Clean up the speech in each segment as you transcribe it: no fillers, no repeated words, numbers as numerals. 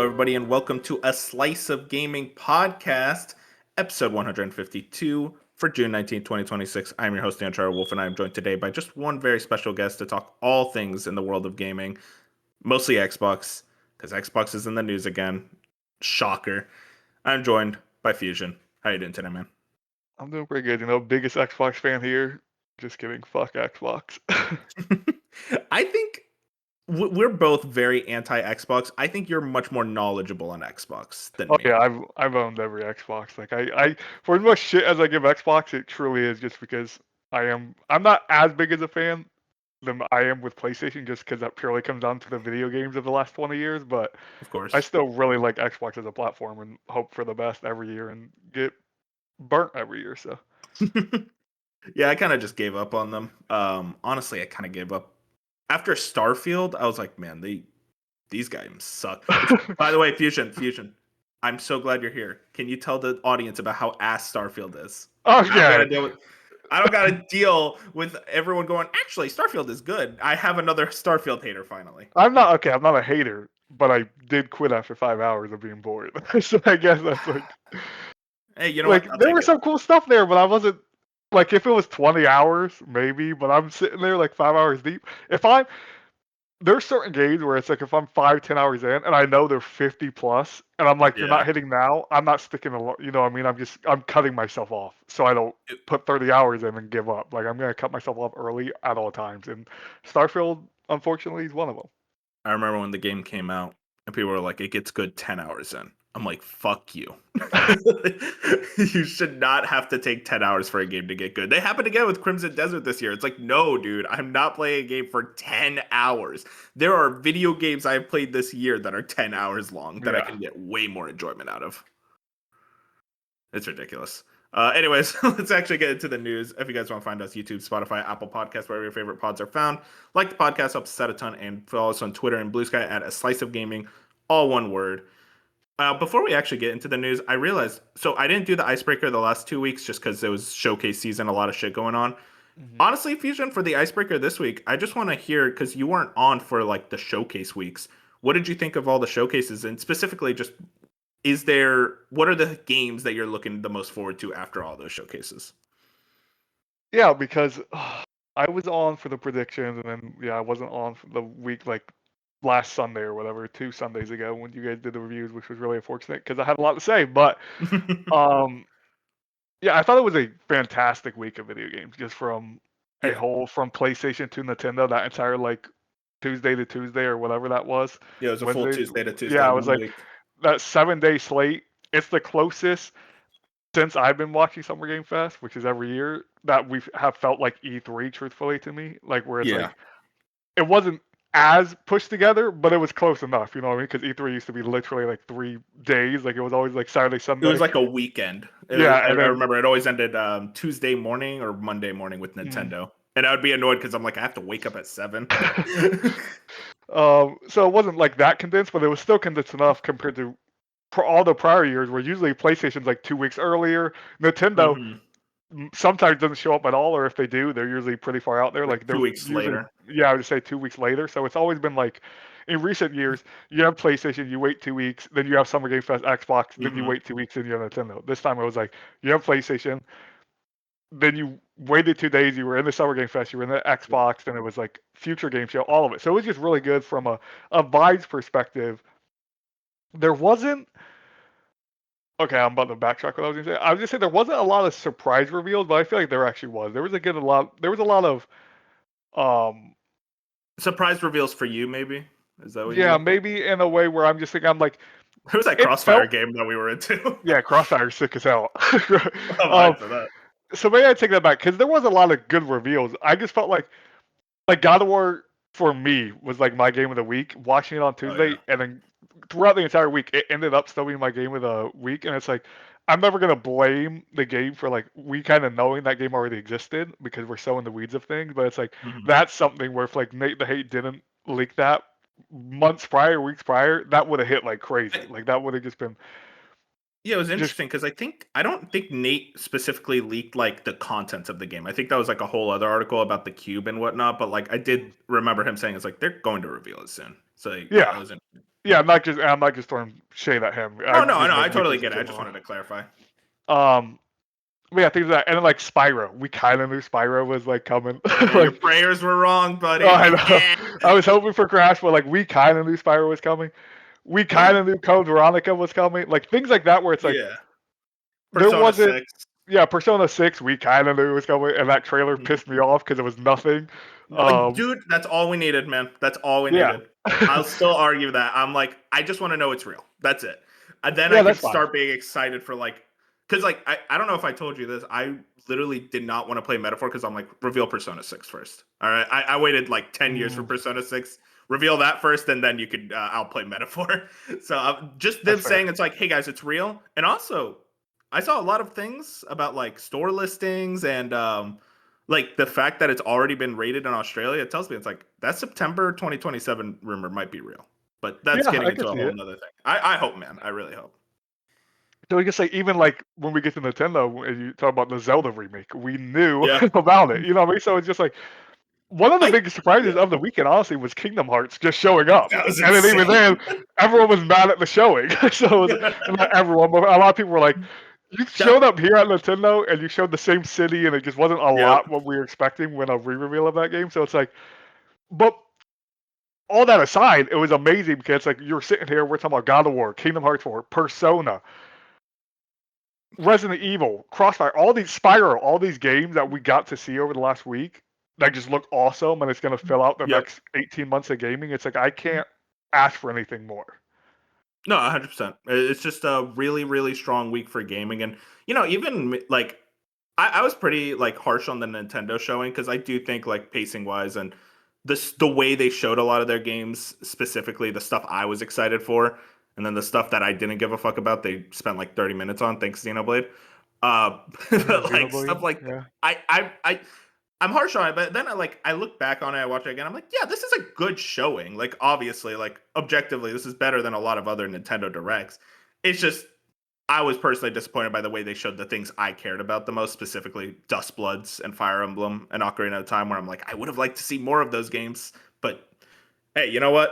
everybody, and welcome to a Slice of Gaming podcast, episode 152 for June 19th, 2026. I'm your host, Dan Charles Wolf, and I'm joined today by just one very special guest to talk all things in the world of gaming, mostly Xbox, because Xbox is in the news again. Shocker. I'm joined by Fusion. How you doing today, man? I'm doing pretty good. Biggest Xbox fan here. Just kidding. Fuck Xbox. I think we're both very anti-Xbox. I think you're much more knowledgeable on Xbox than Oh me. yeah, I've owned every Xbox. Like I for as much shit as I give Xbox, it truly is just because I'm not as big as a fan than I am with PlayStation, just because that purely comes down to the video games of the last 20 years. But Of I course. still really like Xbox as a platform and hope for the best every year and get burnt every year. So Yeah, I kind of just gave up on them. Honestly, I kind of gave up after Starfield. I was like, man, these games suck. By the way, Fusion, I'm so glad you're here. Can you tell the audience about how ass Starfield is? I don't okay. gotta deal with. I don't gotta deal with everyone going. Actually, Starfield is good. I have another Starfield hater finally. I'm not okay. I'm not a hater, but I did quit after 5 hours of being bored. So I guess that's Hey, you know what? like I'll there take was it. some cool stuff there, but I wasn't like if it was 20 hours maybe, but I'm sitting there like 5 hours deep. If I'm there's certain games where it's like if I'm 5, 10 hours in and I know they're 50 plus, and I'm like, you're Yeah. not hitting now, I'm not sticking you know what I mean? I'm cutting myself off so I don't put 30 hours in and give up. Like I'm gonna cut myself off early at all times, and Starfield unfortunately is one of them. I remember when the game came out and people were like, it gets good 10 hours in. I'm like, fuck you. You should not have to take 10 hours for a game to get good. They happened again with Crimson Desert this year. It's like, no, dude, I'm not playing a game for 10 hours. There are video games I've played this year that are 10 hours long that I Yeah. can get way more enjoyment out of. It's ridiculous. Anyways, let's actually get into the news. If you guys want to find us, YouTube, Spotify, Apple Podcasts, wherever your favorite pods are found. Like the podcast, helps us out a ton, and follow us on Twitter and Blue Sky at A Slice of Gaming, all one word. Before we actually get into the news, I realized, so I didn't do the icebreaker the last 2 weeks just because it was showcase season, a lot of shit going on. Mhm. Honestly, Fusion, for the icebreaker this week, I just want to hear, because you weren't on for like the showcase weeks. What did you think of all the showcases, and specifically just what are the games that you're looking the most forward to after all those showcases? Yeah, because I was on for the predictions, and then I wasn't on for the week like last Sunday or whatever, 2 Sundays ago when you guys did the reviews, which was really unfortunate because I had a lot to say. But um, yeah, I thought it was a fantastic week of video games, just from a Yeah. whole from PlayStation to Nintendo, that entire like Tuesday to Tuesday or whatever that was. Yeah, it was a full Wednesday, Tuesday to yeah, Tuesday, it was 1 like week. that 7 day slate. It's the closest since I've been watching Summer Game Fest, which is every year, that we have felt like E3, truthfully to me, like where it's Yeah. like it wasn't as pushed together, but it was close enough. You know what I mean? Because E3 used to be literally like 3 days. Like it was always like Saturday, It was Sunday. like a weekend. Yeah, and I then remember it always ended Tuesday morning or Monday morning with mm. Nintendo. And I would be annoyed because I'm like, I have to wake up at 7. So it wasn't like that condensed, but it was still condensed enough compared to all the prior years, where usually PlayStation's like 2 weeks earlier. Nintendo Hmm. sometimes doesn't show up at all, or if they do, they're usually pretty far out there. Like Like two they're weeks usually, later. yeah, I would say 2 weeks later. So it's always been like in recent years, you have PlayStation, you wait 2 weeks, then you have Summer Game Fest, Xbox, then you Hmm. wait 2 weeks, and you have Nintendo. This time it was like you have PlayStation, then you waited 2 days, you were in the Summer Game Fest, you were in the Xbox, then it was like Future Game Show, all of it. So it was just really good from a vibes perspective. There wasn't Okay, I'm about to backtrack what I was gonna say. I was gonna say there wasn't a lot of surprise reveals, but I feel like there actually was. There was a lot of um Surprise reveals for you, maybe? Is that what you yeah, mean? maybe in a way where I'm just thinking I'm like There was that it Crossfire felt game that we were into. yeah, Crossfire's sick as hell. I'm um hyped for that. so maybe I take that back because there was a lot of good reveals. I just felt like God of War for me was like my game of the week. Watching it on Oh, yeah. Tuesday and then throughout the entire week, it ended up still being my game of the week. And it's like I'm never gonna blame the game for like we kind of knowing that game already existed because we're so in the weeds of things. But it's like Hmm. that's something where if like Nate the Hate didn't leak that months prior, weeks prior, that would have hit like crazy. Like that would have just been Yeah, it was just interesting because I don't think Nate specifically leaked like the contents of the game. I think that was like a whole other article about the cube and whatnot. But like I did remember him saying it's like they're going to reveal it soon. So like, yeah, it yeah. was interesting. Yeah, I'm not just throwing shade at him. Oh I'm no, just I meant totally leakers in get it. I just general. wanted to clarify. But yeah, things like that, and then like Spyro, we kind of knew Spyro was like coming. Your Like, prayers were wrong, oh, buddy. I know. I was hoping for Crash, but like we kind of knew Spyro was coming. We kind of knew Code Veronica was coming. Like things like that, where it's like Yeah. there Persona wasn't. 6. Yeah, Persona 6, we kind of knew it was coming, and that trailer Mhm. pissed me off because it was nothing. Dude, that's all we needed, man. That's all we Yeah. needed. I'll still argue that. I'm like, I just want to know it's real. That's it. And then I Yeah, that's could fine. start being excited for like, because like I don't know if I told you this. I literally did not want to play Metaphor because I'm like, reveal Persona 6 first. All right. I waited like 10 years for Mm, Persona 6. Reveal that first, and then you could I'll play Metaphor. So just them that's fair. saying it's like, hey guys, it's real. And also, I saw a lot of things about like store listings and like the fact that it's already been rated in Australia. It tells me it's like that September 2027 rumor might be real. But that's Yeah, getting I can into a see whole it. nother thing. I hope, man. I really hope. So we can say even like when we get to Nintendo and you talk about the Zelda remake, we knew Yeah. about it. You know what I mean? So it's just like one of the I biggest surprises yeah. of the weekend, honestly, was Kingdom Hearts just showing up. That was And then even insane. then, everyone was mad at the showing. So it was, and not everyone, but a lot of people were like, "You that, showed up here at Nintendo and you showed the same city, and it just wasn't a yep. lot what we were expecting when a re-reveal of that game." So it's like, but all that aside, it was amazing because it's like you're sitting here, we're talking about God of War, Kingdom Hearts 4, Persona, Resident Evil, Crossfire, all these Spyro, all these games that we got to see over the last week that just look awesome and it's gonna fill out the Yep. next 18 months of gaming. It's like I can't ask for anything more. No, 100%. It's just a really, really strong week for gaming. And, even like, I was pretty like harsh on the Nintendo showing because I do think like pacing wise and the way they showed a lot of their games, specifically the stuff I was excited for, and then the stuff that I didn't give a fuck about, they spent like 30 minutes on. Thanks, Xenoblade. But like stuff Xenoblade, like yeah. I'm harsh on it, but then I look back on it, I watch it again. I'm like, yeah, this is a good showing. Like, obviously, like objectively, this is better than a lot of other Nintendo Directs. It's just I was personally disappointed by the way they showed the things I cared about the most, specifically Dust Bloods and Fire Emblem and Ocarina of Time, where I'm like, I would have liked to see more of those games. But hey, you know what?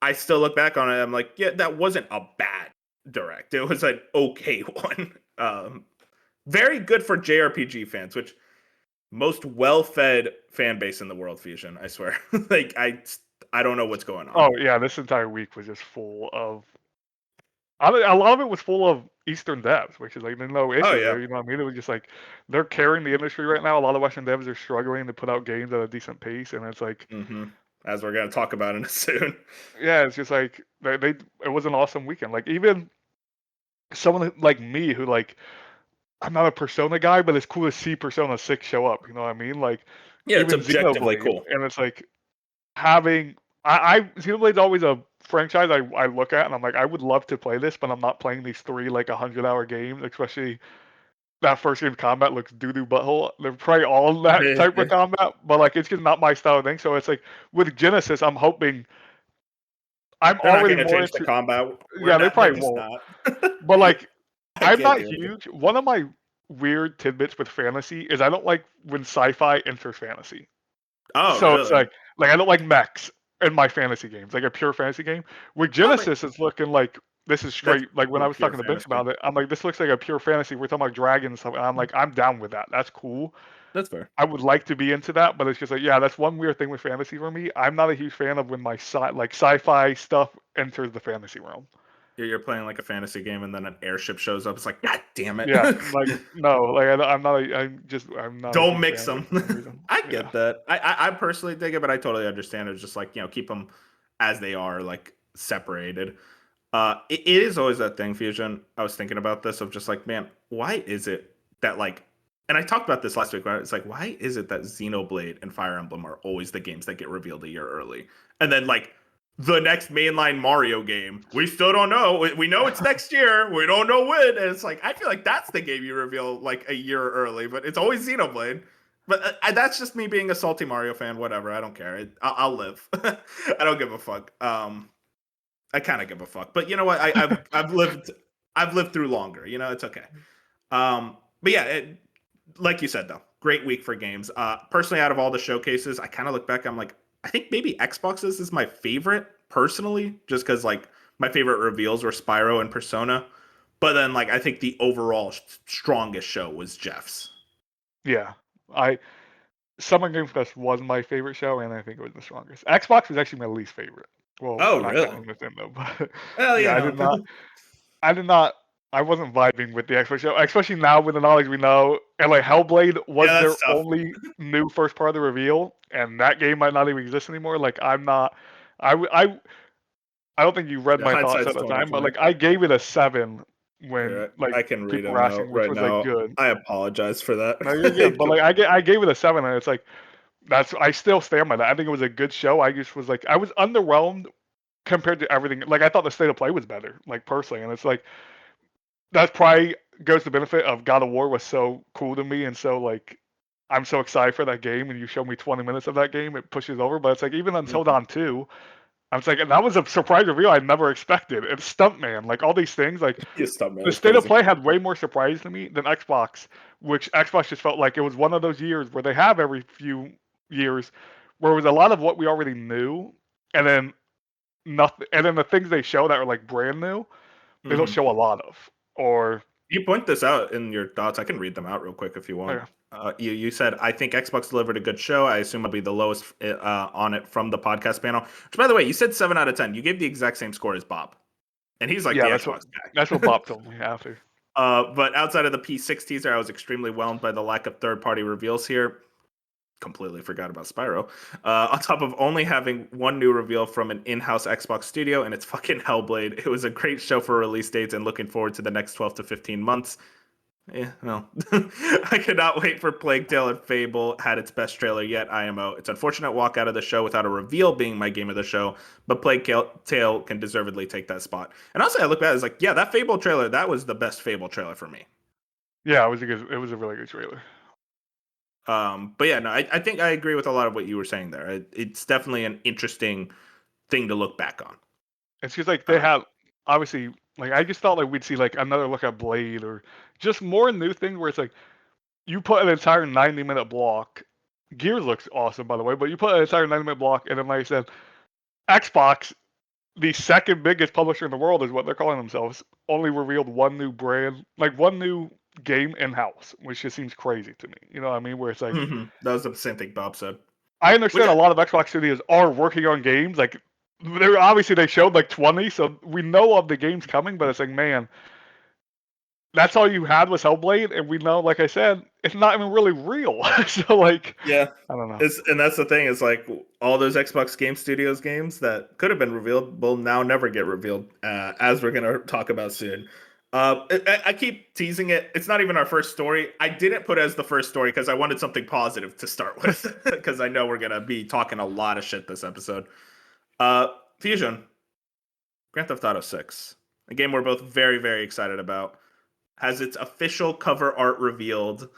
I still look back on it. I'm like, yeah, that wasn't a bad direct. It was an okay one. Very good for JRPG fans, which most well-fed fan base in the world. Fusion, I swear. like I don't know what's going on. Oh yeah, this entire week was just full of. A lot of it was full of Eastern devs, which is like there's no Oh issue yeah. there. You know what I mean? It was just like they're carrying the industry right now. A lot of Western devs are struggling to put out games at a decent pace, and it's like, hmm As we're gonna talk about in a soon. yeah, it's just like they it was an awesome weekend. Like even someone like me who like I'm not a Persona guy, but it's cool to see Persona 6 show up. You know what I mean? Like Yeah, it's even objectively Xenoblade, cool. and it's like having I Xenoblade's always a franchise I look at and I'm like I would love to play this, but I'm not playing these three like 100-hour games, especially that first game combat looks doo doo butthole. They're probably all that type of combat, but like it's just not my style of thing. So it's like with Genesis, I'm hoping I'm They're not already gonna more change the into. combat. Yeah, they They're probably just won't. not. But like I I'm can't not deal with it. huge. One of my weird tidbits with fantasy is I don't like when sci-fi enters fantasy. Oh, So it's really? like I don't like mechs in my fantasy games, like a pure fantasy game. With Oh, but Genesis, it's looking like this is that's straight. Like when I more was pure talking to Vince fantasy. about it, I'm like, this looks like a pure fantasy. We're talking about dragons and stuff, and I'm like, I'm down with that. That's cool. That's fair. I would like to be into that, but it's just like, yeah, that's one weird thing with fantasy for me. I'm not a huge fan of when my sci-fi stuff enters the fantasy realm. You're playing like a fantasy game, and then an airship shows up. It's like, God damn it! Yeah, like no, like I'm not a Don't huge mix fan of it for some them. reason. I Yeah. get that. I personally dig it, but I totally understand. It's just like keep them as they are, like separated. It is always that thing, Fusion. I was thinking about this of just like, man, why is it that like, and I talked about this last week. Right? It's like, why is it that Xenoblade and Fire Emblem are always the games that get revealed a year early, and then like the next mainline Mario game, we still don't know. We know it's next year. We don't know when. And it's like I feel like that's the game you reveal like a year early, but it's always Xenoblade. But that's just me being a salty Mario fan. Whatever, I don't care. I'll live. I don't give a fuck. I kind of give a fuck, but you know what? I've lived through longer. It's okay. But yeah, like you said though, great week for games. Personally, out of all the showcases, I kind of look back. I'm like, I think maybe Xboxes is my favorite personally, just because like my favorite reveals were Spyro and Persona. But then, like, I think the overall strongest show was Jeff's. Yeah, I Summer Game Fest was my favorite show, and I think it was the strongest. Xbox was actually my least favorite. Well, Oh, not really? counting Nintendo, but Well, yeah, you know. I did not, I wasn't vibing with the Xbox show, especially now with the knowledge we know. And like Hellblade was Yeah, their that's tough. only new first part of the reveal, and that game might not even exist anymore. Like I'm not, I, w- I don't think you read Yeah, my thoughts hindsight's at the time, but 2020. like I gave it a 7 when Here, like I can read people them were out asking which right was like now. good. I apologize for that. No, you're good, but like I gave it a 7, and it's like I still stand by that. I think it was a good show. I just was like I was underwhelmed compared to everything. Like I thought the state of play was better, like personally, and it's like that probably goes to benefit of God of War was so cool to me, and so like I'm so excited for that game, and you show me 20 minutes of that game, it pushes over. But it's like even Until Mhm. Dawn 2, I was like, and that was a surprise reveal I never expected. And Stuntman, like all these things, like Yeah, Stuntman the was state of crazy. play had way more surprise to me than Xbox, which Xbox just felt like it was one of those years where they have every few years where it was a lot of what we already knew, and then nothing, and then the things they show that are like brand new, they don't Hmm. show a lot of. Or You point this out in your thoughts. I can read them out real quick if you want. yeah, You said I think Xbox delivered a good show. I assume I'll be the lowest on it from the podcast panel. Which, by the way, you said 7 out of 10. You gave the exact same score as Bob, and he's like the yeah, Xbox that's what guy. Bob told me after. But outside of the P6 teaser, I was extremely whelmed by the lack of third-party reveals here. Completely forgot about Spyro. On top of only having one new reveal from an in-house Xbox studio, and it's fucking Hellblade. It was a great show for release dates, and looking forward to the next 12 to 15 months. Yeah, well, I cannot wait for Plague Tale and Fable. Had its best trailer yet, IMO. It's unfortunate walk out of the show without a reveal being my game of the show, but Tale can deservedly take that spot. And also, I look back, it's like, yeah, that Fable trailer, that was the best Fable trailer for me. Yeah, it was a really good trailer. But yeah, no, I think I agree with a lot of what you were saying there. It's definitely an interesting thing to look back on. It's just like they Uh, have obviously like I just thought like we'd see like another look at Blade or just more new things where it's like you put an entire 90-minute block. Gears looks awesome by the way, but you put an entire 90-minute block and then like I said, Xbox, the second biggest publisher in the world is what they're calling themselves, only revealed one new brand, like one new game in house, which just seems crazy to me. You know what I mean? Where it's like that was the same thing Bob said. I Which understand a lot of Xbox studios are working on games. Like they're obviously they showed like 20, so we know of the games coming. But it's like, man, that's all you had was Hellblade, and we know, like I said, it's not even really real. So like, Yeah. I don't know. And that's the thing is like all those Xbox Game Studios games that could have been revealed will now never get revealed, as we're gonna talk about soon. I keep teasing it. It's not even our first story. I didn't put it as the first story because I wanted something positive to start with because I know we're gonna be talking a lot of shit this episode. Fusion, Grand Theft Auto 6, a game we're both very very excited about, has its official cover art revealed.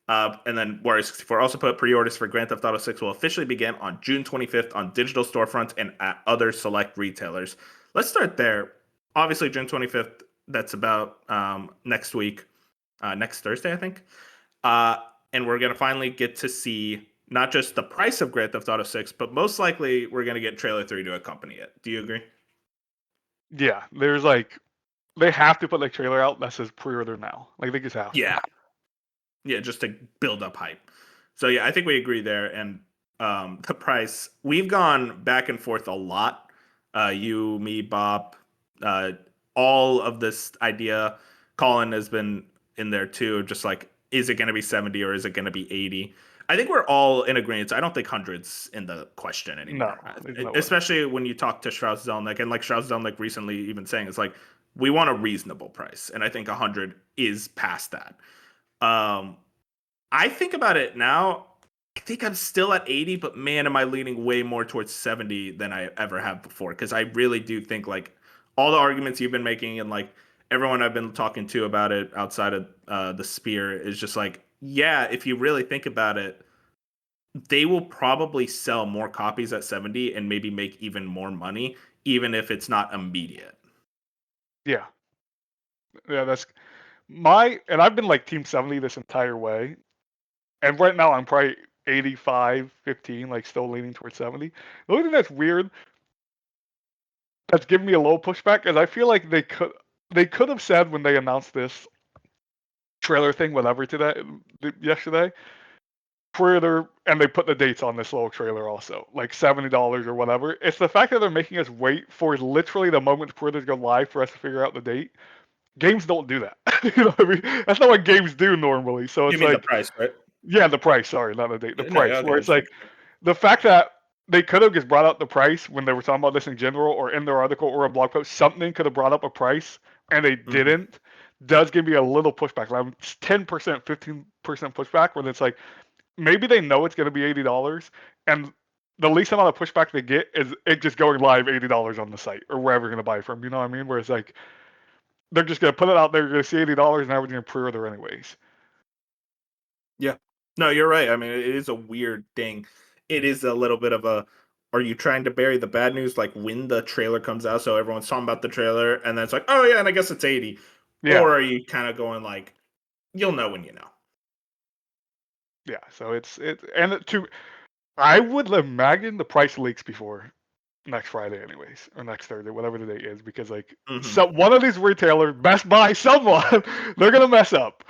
And then Wario 64 also put pre-orders for Grand Theft Auto 6 will officially begin on June 25th on digital storefronts and at other select retailers. Let's start there. Obviously, June 25th, that's about next week, next Thursday, I think. Uh, and we're going to finally get to see not just the price of Grand Theft Auto 6, but most likely we're going to get trailer 3 to accompany it. Do you agree? Yeah, there's like they have to put like trailer out that says pre-order now. Like they just have to. Yeah. Yeah, just to build up hype. So yeah, I think we agree there. And the price, we've gone back and forth a lot. You, me, Bob, uh, all of this idea. Colin has been in there too. Just like, is it going to be 70 or is it going to be 80? I think we're all in agreement. I don't think hundreds in the question No, anymore. there's no way. Especially when you talk to Strauss Zelnick and like Strauss Zelnick recently even saying it's like we want a reasonable price, and I think 100 is past that. Um, I think about it now. I think I'm still at 80, but man, am I leaning way more towards 70 than I ever have before. Because I really do think like all the arguments you've been making and like everyone I've been talking to about it outside of the Spear is just like, yeah, if you really think about it, they will probably sell more copies at 70 and maybe make even more money, even if it's not immediate. Yeah, yeah, that's my and I've been like Team 70 this entire way. And right now I'm probably 85, 15, like still leaning towards 70. The only thing that's weird that's giving me a little pushback is I feel like they could have said when they announced this trailer thing, whatever yesterday, pre-order, and they put the dates on this little trailer also, like $70 or whatever. It's the fact that they're making us wait for literally the moment the pre-orders go live for us to figure out the date. Games don't do that. You know what I mean? That's not what games do normally. So You it's mean the like, price, right? yeah, the price. Sorry, not the date. The No, price. okay, Where it's just like making sure. the fact that they could have just brought up the price when they were talking about this in general, or in their article or a blog post. Something could have brought up a price, and they Mhm. didn't. Does give me a little pushback. Like 10%, 15% pushback. When it's like maybe they know it's going to be $80, and the least amount of pushback they get is it just going live $80 on the site or wherever you're going to buy it from. You know what I mean? Where it's like they're just going to put it out there. You're going to see $80, and everyone's going to pre-order anyways. Yeah. No, you're right. I mean, it is a weird thing. It is a little bit of a. Are you trying to bury the bad news like when the trailer comes out, so everyone's talking about the trailer, and then it's like, oh yeah, and I guess it's 80, Yeah, or are you kind of going like, you'll know when you know? yeah. So and to I would imagine the price leaks before next Friday, anyways, or next Thursday, whatever the date is, because like Hmm. so one of these retailers, Best Buy, someone, they're gonna mess up.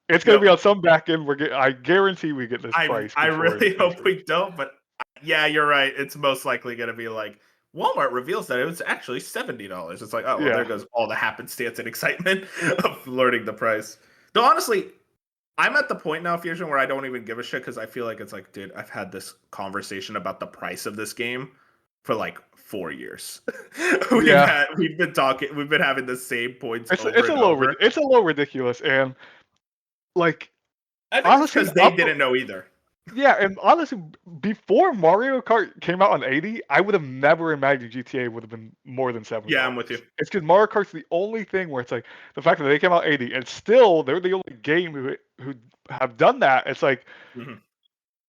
It's gonna Yep. be on some back end. I guarantee we get this I price I before really next hope week. we don't, but yeah, you're right. It's most likely going to be like Walmart reveals that it was actually $70. It's like, oh well, there Yeah, goes all the happenstance and excitement of learning the price. Though honestly, I'm at the point now, Fusion, where I don't even give a shit because I feel like it's like, dude, I've had this conversation about the price of this game for like 4 years. yeah. We've been having the same points It's over and over. it's a little ridiculous, and like I think it's honestly, because they didn't know either. yeah, and honestly, before Mario Kart came out on 80, I would have never imagined GTA would have been more than Yeah, I'm with you. $70. It's because Mario Kart's the only thing where it's like the fact that they came out 80, and still they're the only game who have done that. It's like Mhm.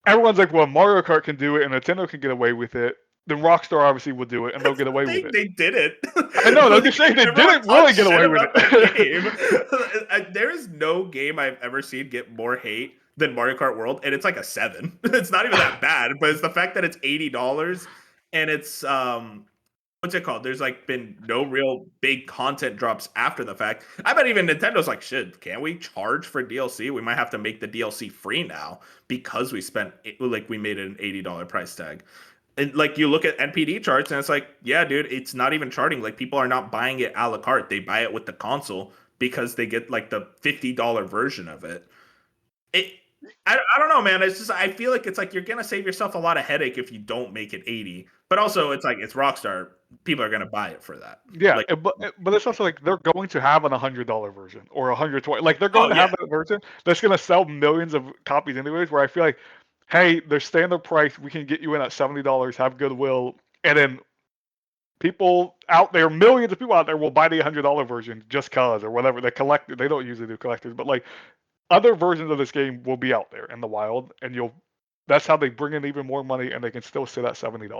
everyone's like, well, Mario Kart can do it, and Nintendo can get away with it. Then Rockstar obviously will do it, and they'll That's get the away with thing, it. they did it. I know, I'm just Like, saying they everyone didn't really talks get shit away with about that it. game. There is no game I've ever seen get more hate than Mario Kart World, and it's like a 7. It's not even that bad, but it's the fact that it's $80 and it's what's it called? There's like been no real big content drops after the fact. I bet even Nintendo's like, shit, can we charge for DLC? We might have to make the DLC free now because we made it an $80 price tag. And like you look at NPD charts and it's like, yeah, dude, it's not even charting. Like people are not buying it a la carte. They buy it with the console because they get like the $50 version of it. It I don't know, man. It's just I feel like it's like you're gonna save yourself a lot of headache if you don't make it 80. But also it's like it's Rockstar. People are gonna buy it for that. Yeah, Like but it's also like they're going to have an $100 version or 120. Like they're oh going to have yeah. that version that's going to sell millions of copies anyways. Where I feel like, hey, their standard price, we can get you in at $70, have goodwill, and then people out there, millions of people out there will buy the $100 version just cause or whatever. They collect it. They don't usually do collectors, but like other versions of this game will be out there in the wild, and you'll. That's how they bring in even more money, and they can still sit at $70.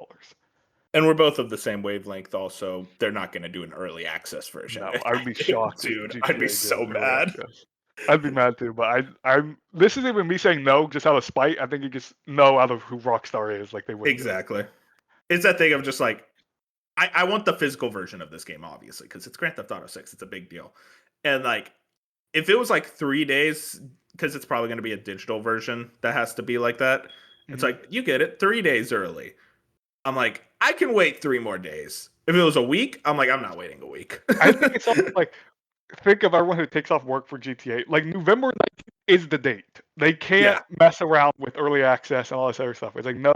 And we're both of the same wavelength also. They're not gonna do an early access version. No, I would be shocked if Dude, I'd be GTA did so early mad. access. I'd be mad too, but I'm. This isn't even me saying no just out of spite. I think you just know out of who Rockstar is, like they wouldn't do it. Exactly. It's that thing of just like I want the physical version of this game, obviously, because it's Grand Theft Auto 6. It's a big deal. And like if it was like 3 days, because it's probably going to be a digital version that has to be like that. It's Hmm. like you get it 3 days early. I'm like, I can wait 3 more days. If it was a week, I'm like, I'm not waiting a week. I think it's also like think of everyone who takes off work for GTA. Like November 19th is the date. They can't Yeah. mess around with early access and all this other stuff. It's like no,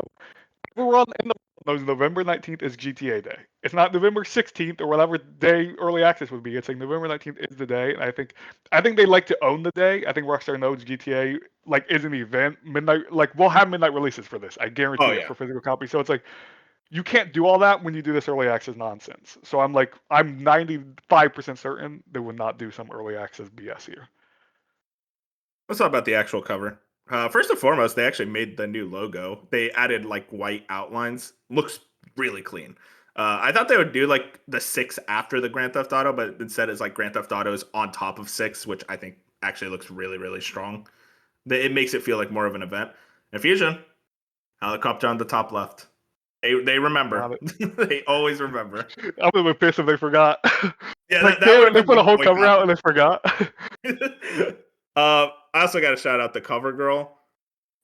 everyone in the world knows November 19th is GTA Day. It's not November 16th or whatever day early access would be. It's like November 19th is the day, and I think they like to own the day. I think Rockstar knows GTA like is an event. Midnight like we'll have midnight releases for this. I Oh guarantee it yeah. for physical copies. So it's like you can't do all that when you do this early access nonsense. So I'm like I'm 95% certain they would not do some early access BS here. Let's talk about the actual cover. First and foremost, they actually made the new logo. They added like white outlines. Looks really clean. I thought they would do like the 6 after the Grand Theft Auto, but instead it's like Grand Theft Auto is on top of 6, which I think actually looks really, really strong. It makes it feel like more of an event. And Fusion, helicopter on the top left. They remember. Got it. They always remember. I would have been pissed if they forgot. Yeah, Like, that would damn it, have they been put a the whole cover boycott. out and they forgot. I also got to shout out the cover girl.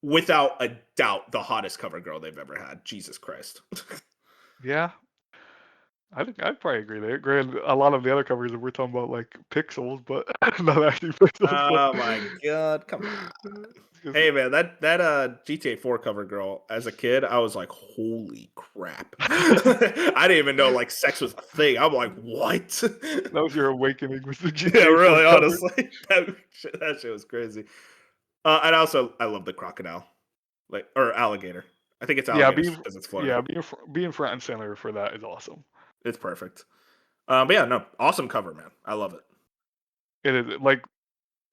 Without a doubt, the hottest cover girl they've ever had. Jesus Christ. Yeah, I think I'd probably agree there. Granted, a lot of the other covers that we're talking about like pixels, but not actually pixels. Oh But my god, come on. it's Hey man, that GTA 4 cover girl, as a kid, I was like, holy crap. I didn't even know like sex was a thing. I'm like, what? that was your awakening with the Yeah, GTA 4 really, cover. honestly. That shit was crazy. And also I love the crocodile. Like or alligator. I think it's Yeah, alligator because it's Florida. being front and center for that is awesome. It's perfect. But yeah, no, awesome cover, man. I love it. It is like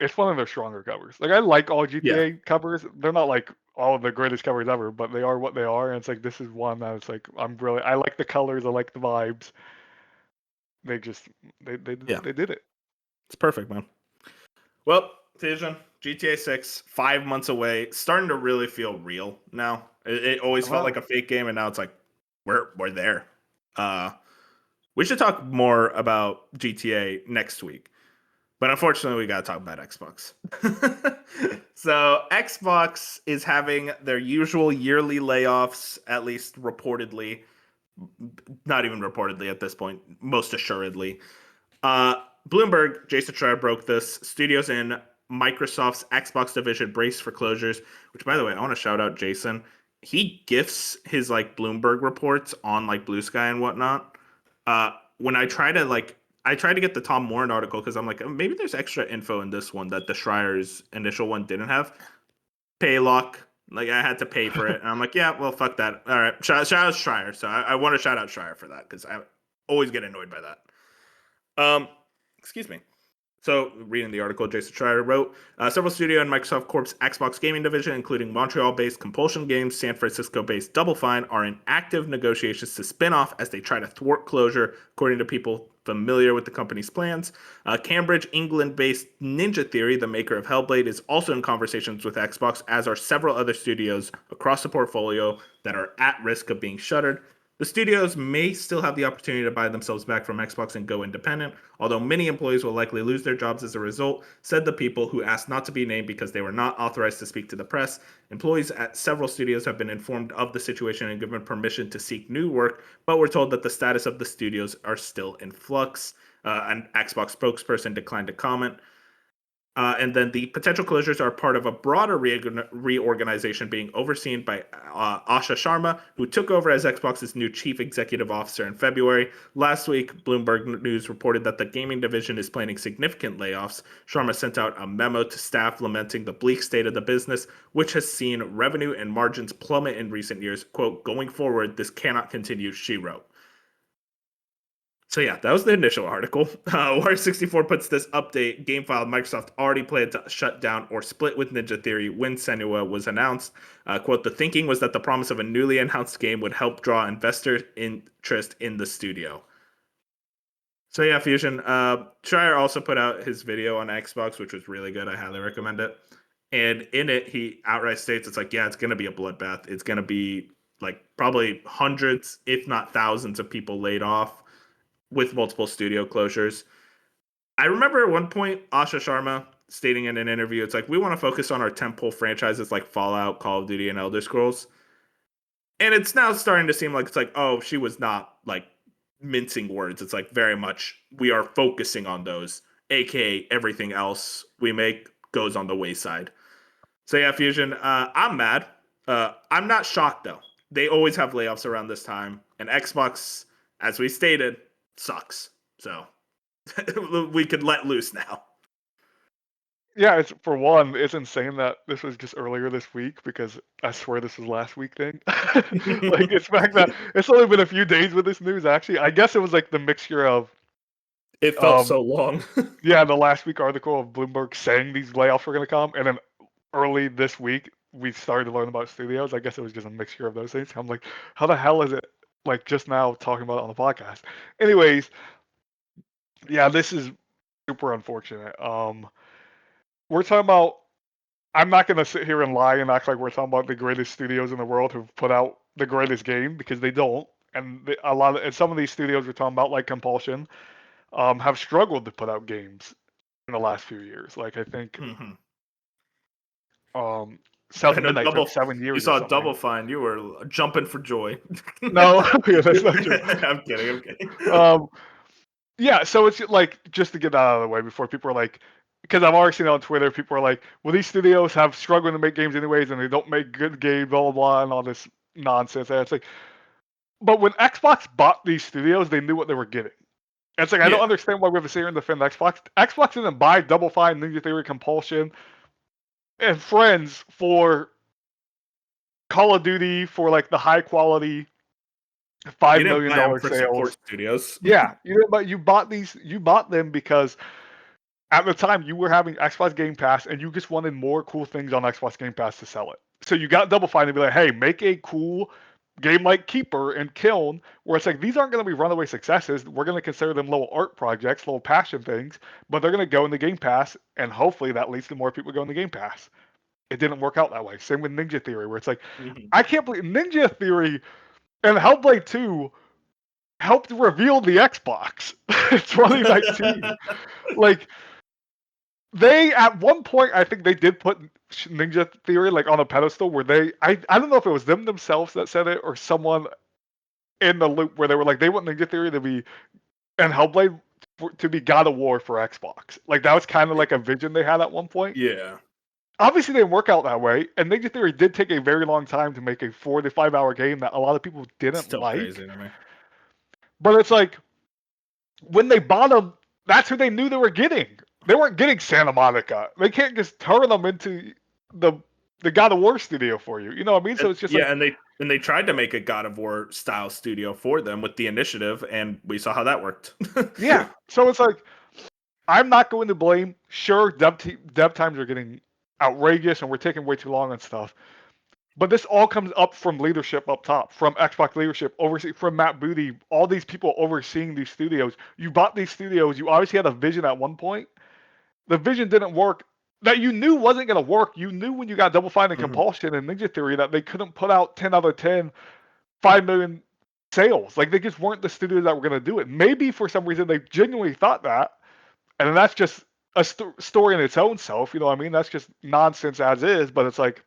it's one of their stronger covers. Like I like all Yeah, GTA covers. They're not like all of the greatest covers ever, but they are what they are. And it's like this is one that it's like I like the colors, I like the vibes. They just yeah, they did it. it's perfect, man. Well, Fusion, GTA 6, 5 months away, starting to really feel real now. It always felt like Wow. a fake game, and now it's like we're there. Uh, we should talk more about GTA next week, but unfortunately, we got to talk about Xbox. So Xbox is having their usual yearly layoffs, at least reportedly. Not even reportedly at this point, most assuredly. Bloomberg, Jason Schreier broke this. Studios in Microsoft's Xbox division brace for closures. Which, by the way, I want to shout out Jason. He gifts his like Bloomberg reports on like Blue Sky and whatnot. When I tried to get the Tom Warren article because I'm like, maybe there's extra info in this one that the Schreier's initial one didn't have. Paylock, like I had to pay for it, and I'm like, yeah, well, fuck that. All right, shout out Schreier. So I want to shout out Schreier for that because I always get annoyed by that. Excuse me. So, reading the article, Jason Schreier wrote several studio and Microsoft Corp's Xbox gaming division, including Montreal based Compulsion Games, San Francisco based Double Fine, are in active negotiations to spin off as they try to thwart closure, according to people familiar with the company's plans. Cambridge, England based Ninja Theory, the maker of Hellblade, is also in conversations with Xbox, as are several other studios across the portfolio that are at risk of being shuttered. The studios may still have the opportunity to buy themselves back from Xbox and go independent, although many employees will likely lose their jobs as a result, said the people who asked not to be named because they were not authorized to speak to the press. Employees at several studios have been informed of the situation and given permission to seek new work, but were told that the status of the studios are still in flux. An Xbox spokesperson declined to comment. And then the potential closures are part of a broader reorganization being overseen by Asha Sharma, who took over as Xbox's new chief executive officer in February. Last week, Bloomberg News reported that the gaming division is planning significant layoffs. Sharma sent out a memo to staff lamenting the bleak state of the business, which has seen revenue and margins plummet in recent years. Quote, going forward, this cannot continue, she wrote. So yeah, that was the initial article. War64 puts this update. GameFile Microsoft already planned to shut down or split with Ninja Theory when Senua was announced. Quote, the thinking was that the promise of a newly announced game would help draw investor interest in the studio. So yeah, Fusion. Schreier also put out his video on Xbox, which was really good. I highly recommend it. And in it, he outright states it's like, yeah, it's going to be a bloodbath. It's going to be like probably hundreds, if not thousands, of people laid off with multiple studio closures. I remember at one point Asha Sharma stating in an interview, it's like we want to focus on our tentpole franchises like Fallout, Call of Duty, and Elder Scrolls. And it's now starting to seem like it's like, oh, she was not like mincing words. It's like very much we are focusing on those, aka everything else we make goes on the wayside. So yeah, Fusion, I'm mad. I'm not shocked though. They always have layoffs around this time, and Xbox, as we stated, sucks. So we could let loose now. Yeah, it's for one, it's insane that this was just earlier this week because I swear this was last week thing. Like it's fact that it's only been a few days with this news actually. I guess it was like the mixture of It felt um so long. yeah, the last week article of Bloomberg saying these layoffs were gonna come, and then early this week we started to learn about studios. I guess it was just a mixture of those things. I'm like, how the hell is it like just now talking about it on the podcast? Anyways, yeah, this is super unfortunate. We're talking about I'm not gonna sit here and lie and act like we're talking about the greatest studios in the world who've put out the greatest game because they don't. And and some of these studios we're talking about, like Compulsion, have struggled to put out games in the last few years. Like I think Mm-hmm. South I of know Midnight took 7 You years or saw something. Double Fine. You were jumping for joy. No, yeah, that's not true. I'm kidding. I'm kidding. Um, yeah, so it's like just to get that out of the way before people are like, because I've already seen it on Twitter, people are like, well, these studios have struggled to make games anyways, and they don't make good games, blah blah blah, and all this nonsense. And it's like, but when Xbox bought these studios, they knew what they were getting. And it's like I don't Yeah. understand why we have to sit here and defend Xbox. Xbox didn't buy Double Fine, Ninja Theory, Compulsion, and Friends for Call of Duty for like the high quality You $5 didn't million buy them dollar for support sales. studios. Yeah, but you bought them because at the time you were having Xbox Game Pass and you just wanted more cool things on Xbox Game Pass to sell it. So you got Double Fine to be like, hey, make a cool game like Keeper and Kiln, where it's like these aren't going to be runaway successes. We're going to consider them little art projects, little passion things, but they're going to go in the Game Pass, and hopefully that leads to more people going to Game Pass. It didn't work out that way. Same with Ninja Theory, where it's like, Mhm. I can't believe Ninja Theory and Hellblade 2 helped reveal the Xbox 2019. Like, they at one point, I think they did put Ninja Theory like on a pedestal where I don't know if it was them themselves that said it or someone in the loop where they were like they want Ninja Theory to be and Hellblade to be God of War for Xbox. Like that was kind of like a vision they had at one point. Yeah. Obviously, they didn't work out that way, and Ninja Theory did take a very long time to make a 4 to 5 hour game that a lot of people didn't Still like. crazy to me. But it's like when they bought them, that's who they knew they were getting. They weren't getting Santa Monica. They can't just turn them into the the God of War studio for you. You know what I mean? So And, it's just like, yeah, and they tried to make a God of War style studio for them with the initiative, and we saw how that worked. yeah. So it's like I'm not going to blame. Sure, dev times are getting outrageous, and we're taking way too long and stuff. But this all comes up from leadership up top, from Xbox leadership, from Matt Booty, all these people overseeing these studios. You bought these studios. You obviously had a vision at one point. The vision didn't work. That you knew wasn't going to work. You knew when you got Double Fine and Mhm. Compulsion and Ninja Theory that they couldn't put out 10 out of 10, 5 million sales. Like they just weren't the studios that were going to do it. Maybe for some reason they genuinely thought that. And that's just a story in its own self. You know what I mean? That's just nonsense as is. But it's like,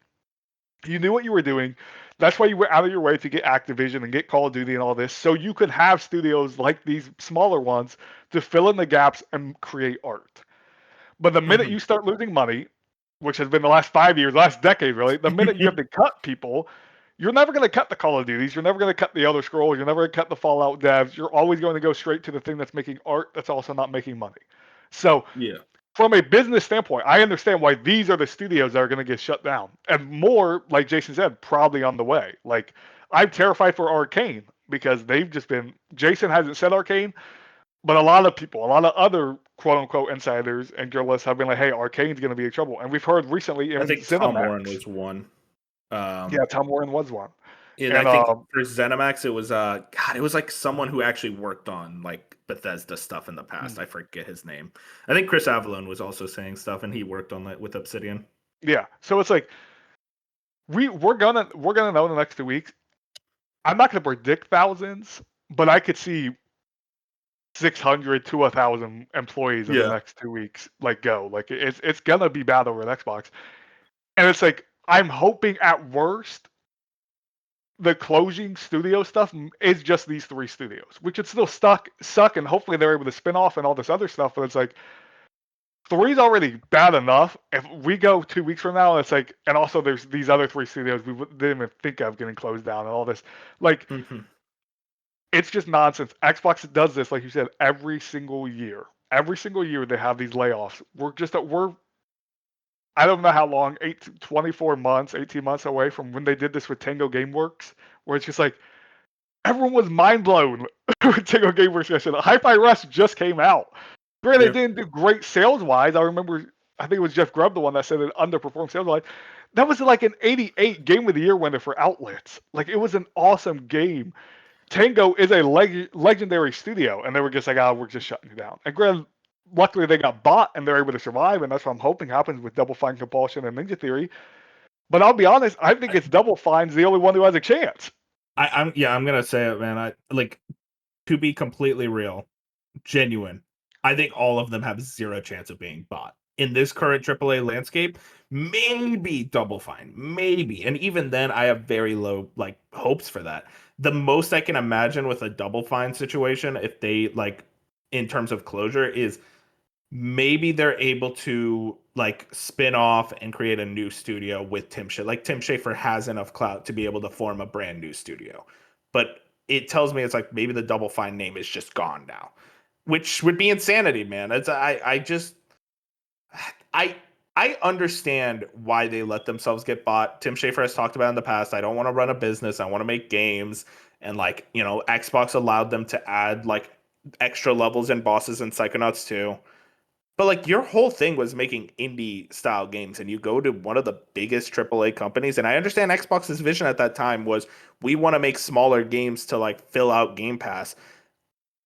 you knew what you were doing. That's why you went out of your way to get Activision and get Call of Duty and all this, so you could have studios like these smaller ones to fill in the gaps and create art. But the minute Mhm. you start losing money, which has been the last 5 years, last decade really, the minute you have to cut people, you're never going to cut the Call of Duties. You're never going to cut the Elder Scrolls. You're never going to cut the Fallout devs. You're always going to go straight to the thing that's making art that's also not making money. So Yeah. from a business standpoint, I understand why these are the studios that are going to get shut down, and more, like Jason said, probably on the way. Like I'm terrified for Arcane because they've just been. Jason hasn't said Arcane, but a lot of people, a lot of other quote unquote insiders and journalists have been like, "Hey, Arcane's going to be in trouble," and we've heard recently I in think Tom Warren Cinemax. was one. Yeah, Tom Warren was one, And I and think for ZeniMax, it was God, it was like someone who actually worked on like Bethesda stuff in the past. I forget his name. I think Chris Avellone was also saying stuff, and he worked on that with Obsidian. yeah. So it's like we're gonna know in the next 2 weeks. I'm not gonna predict thousands, but I could see 600 to 1,000 employees in the Yeah. next 2 weeks like go. Like it's gonna be bad over at Xbox, and it's like I'm hoping at worst the closing studio stuff is just these three studios, which would still suck, and hopefully they're able to spin off and all this other stuff. But it's like three's already bad enough. If we go 2 weeks from now, it's like, and also there's these other three studios we didn't even think of getting closed down and all this. Like Hmm. it's just nonsense. Xbox does this, like you said, every single year. Every single year they have these layoffs. We're I don't know how long, 24 months, 18 months away from when they did this with Tango Gameworks, where it's just like everyone was mind blown with Tango Gameworks yesterday. Hi-Fi Rush just came out. Granted, it Yeah. didn't do great sales wise. I remember, I think it was Jeff Grubb, the one that said it underperformed sales wise. That was like an 88 Game of the Year winner for outlets. Like it was an awesome game. Tango is a legendary studio, and they were just like, "Oh, we're just shutting you down." And granted, luckily they got bought and they're able to survive, and that's what I'm hoping happens with Double Fine, Compulsion, and Ninja Theory. But I'll be honest, I think it's Double Fine's the only one who has a chance. I'm gonna say it, man. I like to be completely real, genuine. I think all of them have zero chance of being bought in this current AAA landscape. Maybe Double Fine, maybe, and even then, I have very low like hopes for that. The most I can imagine with a Double Fine situation, if they like, in terms of closure, is maybe they're able to like spin off and create a new studio with Tim Schafer. Like Tim Schafer has enough clout to be able to form a brand new studio. But it tells me it's like maybe the Double Fine name is just gone now, which would be insanity, man. It's I just I I understand why they let themselves get bought. Tim Schafer has talked about in the past, I don't want to run a business, I want to make games. And like, Xbox allowed them to add like extra levels and bosses in Psychonauts 2. But like your whole thing was making indie style games, and you go to one of the biggest AAA companies. And I understand Xbox's vision at that time was we want to make smaller games to like fill out Game Pass.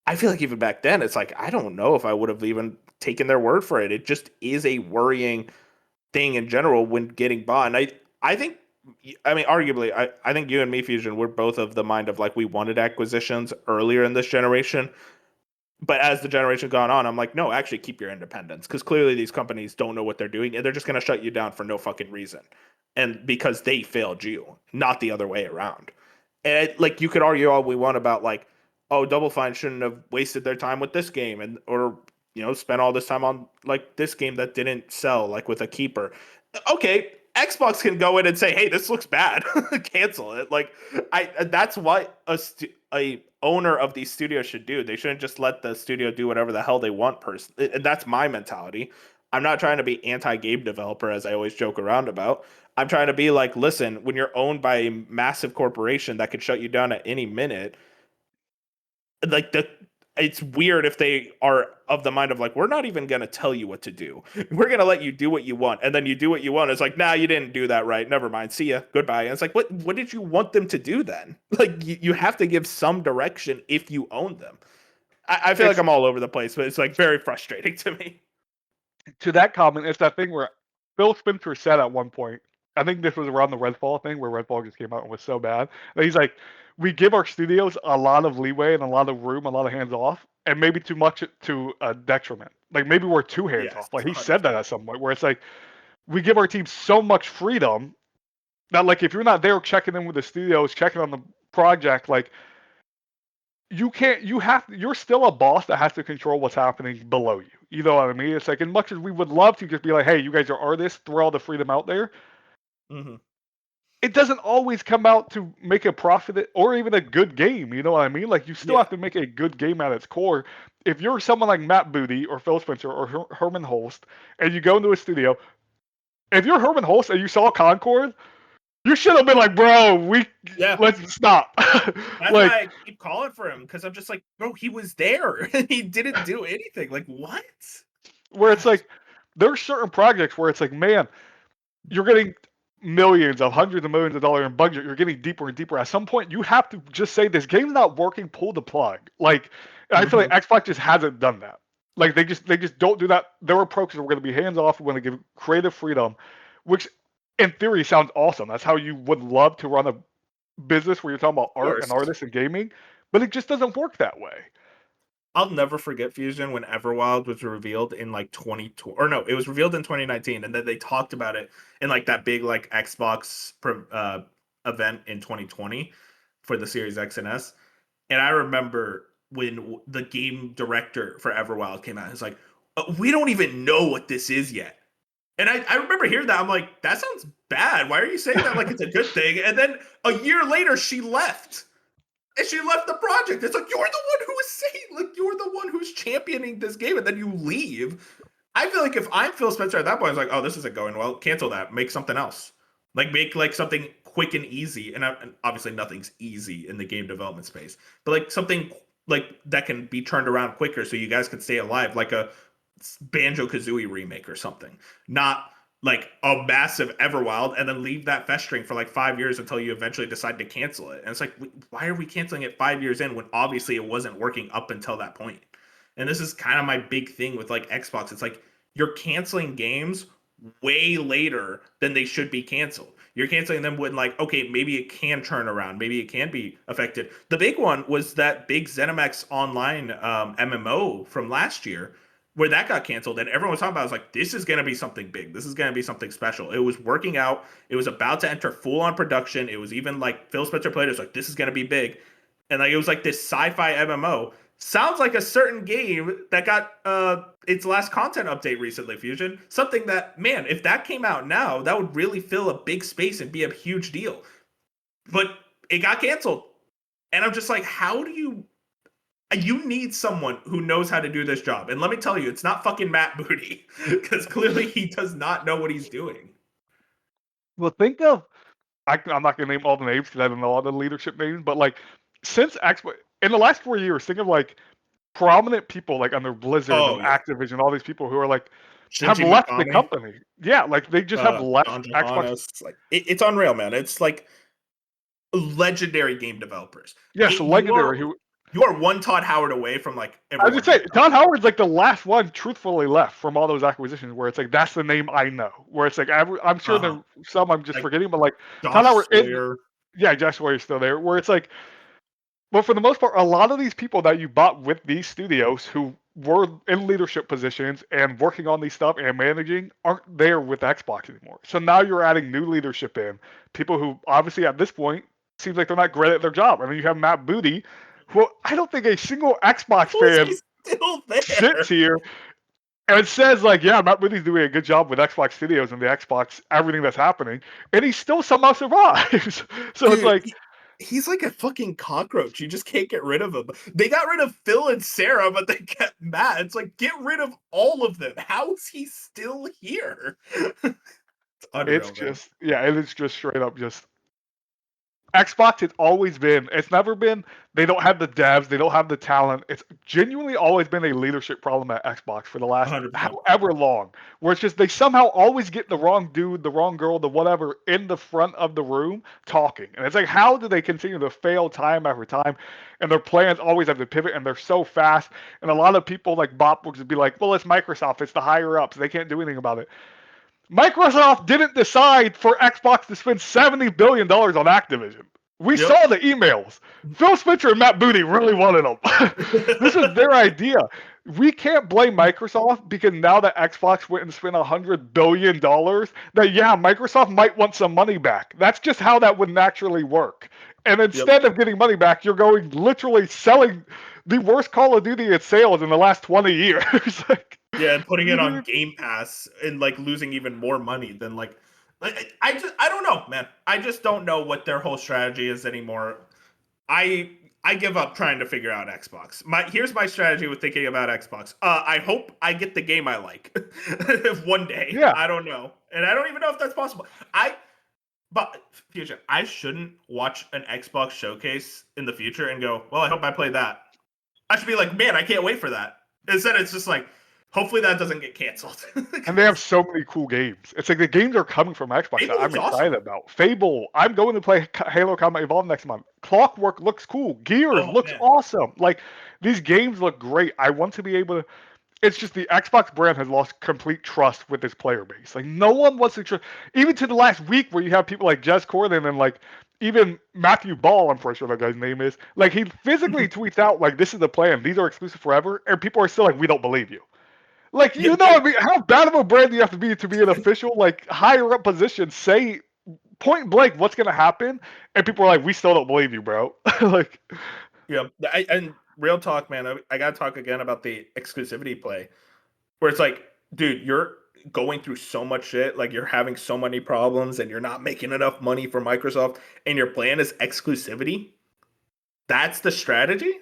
I feel like even back then, it's like I don't know if I would have even taken their word for it. It just is a worrying thing in general when getting bought. And I think, I mean, arguably, I think you and me, Fusion, we're both of the mind of like we wanted acquisitions earlier in this generation, but as the generation gone on, I'm like, no, actually keep your independence because clearly these companies don't know what they're doing and they're just going to shut you down for no fucking reason. And because they failed you, not the other way around. And like you could argue all we want about like, oh, Double Fine shouldn't have wasted their time with this game and or spent all this time on like this game that didn't sell like with a keeper. Okay, Xbox can go in and say, "Hey, this looks bad. Cancel it." Like that's what a owner of these studios should do. They shouldn't just let the studio do whatever the hell they want and that's my mentality. I'm not trying to be anti-game developer as I always joke around about. I'm trying to be like, listen, when you're owned by a massive corporation that could shut you down at any minute, like it's weird if they are of the mind of like, we're not even going to tell you what to do. We're going to let you do what you want. And then you do what you want. It's like, nah, you didn't do that right. Never mind. See ya. Goodbye. And it's like, what did you want them to do then? Like you have to give some direction if you own them. I feel like It's I'm all over the place, but it's like very frustrating to me. to that comment. It's that thing where Phil Spencer said at one point. I think this was around the Redfall thing where Redfall just came out and was so bad. And he's like, we give our studios a lot of leeway and a lot of room, a lot of hands off, and maybe too much to a detriment. Like maybe we're too hands Yes, off. Like he said that 100%. at some point where it's like we give our team so much freedom that like if you're not there checking in with the studios, checking on the project, like you can't you're still a boss that has to control what's happening below you. You know what I mean? It's like as much as we would love to just be like, hey, you guys are artists, throw all the freedom out there. Mm-hmm. It doesn't always come out to make a profit or even a good game. You know what I mean? Like you still Yeah. have to make a good game at its core. If you're someone like Matt Booty or Phil Spencer or Herman Holst, and you go into a studio, if you're Herman Holst and you saw Concord, you should have been like, bro, we Yeah. let's stop. That's Like why I keep calling for him because I'm just like, bro, he was there and he didn't do anything. Like, what? where it's like there's certain projects where it's like, man, you're getting millions of hundreds of millions of dollars in budget. You're getting deeper and deeper. At some point, you have to just say this game's not working. Pull the plug. Like I feel like Mm-hmm. Xbox just hasn't done that. Like they just don't do that. Their approach is we're going to be hands off. We're going to give creative freedom, which in theory sounds awesome. That's how you would love to run a business where you're talking about Of art and course. artists and gaming, but it just doesn't work that way. I'll never forget Fusion when Everwild was revealed in like 2020, or no, it was revealed in 2019, and then they talked about it in like that big like Xbox event in 2020 for the Series X and S. And I remember when the game director for Everwild came out, he's like, "We don't even know what this is yet." And I remember hearing that. I'm like, that sounds bad. Why are you saying that like it's a good thing? And then a year later, she left. And she left the project. It's like, you're the one who is saying, like, you're the one who's championing this game, and then you leave. I feel like if I'm Phil Spencer at that point, I was like, oh, this isn't going well. Cancel that. Make something else. Like, make like something quick and easy. And obviously, nothing's easy in the game development space, but like something like that can be turned around quicker so you guys could stay alive, like a Banjo Kazooie remake or something. Not like a massive Everwild and then leave that festering for like 5 years until you eventually decide to cancel it. And it's like, why are we canceling it 5 years in when obviously it wasn't working up until that point? And this is kind of my big thing with like Xbox. It's like you're canceling games way later than they should be canceled. You're canceling them when, like, okay, maybe it can turn around, maybe it can be affected. The big one was that big ZeniMax Online MMO from last year, where that got canceled, and everyone was talking about. I was like, this is going to be something big. This is going to be something special. It was working out. It was about to enter full on production. It was even like Phil Spencer played. It was like, this is going to be big, and like it was like this sci-fi MMO. Sounds like a certain game that got its last content update recently, Fusion. Something that, man, if that came out now, that would really fill a big space and be a huge deal. But it got canceled. And I'm just like, how do you need someone who knows how to do this job. And let me tell you, it's not fucking Matt Booty, because clearly he does not know what he's doing. Well, think of I'm not gonna name all the names because I don't know all the leadership names, but like since Xbox in the last 4 years, think of like prominent people like under Blizzard Oh and yeah, Activision, all these people who are like have Shinji left the Mikami, company. Yeah, like they just have left John Xbox. Johannes, like it's unreal, man. It's like legendary game developers. Yes, You are legendary. Who one Todd Howard away from like I was everyone just say, hating on. Don Howard's like the last one truthfully left from all those acquisitions where it's like that's the name I know. Where it's like I'm sure Uh-huh. there's some I'm just Like forgetting, but like Don Josh Howard is Sawyer. yeah, Josh Sawyer's still there. Where it's like but for the most part, a lot of these people that you bought with these studios who were in leadership positions and working on these stuff and managing aren't there with Xbox anymore. So now you're adding new leadership in people who obviously at this point seems like they're not great at their job. I mean, you have Matt Booty, who I don't think a single Xbox How is fan he still there? sits here and says like, yeah, Matt Booty's doing a good job with Xbox Studios and the Xbox everything that's happening, and he still somehow survives. So it's Dude, like he's like a fucking cockroach. You just can't get rid of him. They got rid of Phil and Sarah, but they kept Matt. It's like, get rid of all of them. How is he still here? It's it's unreal, man. just yeah, it is just straight up just Xbox. It's always been. It's never been. They don't have the devs. They don't have the talent. It's genuinely always been a leadership problem at Xbox for the last 100%. however long. Where it's just they somehow always get the wrong dude, the wrong girl, the whatever in the front of the room talking, and it's like how do they continue to fail time after time? And their plans always have to pivot, and they're so fast. And a lot of people like Bob would be like, "Well, it's Microsoft. It's the higher ups. They can't do anything about it." Microsoft didn't decide for Xbox to spend $70 billion on Activision. We Yep. saw the emails. Phil Spencer and Matt Booty really wanted them. This was their idea. We can't blame Microsoft because now that Xbox went and spent $100 billion, that yeah, Microsoft might want some money back. That's just how that would naturally work. And Yep. instead of getting money back, you're going literally selling the worst Call of Duty at sales in the last 20 years. Like, Yeah, and putting it you on didn't- Game Pass and like losing even more money than like I don't know, man. I just don't know what their whole strategy is anymore. I give up trying to figure out Xbox. Here's my strategy with thinking about Xbox. I hope I get the game I like one day. yeah. I don't know, and I don't even know if that's possible. But Fusion, I shouldn't watch an Xbox showcase in the future and go, well, I hope I play that. I should be like, man, I can't wait for that. Instead, it's just like, hopefully that doesn't get canceled. And they have so many cool games. It's like the games are coming from Xbox Fable that I'm looks excited awesome. about. Fable, I'm going to play Halo Combat Evolved next month. Clockwork looks cool. Gears Oh looks man, awesome. Like these games look great. I want to be able to. It's just the Xbox brand has lost complete trust with its player base. Like no one wants to trust. Even to the last week where you have people like Jez Corden and like even Matthew Ball, I'm pretty sure that guy's name is. Like he physically tweets out like this is the plan. These are exclusive forever, and people are still like we don't believe you. Like yeah, you know, I mean, how bad of a brand do you have to be an official, like higher up position? Say point blank what's gonna happen, and people are like, "We still don't believe you, bro." Like, yeah. And real talk, man. I gotta talk again about the exclusivity play, where it's like, dude, you're going through so much shit. Like you're having so many problems, and you're not making enough money for Microsoft, and your plan is exclusivity. That's the strategy.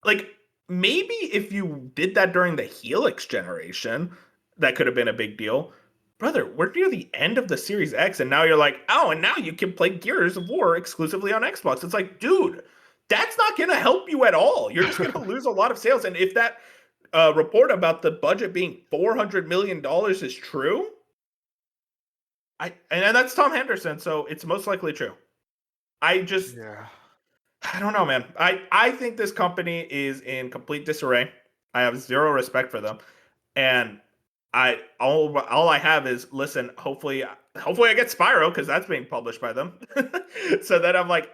Like maybe if you did that during the Helix generation, that could have been a big deal. Brother, we're near the end of the Series X, and now you're like, oh, and now you can play Gears of War exclusively on Xbox. It's like, dude, that's not going to help you at all. You're just going to lose a lot of sales. And if that report about the budget being $400 million is true, and that's Tom Henderson, so it's most likely true. I just yeah, I don't know, man. I think this company is in complete disarray. I have zero respect for them, and all I have is listen. Hopefully, hopefully I get Spyro because that's being published by them. So then I'm like,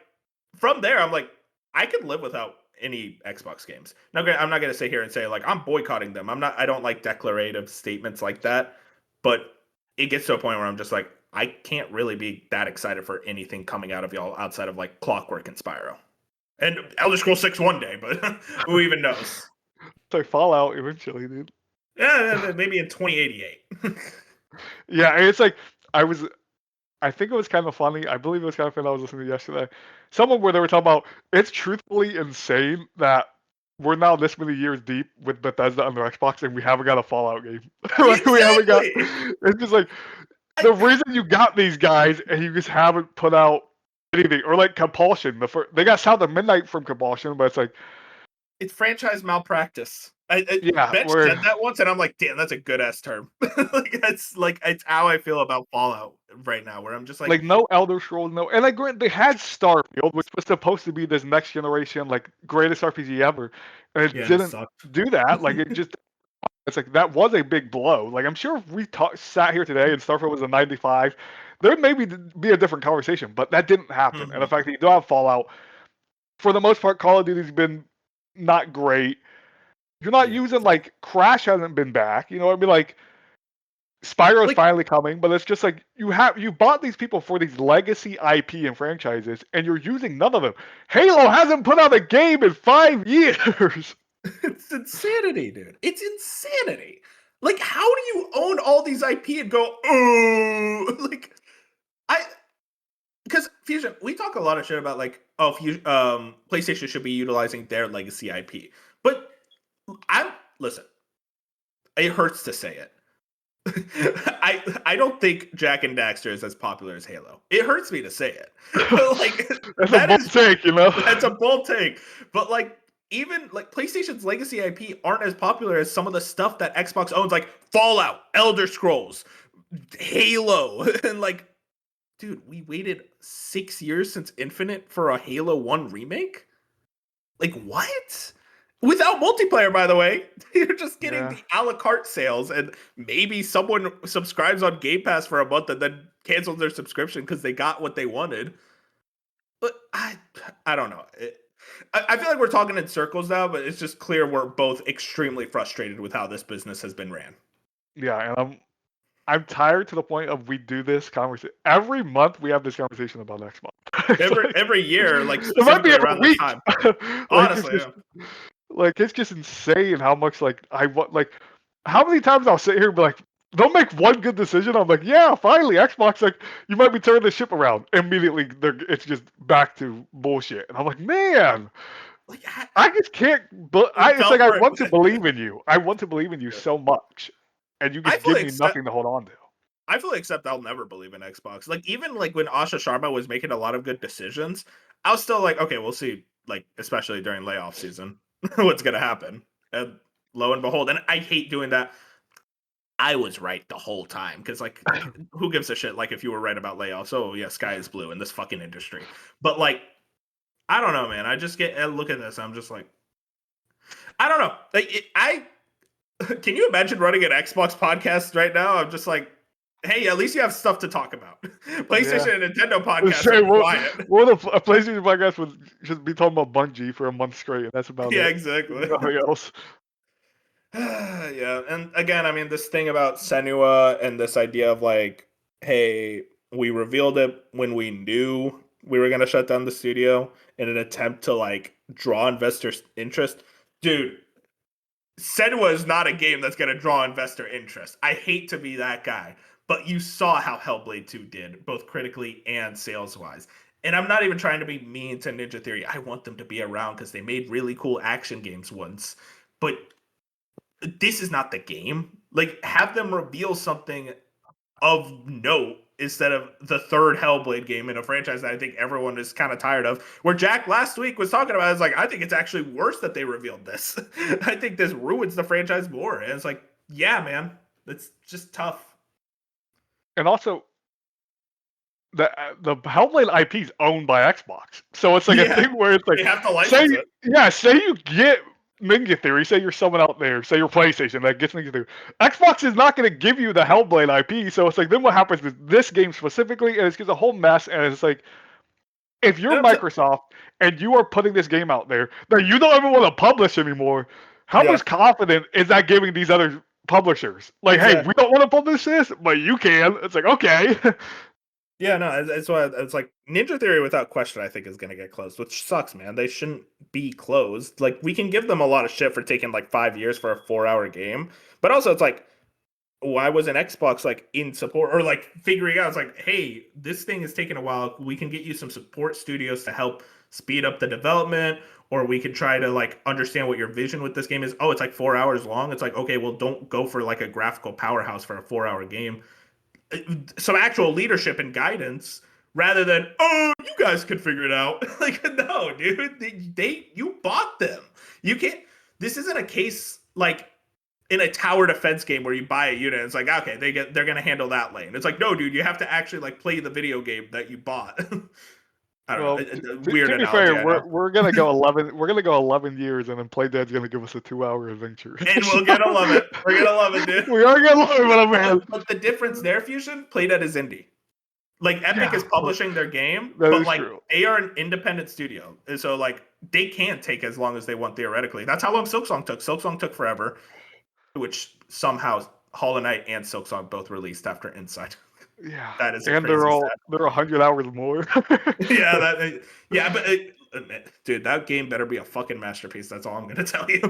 from there, I'm like, I could live without any Xbox games. Now, I'm not going to sit here and say like I'm boycotting them. I don't like declarative statements like that. But it gets to a point where I'm just like, I can't really be that excited for anything coming out of y'all outside of like Clockwork and Spyro. And Elder Scrolls 6 one day, but who even knows? So Fallout eventually, dude. Yeah, maybe in 2088. Yeah, and it's like I think it was kind of funny. I believe it was kind of funny. I was listening to yesterday. Someone where they were talking about it's truthfully insane that we're now this many years deep with Bethesda on their Xbox and we haven't got a Fallout game. Like we haven't got. Exactly. It's just like the reason you got these guys and you just haven't put out anything, or like Compulsion. They got Sound of Midnight from Compulsion, but it's like It's franchise malpractice. yeah, Bench where said that once, and I'm like, damn, that's a good ass term. Like it's how I feel about Fallout right now, where I'm just like, no Elder Scrolls, no, and like they had Starfield, which was supposed to be this next generation like greatest RPG ever, and it yeah, and it didn't sucked. do that. Like it just it's like that was a big blow. Like I'm sure if we sat here today and Starfield was a 95, there'd maybe be a different conversation, but that didn't happen. And the Mhm. fact that you don't have Fallout, for the most part, Call of Duty's been not great. You're not Yeah, using like Crash hasn't been back. You know what I mean? Like Spyro's like finally coming, but it's just like you bought these people for these legacy IP and franchises, and you're using none of them. Halo hasn't put out a game in 5 years. it's insanity, dude. It's insanity. Like, how do you own all these IP and go, oh, like I because Fusion, we talk a lot of shit about like, oh, PlayStation should be utilizing their legacy IP, but I'm listen. It hurts to say it. I don't think Jack and Daxter is as popular as Halo. It hurts me to say it. Like That's a that bold is take, you know. that's a bold take. But like even like PlayStation's legacy IP aren't as popular as some of the stuff that Xbox owns, like Fallout, Elder Scrolls, Halo, and like, dude, we waited 6 years since Infinite for a Halo 1 remake? Like what? Without multiplayer, by the way. You're just getting Yeah. the a la carte sales, and maybe someone subscribes on Game Pass for a month and then cancels their subscription because they got what they wanted. But I don't know. I feel like we're talking in circles now, but it's just clear we're both extremely frustrated with how this business has been ran. Yeah, and I'm tired to the point of we do this conversation every month. We have this conversation about next month. It's like, Every year, like it might be specifically every around this week. time. Like it's Honestly, just like it's just insane how much like I want like how many times I'll sit here and be like they'll make one good decision. I'm like, yeah, finally Xbox like you might be turning the ship around. Immediately it's just back to bullshit. And I'm like, man, like I just can't. But we it's fell like I for want to it. believe in you. I want to believe in you Yeah. so much, and you I just give fully me accept nothing to hold on to. I fully accept I'll never believe in Xbox. Like even like when Asha Sharma was making a lot of good decisions, I was still like, okay, we'll see. Like especially during layoff season, what's gonna happen? And lo and behold, and I hate doing that. I was right the whole time because like, who gives a shit? Like if you were right about layoffs, oh yeah, sky is blue in this fucking industry. But like, I don't know, man. I just get look at this. I'm just like, I don't know. Like I can you imagine running an Xbox podcast right now? I'm just like, hey, at least you have stuff to talk about. Yeah. PlayStation and Nintendo podcasts Say, are well, quiet. well, a PlayStation podcast would just be talking about Bungie for a month straight, and that's about Yeah, it. exactly. Nothing else. Yeah, and again, I mean, this thing about Senua and this idea of like, hey, we revealed it when we knew we were gonna shut down the studio in an attempt to like draw investors' interest. Dude, Senua is not a game that's going to draw investor interest. I hate to be that guy, but you saw how Hellblade 2 did, both critically and sales wise. And I'm not even trying to be mean to Ninja Theory. I want them to be around because they made really cool action games once. But this is not the game. Like, have them reveal something of note instead of the third Hellblade game in a franchise that I think everyone is kind of tired of. Where Jack last week was talking about, is like, I think it's actually worse that they revealed this. I think this ruins the franchise more. And it's like, yeah, man, it's just tough. And also, the Hellblade IP is owned by Xbox, so it's like a Yeah, thing where it's like, they have to say license it. yeah, say you get Ninja Theory, say you're someone out there, say you're PlayStation, that gets Ninja Theory. Xbox is not going to give you the Hellblade IP, so it's like, then what happens with this game specifically, and it's just a whole mess, and it's like, if you're That's Microsoft and you are putting this game out there that you don't even want to publish anymore, how yeah, much confidence is that giving these other publishers? Like, hey, we exactly. don't want to publish this, but you can. It's like, okay. Yeah, no, it's why it's like Ninja Theory without question I think is going to get closed, which sucks, man. They shouldn't be closed. Like we can give them a lot of shit for taking like 5 years for a 4 hour game, but also it's like why wasn't Xbox like in support or like figuring out? It's like, hey, this thing is taking a while. We can get you some support studios to help speed up the development, or we could try to like understand what your vision with this game is. Oh, it's like 4 hours long. It's like, okay, well, don't go for like a graphical powerhouse for a 4 hour game. Some actual leadership and guidance rather than you guys could figure it out. Like no, dude, you bought them. You can't. This isn't a case like in a tower defense game where you buy a unit. It's like okay, they're gonna handle that lane. It's like no, dude, you have to actually like play the video game that you bought. I don't Well, know. Weird to be analogy, fair, I know. we're gonna go 11. We're gonna go 11 years, and then Playdead's gonna give us a 2 hour adventure. And we're gonna love it. We're gonna love it, dude. We are gonna love it, but man. But the difference there, Fusion, Playdead is indie. Like Epic Yeah, is publishing their game, that but is like true. they are an independent studio, and so like they can take as long as they want theoretically. That's how long Silksong took. Silksong took forever, which somehow Hollow Knight and Silksong both released after Inside. Yeah, That is a and crazy they're 100 hours more. yeah, yeah, but dude, that game better be a fucking masterpiece. That's all I'm gonna tell you.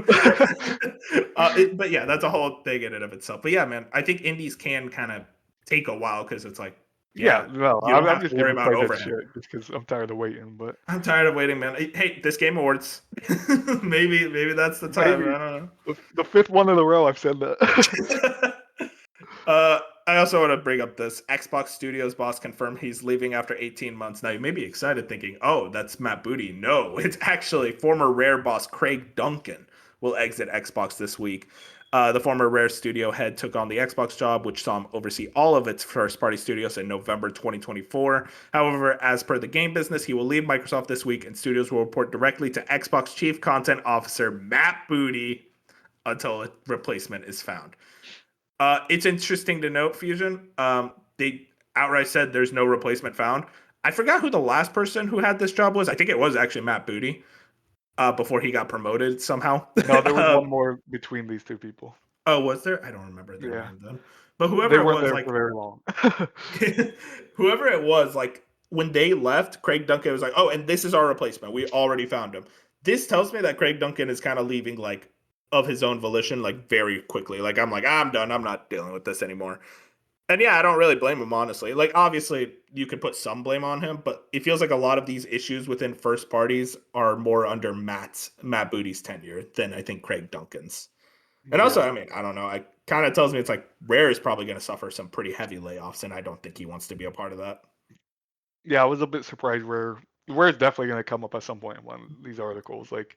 But yeah, that's a whole thing in and of itself. But yeah, man, I think indies can kind of take a while because it's like, Yeah, yeah, no, you don't I'm have just to worry giving about Playdead overhead. shit just because I'm tired of waiting. But I'm tired of waiting, man. Hey, this Game Awards, maybe that's the time. maybe I don't the fifth one in a row I've said that. know. I also want to bring up this Xbox Studios boss confirmed he's leaving after 18 months. Now you may be excited thinking, oh, that's Matt Booty. No, it's actually former Rare boss Craig Duncan will exit Xbox this week. The former Rare studio head took on the Xbox job, which saw him oversee all of its first party studios in November 2024. However, as per the game business, he will leave Microsoft this week and studios will report directly to Xbox Chief Content Officer Matt Booty until a replacement is found. It's interesting to note, Fusion. They outright said there's no replacement found. I forgot who the last person who had this job was. I think it was actually Matt Booty. Before he got promoted somehow. No, there was one more between these two people. Oh, was there? I don't remember their Yeah, name then. But they whoever it weren't was, there for like very long. whoever it was, like when they left, Craig Duncan was like, "Oh, and this is our replacement. We already found him." This tells me that Craig Duncan is kind of leaving, like of his own volition, like very quickly. Like I'm done. I'm not dealing with this anymore. And yeah, I don't really blame him, honestly. Like, obviously, you could put some blame on him, but it feels like a lot of these issues within first parties are more under Matt Booty's tenure than I think Craig Duncan's. And also, Yeah, I mean, I don't know. I kind of tells me it's like Rare is probably going to suffer some pretty heavy layoffs, and I don't think he wants to be a part of that. yeah, I was a bit surprised where it's definitely going to come up at some point in one of these articles. Like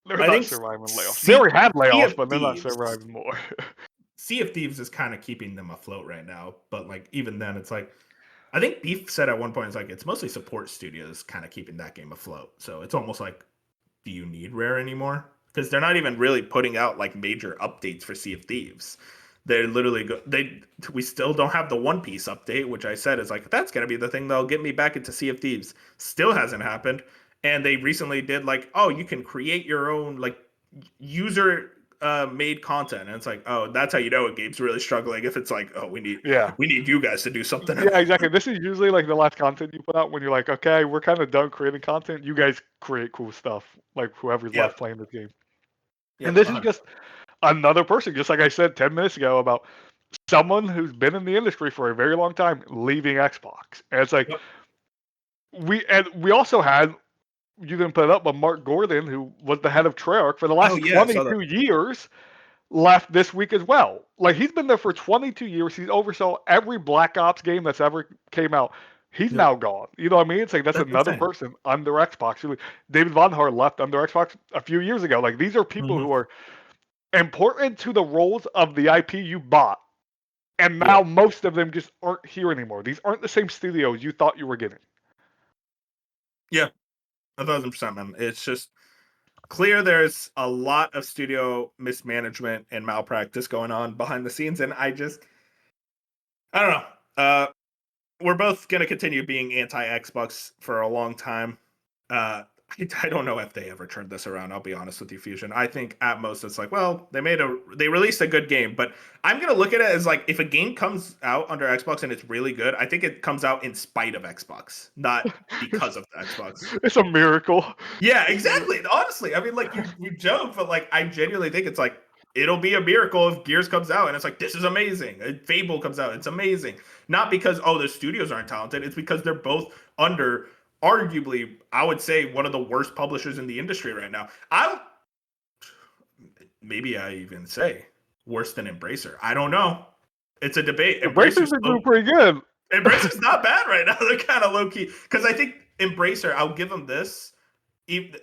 they're I not think surviving layoffs. They already had Sea layoffs, of but they're not Thieves, surviving more. Sea of Thieves is kind of keeping them afloat right now. But like even then, it's like I think Beef said at one point, it's like it's mostly support studios kind of keeping that game afloat. So it's almost like, do you need Rare anymore? Because they're not even really putting out like major updates for Sea of Thieves. They're literally we still don't have the One Piece update, which I said is like that's gonna be the thing that'll get me back into Sea of Thieves. Still hasn't happened. And they recently did like, oh, you can create your own like user made content, and it's like, oh, that's how you know a game's really struggling if it's like, oh, Yeah. we need you guys to do something. Yeah, exactly. This is usually like the last content you put out when you're like, okay, we're kind of done creating content. You guys create cool stuff, like whoever's Yep. left playing this game. And Yep. this is 100. just another person, just like I said 10 minutes ago about someone who's been in the industry for a very long time leaving Xbox. And it's like Yep. we also had, you didn't put it up, but Mark Gordon, who was the head of Treyarch for the Oh last yeah, I saw that. 22 years, left this week as well. Like he's been there for 22 years. He's oversaw every Black Ops game that's ever came out. He's Yep. now gone. You know what I mean? It's like that's That's another insane. person under Xbox. David Von Hart left under Xbox a few years ago. Like these are people Mm-hmm. who are important to the roles of the IP you bought. And now Yep. most of them just aren't here anymore. These aren't the same studios you thought you were getting. Yeah. 1,000%, man. It's just clear there's a lot of studio mismanagement and malpractice going on behind the scenes, and I don't know. We're both going to continue being anti Xbox for a long time. I don't know if they ever turned this around. I'll be honest with you, Fusion. I think at most it's like, well, they released a good game, but I'm gonna look at it as like if a game comes out under Xbox and it's really good, I think it comes out in spite of Xbox, not because it's, of the Xbox. it's a miracle. Yeah, exactly. Honestly, I mean, like you joke, but like I genuinely think it's like it'll be a miracle if Gears comes out and it's like this is amazing. Fable comes out, it's amazing. Not because the studios aren't talented. It's because they're both under arguably, I would say, one of the worst publishers in the industry right now. Maybe I even say worse than Embracer. I don't know. It's a debate. The Racers are doing pretty good. Embracer's not bad right now. They're kind of low key because I think Embracer. I'll give them this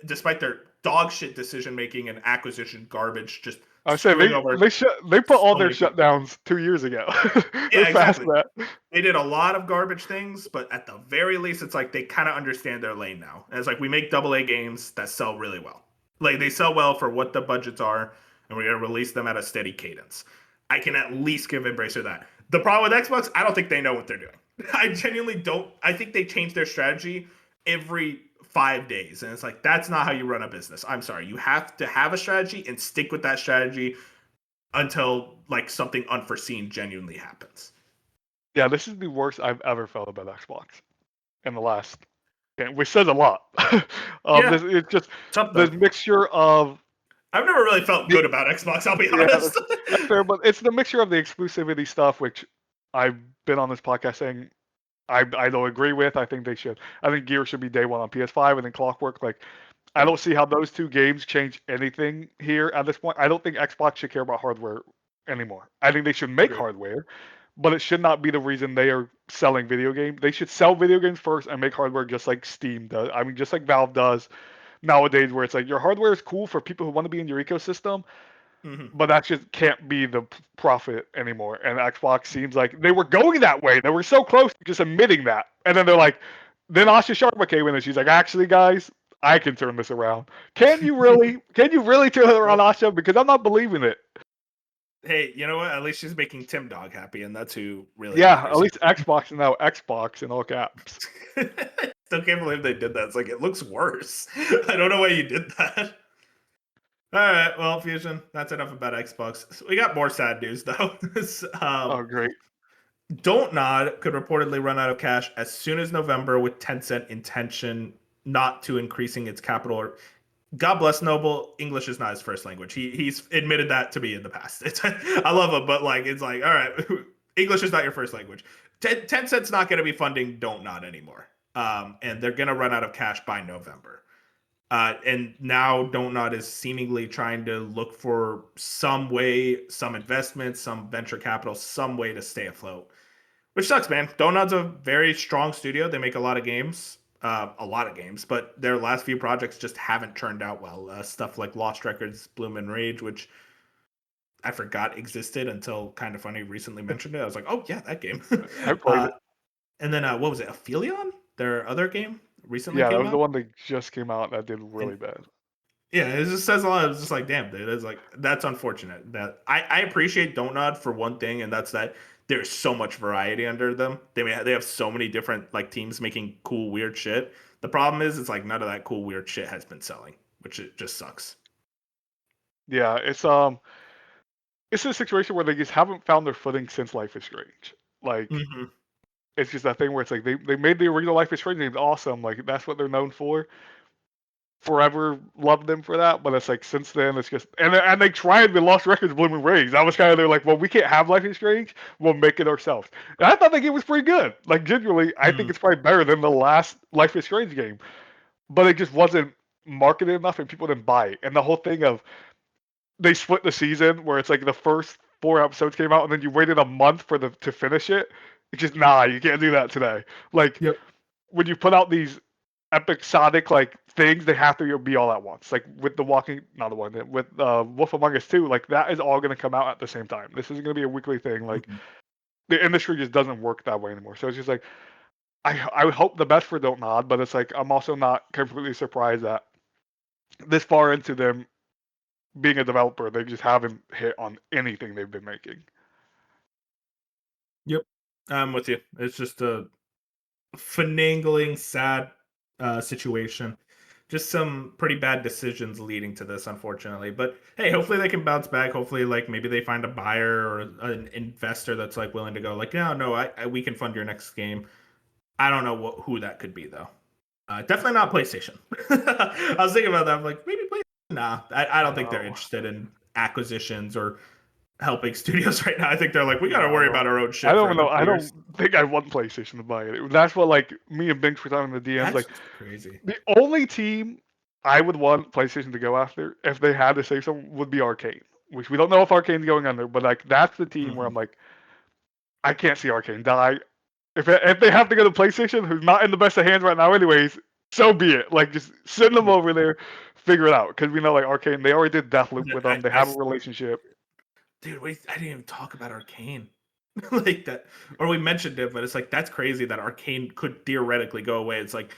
despite their dog shit decision making and acquisition garbage, just I said screwing over they put all so their many people. shutdowns 2 years ago. They're Yeah, past exactly. that. They did a lot of garbage things, but at the very least, it's like they kind of understand their lane now. And it's like we make AA games that sell really well. Like they sell well for what the budgets are, and we're gonna release them at a steady cadence. I can at least give Embracer that. The problem with Xbox, I don't think they know what they're doing. I genuinely don't. I think they change their strategy every 5 days. And it's like, that's not how you run a business. I'm sorry. You have to have a strategy and stick with that strategy until like something unforeseen genuinely happens. Yeah, this is the worst I've ever felt about Xbox in the last game, which says a lot. Yeah, it's just tough the though. mixture of I've never really felt the, good about Xbox, I'll be yeah, honest. that's fair, but it's the mixture of the exclusivity stuff, which I've been on this podcast saying I don't agree with. I think they should. I think Gears should be day one on PS5, and then Clockwork. Like, I don't see how those two games change anything here at this point. I don't think Xbox should care about hardware anymore. I think they should make Agreed. hardware, but it should not be the reason they are selling video games. They should sell video games first and make hardware just like Steam does. I mean, just like Valve does nowadays, where it's like your hardware is cool for people who want to be in your ecosystem, Mm-hmm. but that just can't be the profit anymore. And Xbox seems like they were going that way. They were so close to just admitting that. And then they're like, then Asha Sharma came in and she's like, actually, guys, I can turn this around. Can you really? Can you really turn it around, Well, Asha? Because I'm not believing it. hey, you know what? At least she's making Tim Dog happy, and that's who really Yeah, at matters. least Xbox and now Xbox in all caps. Still can't believe they did that. It's like it looks worse. I don't know why you did that. All right, well, Fusion, that's enough about Xbox. So we got more sad news though. Oh, great. Don't Nod could reportedly run out of cash as soon as November, with Tencent intention not to increasing its capital. God bless Noble. English is not his first language. He's admitted that to me in the past. I love him, but like it's like all right, English is not your first language. Tencent's not going to be funding Don't Nod anymore, and they're going to run out of cash by November. And now Don't Nod is seemingly trying to look for some way, some investment, some venture capital, some way to stay afloat. Which sucks, man. Don't Nod's a very strong studio. They make a lot of games, but their last few projects just haven't turned out well. Stuff like Lost Records, Bloom and Rage, which I forgot existed until Kind of Funny recently mentioned it. I was like, oh yeah, that game. I played uh, it. and then what was it? Aphelion, their other game, recently Yeah, that came was the out. one that just came out that did And really bad. yeah, it just says a lot. It's just like, damn, dude. It's like that's unfortunate. That I appreciate Don't Nod for one thing, and that's that there's so much variety under them. They have so many different like teams making cool weird shit. The problem is, it's like none of that cool weird shit has been selling, which it just sucks. Yeah, it's a situation where they just haven't found their footing since Life is Strange. Like, Hmm. it's just that thing where it's like they made the original Life is Strange games awesome. Like, that's what they're known for. Forever loved them for that, but it's like since then it's just and they tried the Lost Records Blooming Rage. That was kind of they're like, well, we can't have Life is Strange, we'll make it ourselves. And I thought the game was pretty good. Like genuinely, I think Mm. it's probably better than the last Life is Strange game. But it just wasn't marketed enough and people didn't buy it. And the whole thing of they split the season where it's like the first 4 episodes came out and then you waited a month for the to finish it. It's just nah, you can't do that today. Like Yep. when you put out these episodic like things, they have to be all at once. Like with the Walking, not the one with Wolf Among Us 2, like that is all going to come out at the same time. This isn't going to be a weekly thing. Like Mhm. the industry just doesn't work that way anymore. So it's just like I would hope the best for Don't Nod, but it's like I'm also not completely surprised that this far into them being a developer, they just haven't hit on anything they've been making. Yep, I'm with you. It's just a finagling, sad situation. Just some pretty bad decisions leading to this, unfortunately. But hey, hopefully they can bounce back. Hopefully, like maybe they find a buyer or an investor that's like willing to go, like, no, we can fund your next game. I don't know who that could be though. Definitely not PlayStation. I was thinking about that. I'm like, maybe PlayStation. Nah, I don't think they're No, interested in acquisitions or helping studios right now. I think they're like, we got to worry about no. our own I shit for don't a know. couple I years. don't think I want PlayStation to buy it. That's what like me and Binks were talking to the DMs. That's Like just crazy. the only team I would want PlayStation to go after if they had to say something would be Arcane, which we don't know if Arcane's going under, but like that's the team where Mm-hmm. I'm like, I can't see Arcane die. If they have to go to PlayStation, who's not in the best of hands right now, anyways, so be it. Like just send them Yeah. over there, figure it out. Because we know like Arcane, they already did Deathloop with them. They I have a relationship. dude, wait, I didn't even talk about Arcane. Like that, or we mentioned it, but it's like that's crazy that Arcane could theoretically go away. It's like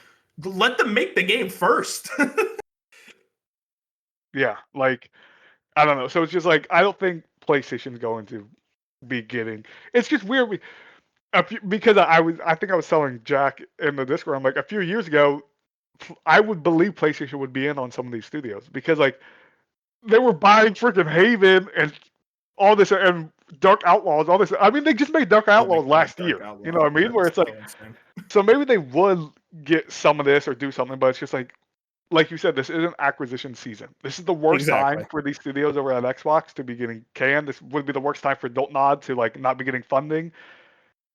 let them make the game first. Yeah, like I don't know. So it's just like I don't think PlayStation's going to be getting. It's just weird. Because I think I was telling Jack in the Discord. I'm like a few years ago, I would believe PlayStation would be in on some of these studios because like they were buying freaking Haven and all this and Dark Outlaws, all this. I mean, they just made Dark Oh my Outlaws god, last Dark year. You know Outlaw. what I mean? Where That's it's like, so insane. so maybe they would get some of this or do something, but it's just like you said, this isn't acquisition season. This is the worst time Exactly. for these studios over at Xbox to be getting canned. This would be the worst time for Don't Nod to like not be getting funding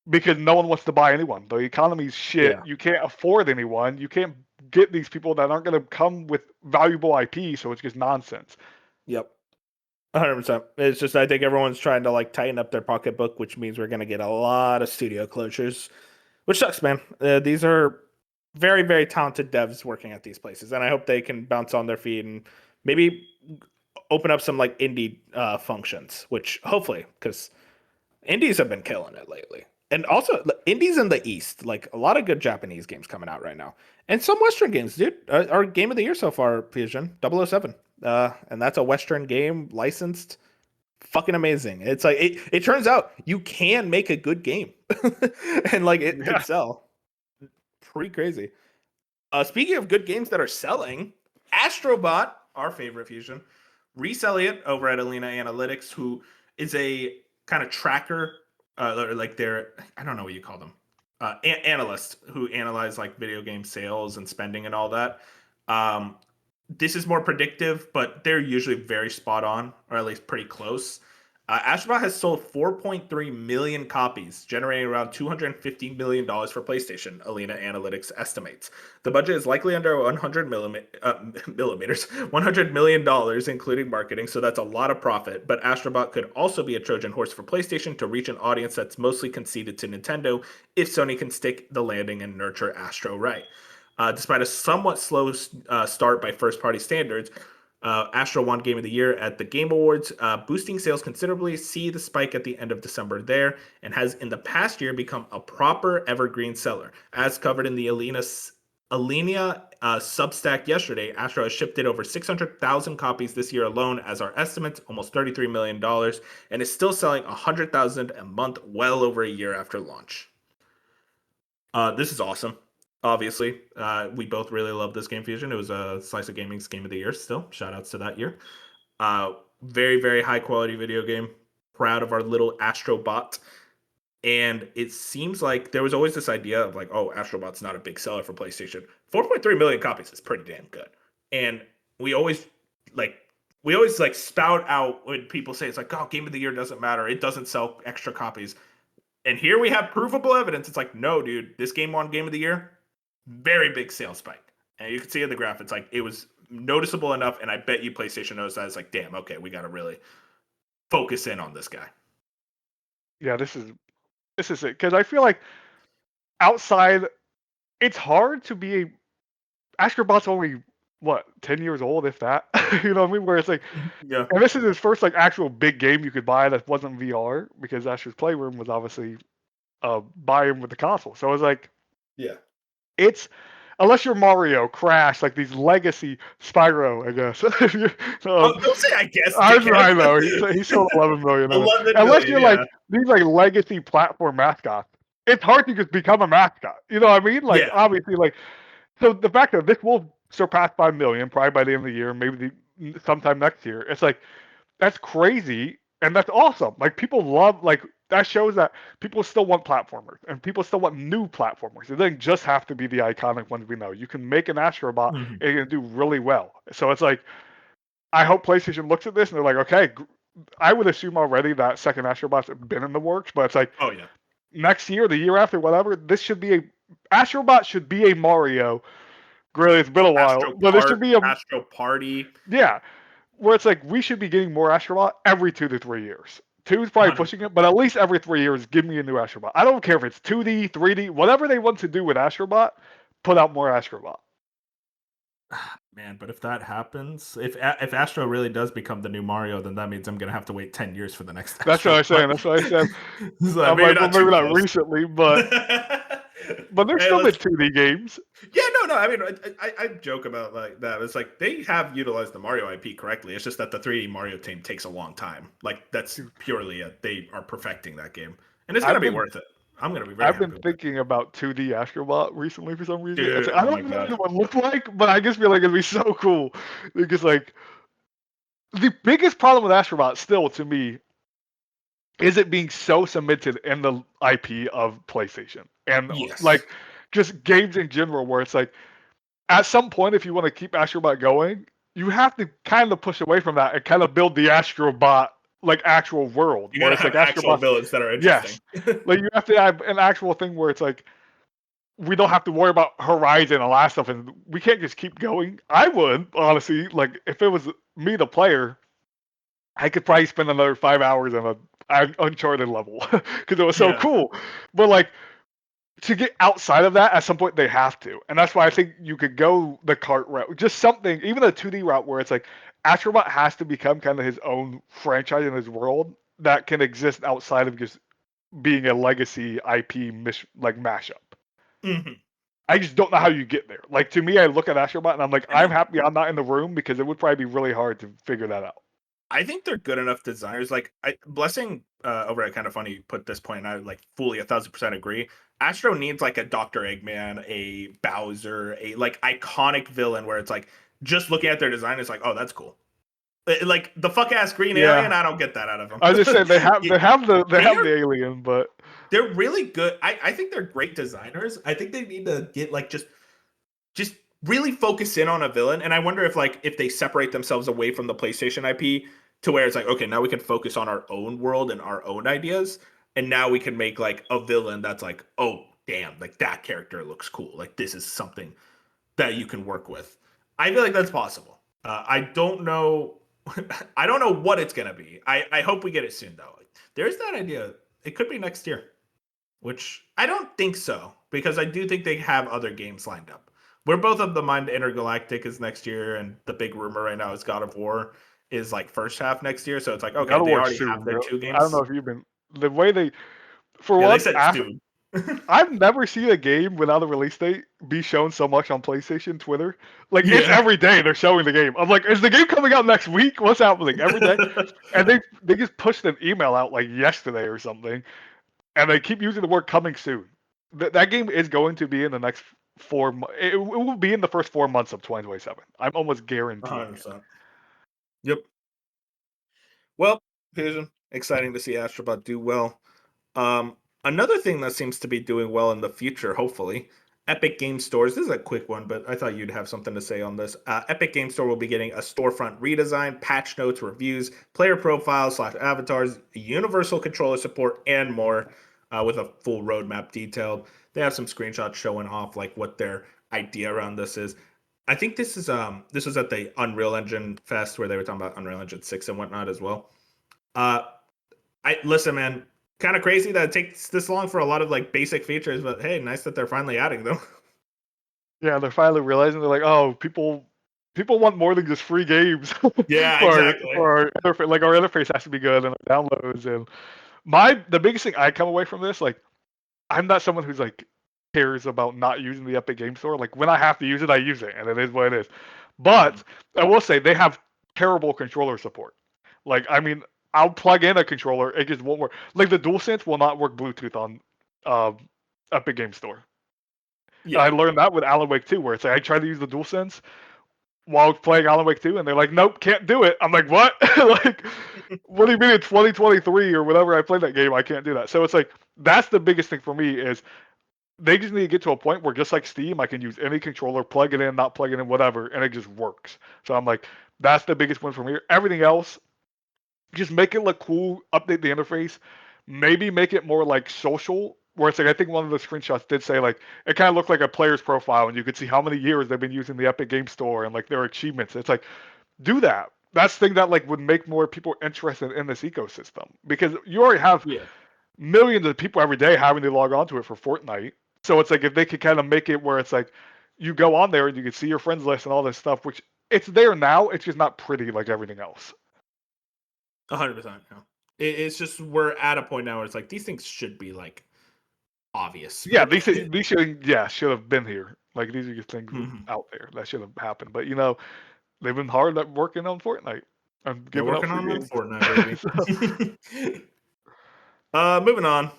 because no one wants to buy anyone. The economy's shit. Yeah. You can't afford anyone. You can't get these people that aren't going to come with valuable IP. So it's just nonsense. Yep. 100%. It's just I think everyone's trying to like tighten up their pocketbook, which means we're gonna get a lot of studio closures, which sucks, man. These are very, very talented devs working at these places, and I hope they can bounce on their feet and maybe open up some like indie functions, which hopefully, because indies have been killing it lately. And also, indies in the East, like a lot of good Japanese games coming out right now. And some Western games, dude. Our game of the year so far, Fusion, 007. And that's a Western game licensed. Fucking amazing. It's like, it turns out you can make a good game. And like it could Yeah. sell. Pretty crazy. Speaking of good games that are selling, Astrobot, our favorite Fusion, reselling it over at Alina Analytics, who is a kind of tracker, or like they're I don't know what you call them, analysts who analyze like video game sales and spending and all that. Um, this is more predictive, but they're usually very spot on, or at least pretty close. Astrobot has sold 4.3 million copies, generating around $250 million for PlayStation, Alina Analytics estimates. The budget is likely under 100 millimeters, $100 million, including marketing, so that's a lot of profit. But Astrobot could also be a Trojan horse for PlayStation to reach an audience that's mostly conceded to Nintendo if Sony can stick the landing and nurture Astro right. Despite a somewhat slow start by first party standards, Astro won Game of the Year at the Game Awards, boosting sales considerably. See the spike at the end of December there, and has in the past year become a proper evergreen seller. As covered in the Alenia Substack yesterday, Astro has shipped it over 600,000 copies this year alone, as our estimates, almost $33 million, and is still selling 100,000 a month, well over a year after launch. This is awesome. Obviously, we both really love this game Fusion. It was a Slice of Gaming's Game of the Year. Still, shout outs to that year. Very, very high quality video game. Proud of our little Astrobot. And it seems like there was always this idea of like, oh, Astrobot's not a big seller for PlayStation. 4.3 million copies is pretty damn good. And we always like spout out when people say it's like, oh, Game of the Year doesn't matter. It doesn't sell extra copies. And here we have provable evidence. It's like, no, dude, this game won Game of the Year. Very big sales spike. And you can see in the graph, it's like it was noticeable enough. And I bet you PlayStation knows that. It's like, damn, okay, we got to really focus in on this guy. Yeah, this is it. Because I feel like outside, it's hard to be a Astrobot's only what 10 years old, if that. You know what I mean? Where it's like, Yeah. and this is his first like actual big game you could buy that wasn't VR because Astro's Playroom was obviously buy him with the console. So I was like, Yeah. it's unless you're Mario, Crash, like these legacy Spyro, I guess. Oh, don't say I guess, I dickhead. know he sold 11 million. 11 Unless million, you're like yeah. these like legacy platform mascots, it's hard to just become a mascot. You know what I mean? Like Yeah. obviously, like so the fact that this will surpass 5 million probably by the end of the year, maybe sometime next year. It's like that's crazy and that's awesome. Like people love like that shows that people still want platformers and people still want new platformers. It doesn't just have to be the iconic ones we know. You can make an Astrobot Mhm. and you can do really well. So it's like I hope PlayStation looks at this and they're like, okay, I would assume already that second Astrobot's been in the works, but it's like Oh, yeah. next year, the year after, whatever, this should be a Astrobot should be a Mario. Really, it's been a while, but it should be a Astro Party. yeah, where it's like we should be getting more Astrobot every 2 to 3 years. Two is probably pushing 100%. it, but at least every 3 years, give me a new Astrobot. I don't care if it's 2D, 3D, whatever they want to do with Astrobot, put out more Astrobot. Man, but if that happens, if Astro really does become the new Mario, then that means I'm gonna have to wait 10 years for the next That's what Astro. I said. That's what I said. So I'm maybe like, well, not too maybe not close. recently, but there's Hey, still been let's 2D games. Yeah, no. I mean, I joke about like that. It's like they have utilized the Mario IP correctly. It's just that the 3D Mario team takes a long time. Like that's purely they are perfecting that game, and it's gonna I've be been worth it. I'm gonna be very I've been happy with it, thinking about 2D Astrobot recently for some reason. It's dude. like, I Oh my don't know what god. it would look like, but I just feel like it'd be so cool. Because like the biggest problem with Astrobot still to me is it being so cemented in the IP of PlayStation and Yes. like just games in general, where it's like at some point if you want to keep Astrobot going, you have to kind of push away from that and kind of build the Astrobot like actual world You where gotta it's like have actual Astrobot. villains that are interesting. Yes, like you have to have an actual thing where it's like we don't have to worry about Horizon and all that stuff, and we can't just keep going. I would honestly like if it was me, the player, I could probably spend another 5 hours on a Uncharted level because it was so Yeah. cool. But like to get outside of that, at some point they have to, and that's why I think you could go the cart route, just something, even a 2D route where it's like Astrobot has to become kind of his own franchise in his world that can exist outside of just being a legacy IP like mashup. Hmm. I just don't know how you get there. Like to me, I look at Astrobot and I'm like, I I'm mean, happy I'm not in the room because it would probably be really hard to figure that out. I think they're good enough designers. Like, Blessing over at Kind of Funny put this point, and I like fully 1,000% agree. Astro needs like a Dr. Eggman, a Bowser, a like iconic villain where it's like just looking at their design, it's like, oh, that's cool. Like the fuck ass green Yeah, alien, I don't get that out of them. I just said they have Yeah, they they have are the alien, but they're really good. I think they're great designers. I think they need to get like just really focus in on a villain. And I wonder if like if they separate themselves away from the PlayStation IP to where it's like, okay, now we can focus on our own world and our own ideas. And now we can make like a villain that's like, oh damn, like that character looks cool. Like this is something that you can work with. I feel like that's possible. I don't know. I don't know what it's gonna be. I hope we get it soon though. There's that idea. It could be next year, which I don't think so because I do think they have other games lined up. We're both of the mind Intergalactic is next year, and the big rumor right now is God of War is like first half next year. So it's like okay, God of they War already have soon, their bro. two I don't know games. if you've been the way they for Yeah, they one. said soon. I've never seen a game without a release date be shown so much on PlayStation Twitter. Like it's Yeah. every day they're showing the game. I'm like, is the game coming out next week? What's happening every day? And they just pushed an email out like yesterday or something, and they keep using the word coming soon. That game is going to be in the next 4 months. It will be in the first 4 months of 2027. I'm almost guaranteeing it. 100%. Yep. Well, Fusion, exciting to see Astrobot do well. Another thing that seems to be doing well in the future, hopefully, Epic Game Stores. This is a quick one, but I thought you'd have something to say on this. Epic Game Store will be getting a storefront redesign, patch notes, reviews, player profiles slash avatars, universal controller support, and more, with a full roadmap detailed. They have some screenshots showing off like what their idea around this is. I think this was at the Unreal Engine Fest where they were talking about Unreal Engine 6 and whatnot as well. Uh, I listen, man. Kind of crazy that it takes this long for a lot of like basic features, but hey, nice that they're finally adding them. Yeah, they're finally realizing they're like, oh, people want more than just free games Yeah, exactly. for our interface. Like our interface has to be good and our downloads and the biggest thing I come away from this, like I'm not someone who's like cares about not using the Epic Game Store. Like when I have to use it, I use it, and it is what it is. But I will say they have terrible controller support. Like I mean, I'll plug in a controller, it just won't work. Like the DualSense will not work Bluetooth on uh, Epic Game Store. And I Yeah. learned that with Alan Wake 2, where it's like I tried to use the DualSense while playing Alan Wake 2, and they're like, "Nope, can't do it." I'm like, "What?" Like, what do you mean in 2023 or whenever I played that game, I can't do that? So it's like that's the biggest thing for me is they just need to get to a point where just like Steam, I can use any controller, plug it in, not plug it in, whatever, and it just works. So I'm like, that's the biggest win for me. Everything else, just make it look cool, update the interface, maybe make it more like social. Where it's like I think one of the screenshots did say like it kind of looked like a player's profile, and you could see how many years they've been using the Epic Game Store and like their achievements. It's like do that. That's the thing that like would make more people interested in this ecosystem because you already have Yeah. millions of people every day having to log on to it for Fortnite. So it's like if they could kind of make it where it's like you go on there and you can see your friends list and all this stuff, which it's there now. It's just not pretty like everything else. 100%. Yeah. It's just we're at a point now where it's like these things should be like obvious. Yeah, these should have been here. Like these are just things Mhm. out there that should have happened. But you know, they've been hard at working on Fortnite and They're giving out working free on that games. Fortnite, baby. So, Moving on.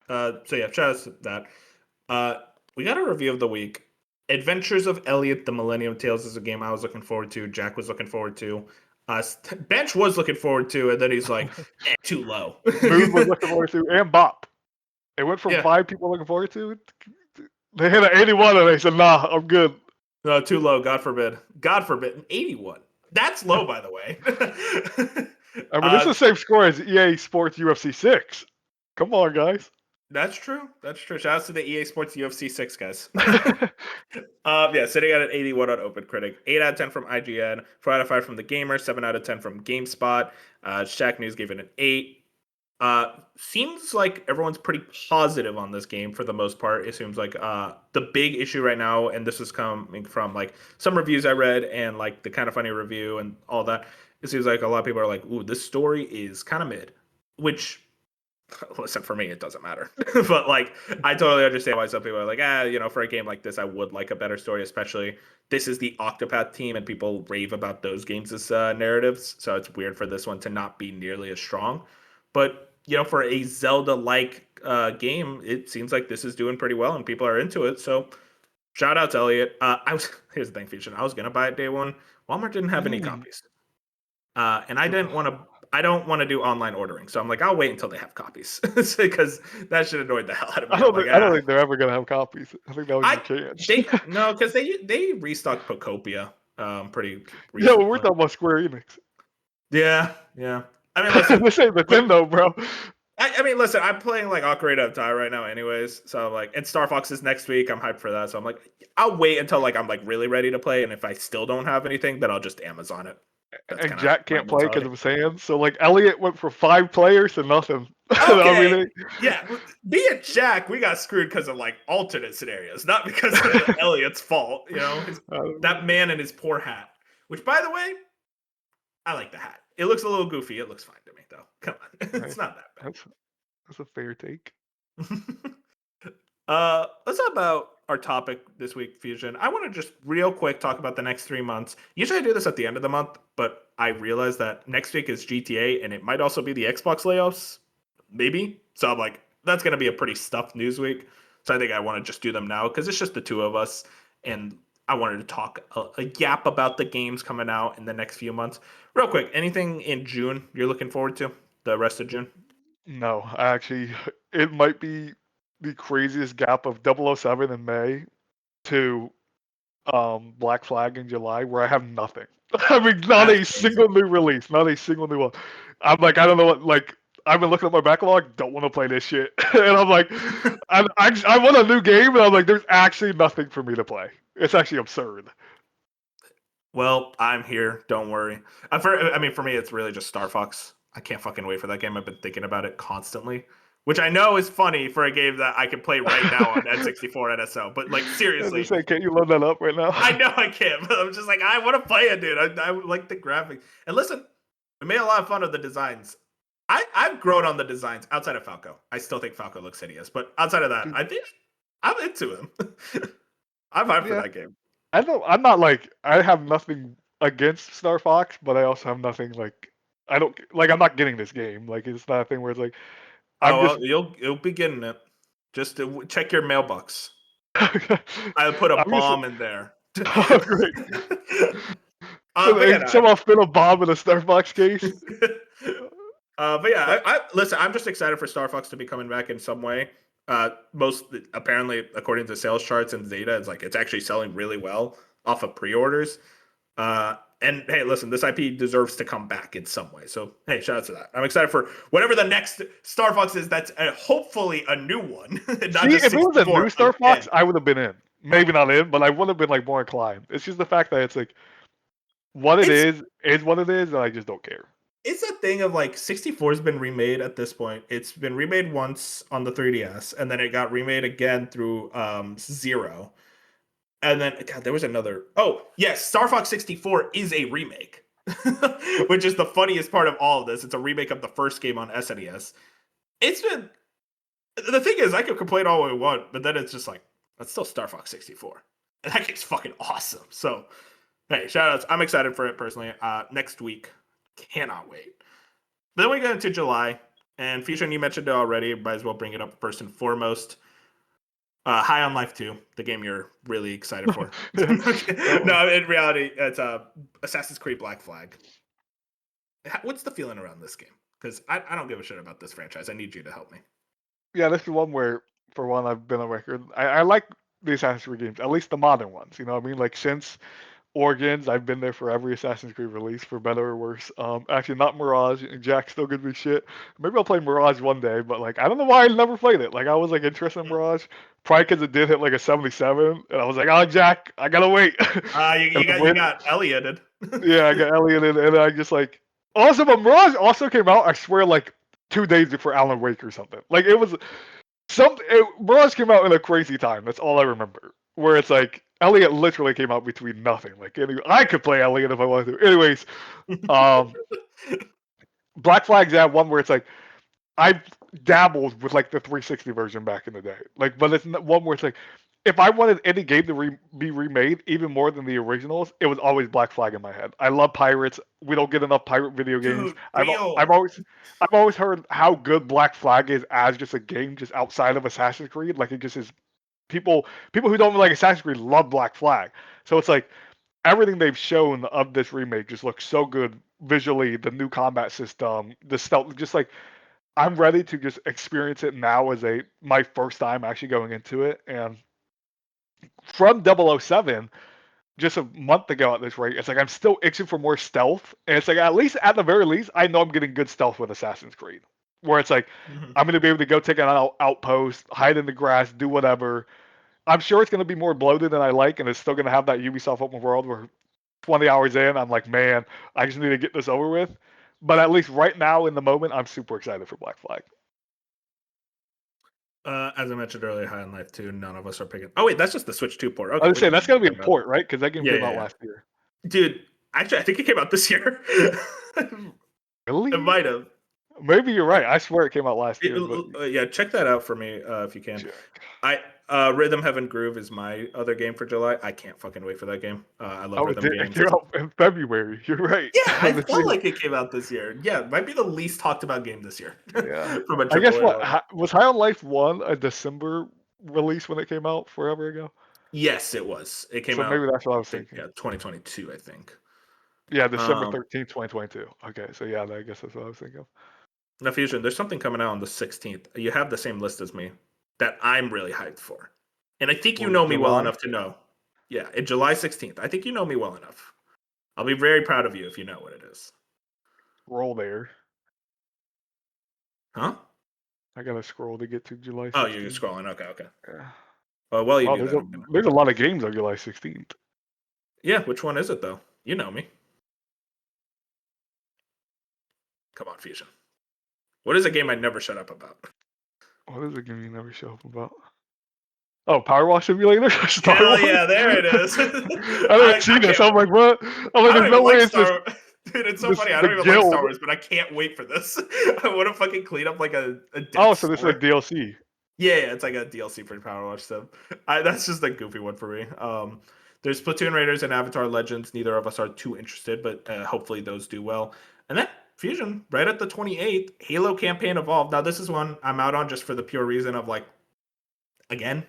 So yeah, shout out to that. We got a review of the week. Adventures of Elliot: The Millennium Tales is a game I was looking forward to. Jack was looking forward to. Bench was looking forward to, and then he's like, too low. Moon was looking forward to, and Bop. It went from Yeah, 5 people looking forward to it. They hit an 81 and they said, "Nah, I'm good." no, too low. God forbid. God forbid. 81. That's low, by the way. I mean, this is the same score as EA Sports UFC 6. Come on, guys. That's true. That's true. Shout out to the EA Sports UFC 6 guys. Yeah, sitting at an 81 on OpenCritic, 8 out of 10 from IGN, 4 out of 5 from The Gamer, 7 out of 10 from GameSpot. Shaq News gave it an 8. Seems like everyone's pretty positive on this game for the most part. It seems like the big issue right now, and this is coming from like some reviews I read and like the Kind of Funny review and all that. It seems like a lot of people are like, "Ooh, this story is kind of mid," which listen, for me, it doesn't matter. But like, I totally understand why some people are like, for a game like this, I would like a better story, especially this is the Octopath team and people rave about those games as narratives. So it's weird for this one to not be nearly as strong. But, for a Zelda like game, it seems like this is doing pretty well and people are into it. So shout out to Elliot. Here's the thing, Fusion. I was going to buy it day one. Walmart didn't have any copies. And I don't want to do online ordering. So I'm like, I'll wait until they have copies because that should annoy the hell out of me. I don't think they're ever gonna have copies. I think that was your chance. Because they restocked Pocopia pretty Yeah, well, we're recently. talking about Square Enix. Yeah. I mean, listen, This ain't Nintendo, bro. I mean, listen, I'm playing like Ocarina of Time right now, anyways. So I'm like, and Star Fox is next week. I'm hyped for that. So I'm like, I'll wait until like I'm like really ready to play, and if I still don't have anything, then I'll just Amazon it. That's And kind of Jack my can't play because mentality. of his hands. So like Elliot went for 5 players to nothing. I Okay, mean, yeah, me and Jack, we got screwed because of like alternate scenarios, not because of Elliot's fault. That man and his poor hat. Which, by the way, I like the hat. It looks a little goofy. It looks fine to me, though. Come on, it's not that bad. that's a fair take. Let's talk about our topic this week, Fusion. I want to just real quick talk about the next 3 months. Usually I do this at the end of the month, but I realized that next week is GTA and it might also be the Xbox layoffs. Maybe. So I'm like, that's going to be a pretty stuffed news week. So I think I want to just do them now because it's just the two of us. And I wanted to talk a yap about the games coming out in the next few months. Real quick, anything in June you're looking forward to? The rest of June? No, actually, it might be the craziest gap of 007 in May to Black Flag in July where I have nothing. I mean, not That's a crazy. single new release, not a single new one. I'm like, I don't know what, like, I've been looking at my backlog, don't want to play this shit. And I'm like, I want a new game, and I'm like, there's actually nothing for me to play. It's actually absurd. Well, I'm here. Don't worry. For me, it's really just Star Fox. I can't fucking wait for that game. I've been thinking about it constantly, which I know is funny for a game that I can play right now on N64 NSO. But like I was seriously, saying, can't you load that up right now? I know I can't. But I'm just like I want to play it, dude. I like the graphics. And listen, we made a lot of fun of the designs. I've grown on the designs outside of Falco. I still think Falco looks hideous, but outside of that, Dude, I think I'm into him. I'm hyped for Yeah, that game. I don't. I'm not like I have nothing against Star Fox, but I also have nothing like I don't like. I'm not getting this game. Like it's not a thing where it's like I'm Oh just. well, you'll be getting it. Just to check your mailbox. I put a I'm just. bomb in there. Oh, great. But yeah, no, Somehow fit a bomb in a Star Fox case. but yeah, But I listen. I'm just excited for Star Fox to be coming back in some way. Most apparently, according to sales charts and data, it's like it's actually selling really well off of pre-orders. And hey, listen, this IP deserves to come back in some way. So hey, shout out to that. I'm excited for whatever the next Star Fox is. That's hopefully a new one, and not see, just if it was a 64 new Star again. Fox, I would have been in. Maybe not in, but I would have been like more inclined. It's just the fact that it's like what it It's is what it is, and I just don't care. it's a thing of like 64 has been remade at this point. It's been remade once on the 3DS, and then it got remade again through Zero. And then God, there was another. Oh, yes, Star Fox 64 is a remake. Which is the funniest part of all of this. It's a remake of the first game on SNES. It's been the thing is I could complain all I want, but then it's just like that's still Star Fox 64. And that game's fucking awesome. So hey, shout outs. I'm excited for it personally. Next week. Cannot wait. Then we get into July, and Fusion, you mentioned it already. Might as well bring it up first and foremost. High on Life 2, the game you're really excited for. Oh. No, in reality, it's Assassin's Creed Black Flag. What's the feeling around this game? Because I don't give a shit about this franchise. I need you to help me. Yeah, this is one where, for one, I've been on record. I like the Assassin's Creed games, at least the modern ones. You know what I mean? Like since Origins, I've been there for every Assassin's Creed release, for better or worse. Actually, not Mirage. Jack still gives me shit. Maybe I'll play Mirage one day, but like I don't know why I never played it. Like I was like interested in Mirage, probably because it did hit like a 77, and I was like, oh Jack, I gotta wait. You And I you went, got Elliotted. yeah, I got Elliot, and I just like also, but Mirage also came out. I swear, like 2 days before Alan Wake or something. Like it was Mirage came out in a crazy time. That's all I remember. Where it's like Elliot literally came out between nothing. Like I could play Elliot if I wanted to. Anyways, um, Black Flag's that one where it's like I dabbled with like the 360 version back in the day. Like, but it's one where it's like if I wanted any game to be remade even more than the originals, it was always Black Flag in my head. I love pirates. We don't get enough pirate video games. Dude, I've real. I've always heard how good Black Flag is as just a game, just outside of Assassin's Creed. Like it just is. People who don't like Assassin's Creed love Black Flag. So it's like everything they've shown of this remake just looks so good visually. The new combat system, the stealth, just like I'm ready to just experience it now as my first time actually going into it. And from 007, just a month ago at this rate, it's like I'm still itching for more stealth. And it's like at the very least, I know I'm getting good stealth with Assassin's Creed. Where it's like Mhm. I'm gonna be able to go take an outpost, hide in the grass, do whatever. I'm sure it's gonna be more bloated than I like, and it's still gonna have that Ubisoft open world where 20 hours in, I'm like, man, I just need to get this over with. But at least right now in the moment, I'm super excited for Black Flag. As I mentioned earlier, High on Life 2, none of us are picking. Oh, wait, that's just the Switch 2 port. I Okay, was we know saying what that's you're gonna be talking a about. port, right? Because that game Yeah, came yeah, out yeah. last year. Dude, actually, I think it came out this year. It Really? might have. Maybe you're Uh, right. I swear it came out last year, but yeah, check that out for me if you can. check. I Rhythm Heaven Groove is my other game for July. I can't fucking wait for that game. I love Oh, rhythm it games. came out in February. You're right. Yeah, I This felt year. like it came out this year. Yeah, it might be the least talked about game this year Yeah. from a I guess AAA what level. was High on Life 1 a December release when it came out forever ago? Yes, it was. It came So maybe out, that's what I I was think, thinking. yeah, 2022, I think. Yeah, December Um, 13th, 2022. Okay, so yeah, I guess that's what I was thinking of. Now, Fusion, there's something coming out on the 16th. You have the same list as me that I'm really hyped for. And I think you For know me well July, enough to know. Yeah, in July 16th. I think you know me well enough. I'll be very proud of you if you know what it is. roll there. Huh? I gotta scroll to get to July Oh, you're 16th. scrolling. Okay, okay. Yeah. While you Wow, do that, I'm gonna. there's a lot of games on July 16th. Yeah, which one is it though? You know me. Come on, Fusion. What is a game I never shut up about? What is a game you never show up about? Oh, Power Wash Simulator, Star Hell Wars. yeah, there it is. I haven't I seen this. can't. I'm like, what? I'm like, I don't there's no even way like it's just Star Wars. Dude, it's so funny. I the don't even like Star guild. Wars, but I can't wait for this. I want to fucking clean up like a Oh, Death so this is like Star. DLC. Yeah, it's like a DLC for Power Wash Sim. That's just a goofy one for me. There's Platoon Raiders and Avatar Legends. Neither of us are too interested, but hopefully those do well. And then Fusion, right at the 28th, Halo Campaign Evolved. Now, this is one I'm out on just for the pure reason of like, again.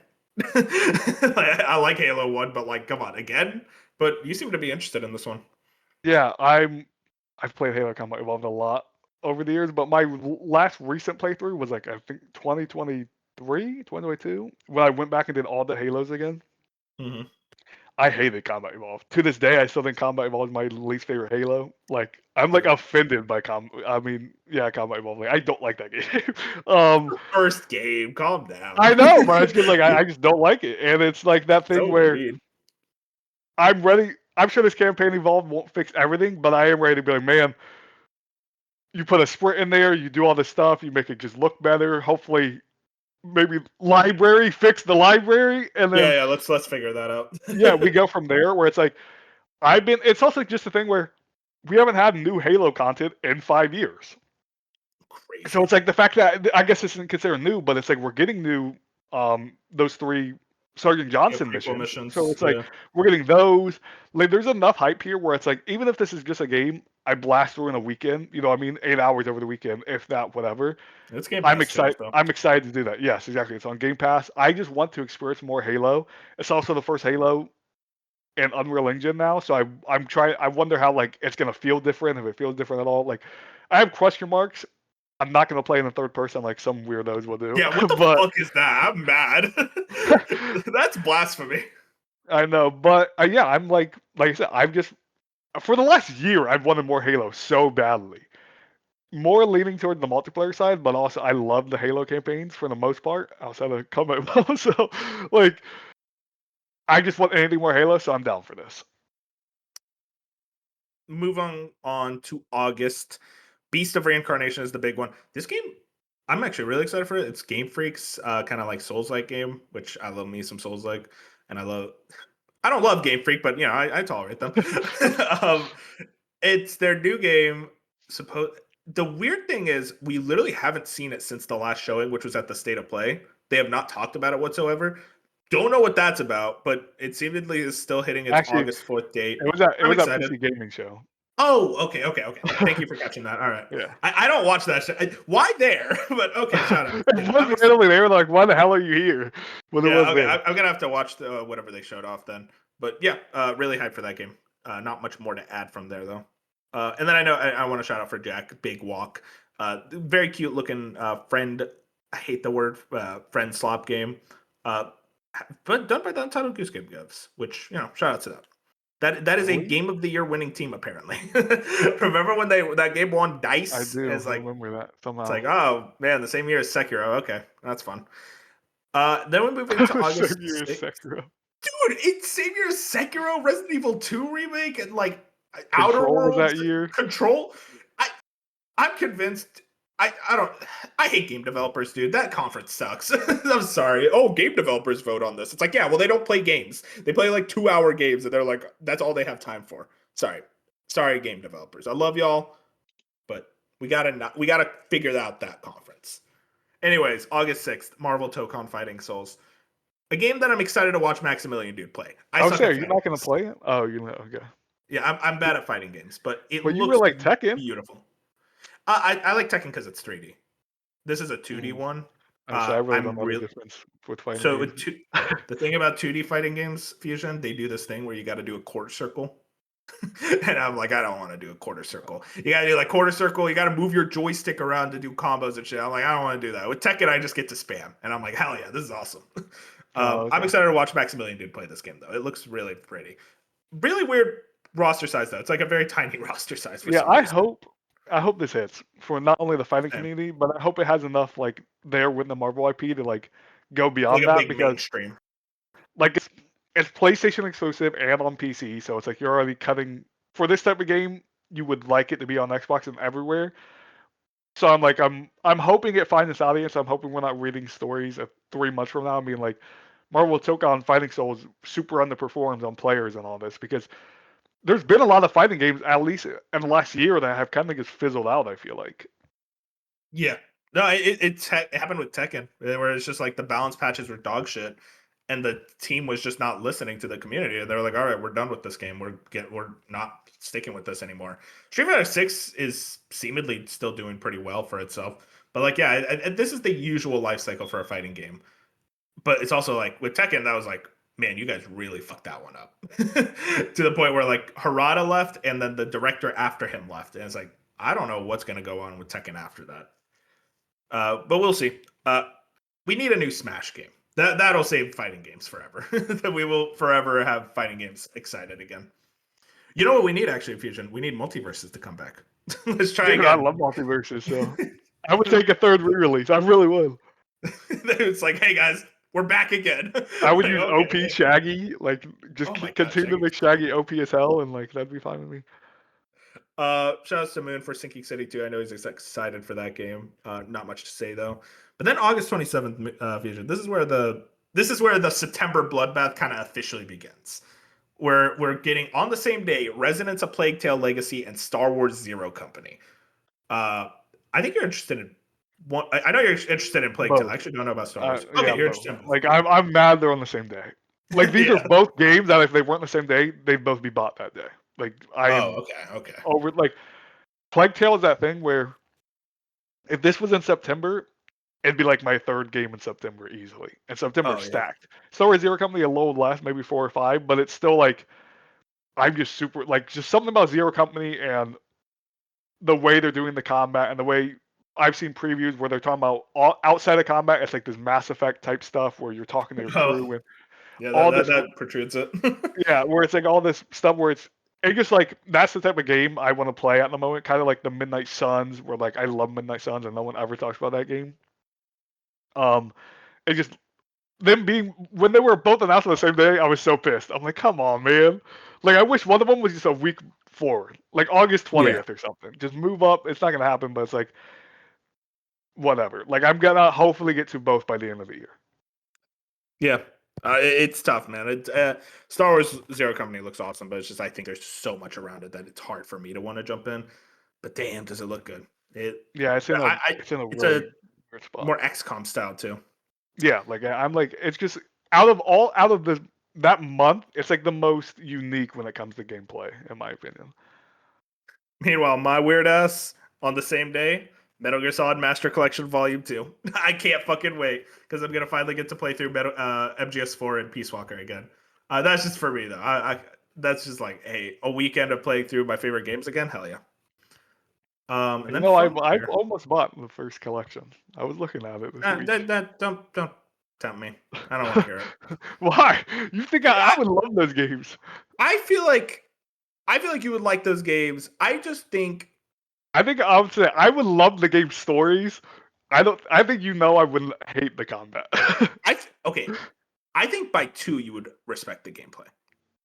I like Halo 1, but like, come on, again? But you seem to be interested in this one. Yeah, I've played Halo Combat Evolved a lot over the years, but my last recent playthrough was like I think 2023, 2022, when I went back and did all the Halos again. Mm-hmm. I hated Combat Evolved. To this day, I still think Combat Evolved is my least favorite Halo. Like I'm like Really? offended by Combat Evolved. Like I don't like that game. First game, calm down. I know, but it's because like I just don't like it, and it's like that thing So where mean. I'm ready. I'm sure this campaign Evolved won't fix everything, but I am ready to be like, man, you put a sprint in there, you do all this stuff, you make it just look better. Hopefully, maybe library, fix the library, and then Yeah, let's figure that out. yeah, we go from there. Where it's like it's also just a thing where we haven't had new Halo content in 5 years. So Crazy. it's like the fact that I guess this isn't considered new, but it's like we're getting new those three Sergeant Yeah, Johnson prequel missions. So missions. it's like Yeah, we're getting those. Like there's enough hype here where it's like even if this is just a game I blast through in a weekend, you know, what I mean 8 hours over the weekend, if that, whatever. it's Game I'm Pass too. excited. So I'm excited to do that. Yes, exactly. It's on Game Pass. I just want to experience more Halo. It's also the first Halo in Unreal Engine now, so I'm trying. I wonder how like it's gonna feel different, if it feels different at all. Like I have question marks. I'm not gonna play in the third person like some weirdos will do, yeah, what the but fuck is that? I'm mad. That's blasphemy. I know. But yeah, I'm like I said, I've just for the last year I've wanted more Halo so badly. More leaning toward the multiplayer side, but also I love the Halo campaigns for the most part outside of combat mode. So like I just want anything more Halo, so I'm down for this. Move on to August. Beast of Reincarnation is the big one. This game, I'm actually really excited for it. It's Game Freak's kind of like Souls-like game, which I love me some Souls-like, and I don't love Game Freak, but you know I tolerate them. um, it's their new game. Suppose the weird thing is we literally haven't seen it since the last showing, which was at the State of Play. They have not talked about it whatsoever. Don't know what that's about, but it seemingly is still hitting its Actually, August 4th date. it I'm was that excited. PC gaming show. Oh, okay. Thank you for catching that. All right. Yeah. I don't watch that shit. Why there? But okay, shout out. It Yeah, was randomly there, like, why the hell are you here? But it was yeah, okay. there. I'm gonna have to watch whatever they showed off then. But yeah, really hyped for that game. Not much more to add from there though. And then I know I want to shout out for Jack Big Walk. Very cute looking friend. I hate the word friend slop game. Uh, but done by the Untitled Goose Game Devs, which shout out to them. That is a Really? game of the year winning team apparently. Remember when that game won I Dice? do It's like remember that it's somehow. like oh man, the same year as Sekiro. Okay, that's fun. Then we move into Same August year as 6th. Sekiro. Dude, it's same year as Sekiro, Resident Evil 2 remake, and like Outer Control was Worlds that year. Control. I I'm convinced. I don't. I hate game developers, dude. That conference sucks. I'm sorry. Oh, game developers vote on this. It's like, yeah, well, they don't play games. They play like 2 hour games, and they're like, that's all they have time for. Sorry, game developers. I love y'all, but we gotta figure out that conference. Anyways, August 6th, Marvel Tokon Fighting Souls, a game that I'm excited to watch Maximilian Dude play. I I was suck saying, at are you fighting not gonna games. play it? Oh, you know, okay. Yeah, I'm bad at fighting games, but it But you were looks like Tekken. beautiful. I like Tekken because it's 3D. This is a 2D Mm. one. I say I really don't I'm know the real. difference with fighting So games. the thing about 2D fighting games, Fusion, they do this thing where you got to do a quarter circle. And I'm like, I don't want to do a quarter circle. You got to do like quarter circle. You got to move your joystick around to do combos and shit. I'm like, I don't want to do that. With Tekken, I just get to spam. And I'm like, hell yeah, this is awesome. Oh, I'm okay. excited to watch Maximilian Dude play this game, though. It looks really pretty. Really weird roster size, though. It's like a very tiny roster size for Yeah, some reason. I hope this hits for not only the fighting Same. community, but I hope it has enough like there with the Marvel IP to like go Like beyond a that big because mainstream. like it's PlayStation exclusive and on PC, so it's like you're already cutting for this type of game. You would like it to be on Xbox and everywhere. So I'm like I'm hoping it finds its audience. I'm hoping we're not reading stories of 3 months from now being like Marvel took on Fighting Souls super underperforms on players and all this because there's been a lot of fighting games at least in the last year that have kind of just fizzled out. I feel like. Yeah. No, it happened with Tekken, where it's just like the balance patches were dog shit, and the team was just not listening to the community. They were like, "All right, we're done with this game. We're not sticking with this anymore." Street Fighter 6 is seemingly still doing pretty well for itself, but like, yeah, this is the usual life cycle for a fighting game. But it's also like with Tekken, that was like, man, you guys really fucked that one up to the point where like Harada left, and then the director after him left, and it's like, I don't know what's gonna go on with Tekken after that. But we'll see. We need a new Smash game. That'll save fighting games forever. That we will forever have fighting games excited again. You know what we need actually, Fusion? We need multiverses to come back. Let's try Dude, I again. love multiverses, so I would take a third re-release. I really would. It's like, hey guys, we're back again. I would Like, use okay. OP Shaggy, like just Oh my god, continue to Shaggy's make Shaggy OP as hell, and like that'd be fine with me. shout out to Moon for Sinking City 2. I know he's excited for that game. Not much to say though. But then August 27th, Fusion. This is where the September bloodbath kind of officially begins. We're getting on the same day Resonance of Plague Tale Legacy and Star Wars Zero Company. I think you're interested in one. I know you're interested in Plague Tale. I Both. actually don't know about Star Wars. Okay, Yeah, you're both. interested in both. Like I'm mad they're on the same day. Like these are Yeah. both games that if they weren't the same day, they'd both be bought that day. Like I Oh, am okay. over like Plague Tale is that thing where if this was in September, it'd be like my third game in September easily. And September's Oh yeah. stacked. Star Wars Zero Company a little less, maybe 4 or 5, but it's still like I'm just super like just something about Zero Company and the way they're doing the combat and the way I've seen previews where they're talking about outside of combat, it's like this Mass Effect type stuff where you're talking to your Oh crew and yeah. all That protrudes it. yeah, where it's like all this stuff where it's just like that's the type of game I want to play at the moment, kind of like the Midnight Suns, where like I love Midnight Suns and no one ever talks about that game. It just them being when they were both announced on the same day, I was so pissed. I'm like, come on, man! Like I wish one of them was just a week forward, like August Yeah. 20th or something. Just move up. It's not gonna happen, but it's like whatever. Like I'm gonna hopefully get to both by the end of the year. Yeah. It's tough, man. Star Wars Zero Company looks awesome, but it's just I think there's so much around it that it's hard for me to want to jump in. But damn, does it look good? It Yeah, I it's in a it's a really weird spot. more XCOM style too. Yeah, like I'm like it's just out of the that month, it's like the most unique when it comes to gameplay, in my opinion. Meanwhile, my weird ass on the same day, Metal Gear Solid Master Collection Volume 2. I can't fucking wait because I'm gonna finally get to play through MGS4 and Peace Walker again. That's just for me though. That's just like, hey, a weekend of playing through my favorite games again. Hell yeah. And You then know, from I've there, almost bought the first collection. I was looking at it this week. don't tempt me. I don't want to hear it. Why? You think I would love those games? I feel like you would like those games. I just think I think I would say I would love the game stories. I think I wouldn't hate the combat. okay. I think by 2 you would respect the gameplay.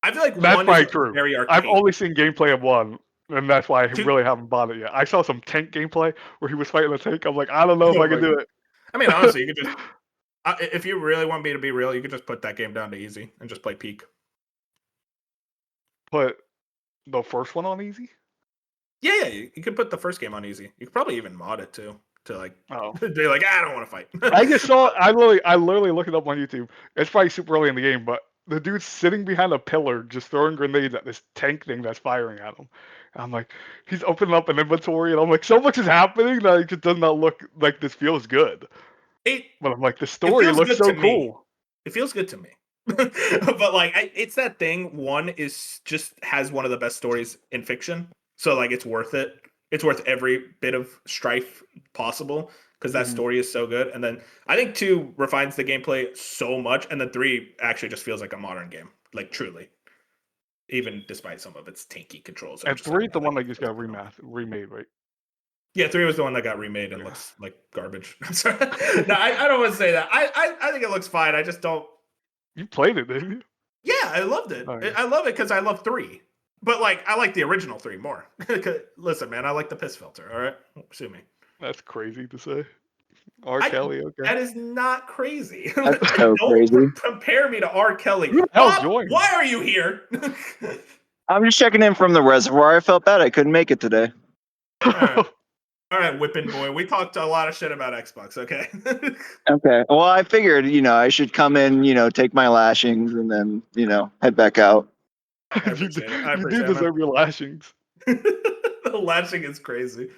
I feel like That's 1 is probably true. very I've arcade. only seen gameplay of 1, and that's why I 2, really haven't bought it yet. I saw some tank gameplay where he was fighting a tank. I'm like, I don't know if oh I can my do god. it. I mean, honestly, you could just if you really want me to be real, you could just put that game down to easy and just play peak. Put the first one on easy. Yeah, you could put the first game on easy. You could probably even mod it too to like Oh, be like, I don't want to fight. I just saw. I literally looked it up on YouTube. It's probably super early in the game, but the dude's sitting behind a pillar, just throwing grenades at this tank thing that's firing at him. And I'm like, he's opening up an inventory, and I'm like, so much is happening that it just does not look like this feels good. it But I'm like, the it story feels looks good to so me. cool. It feels good to me. But like it's that thing. One is just has one of the best stories in fiction, so like it's worth it. It's worth every bit of strife possible because that Mhm. story is so good. And then I think 2 refines the gameplay so much, and then 3 actually just feels like a modern game, like truly, even despite some of its tanky controls. I'm And just like, three, man, the that one that game just feels got phenomenal. remade, right? Yeah, 3 was the one that got remade and Yeah. looks like garbage. I'm sorry. No, I don't want to say that. I think it looks fine. I just don't. You played it, didn't you? Yeah, I loved it. Oh, yeah. I love it because I love 3. But like, I like the original 3 more. Listen, man, I like the piss filter. All right, sue me. That's crazy to say. R. I Kelly, okay. That is not crazy. That's so Don't crazy. compare me to R. Kelly. Who the hell's Bob, joining? why are you here? I'm just checking in from the reservoir. I felt bad I couldn't make it today. All right. All right, whipping boy. We talked a lot of shit about Xbox. Okay. Okay. Well, I figured, I should come in, take my lashings and then, head back out. I appreciate it. I You do appreciate it, man. deserve your lashings. The lashing is crazy.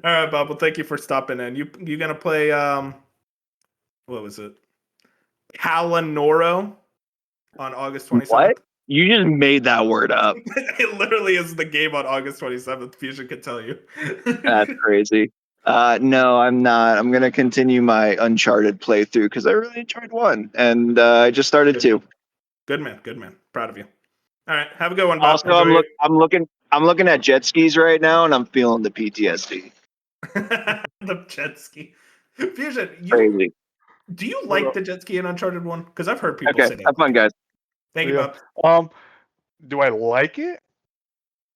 All right, Bob. Well, thank you for stopping in. You gonna play what was it? Palinoro on August 27th. What? You just made that word up. It literally is the game on August 27th. Fusion could tell you. That's crazy. No, I'm not. I'm gonna continue my Uncharted playthrough because I really enjoyed one, and I just started Good two. man. Good man. Good man. Proud of you. All right. Have a good one, Bob. Also, Enjoy it. I'm looking at jet skis right now, and I'm feeling the PTSD. The jet ski. Fusion, Crazy. do you like the jet ski in Uncharted 1? Because I've heard people Okay, say they have like fun, it. guys. Thank you, Yeah. Bob. Do I like it?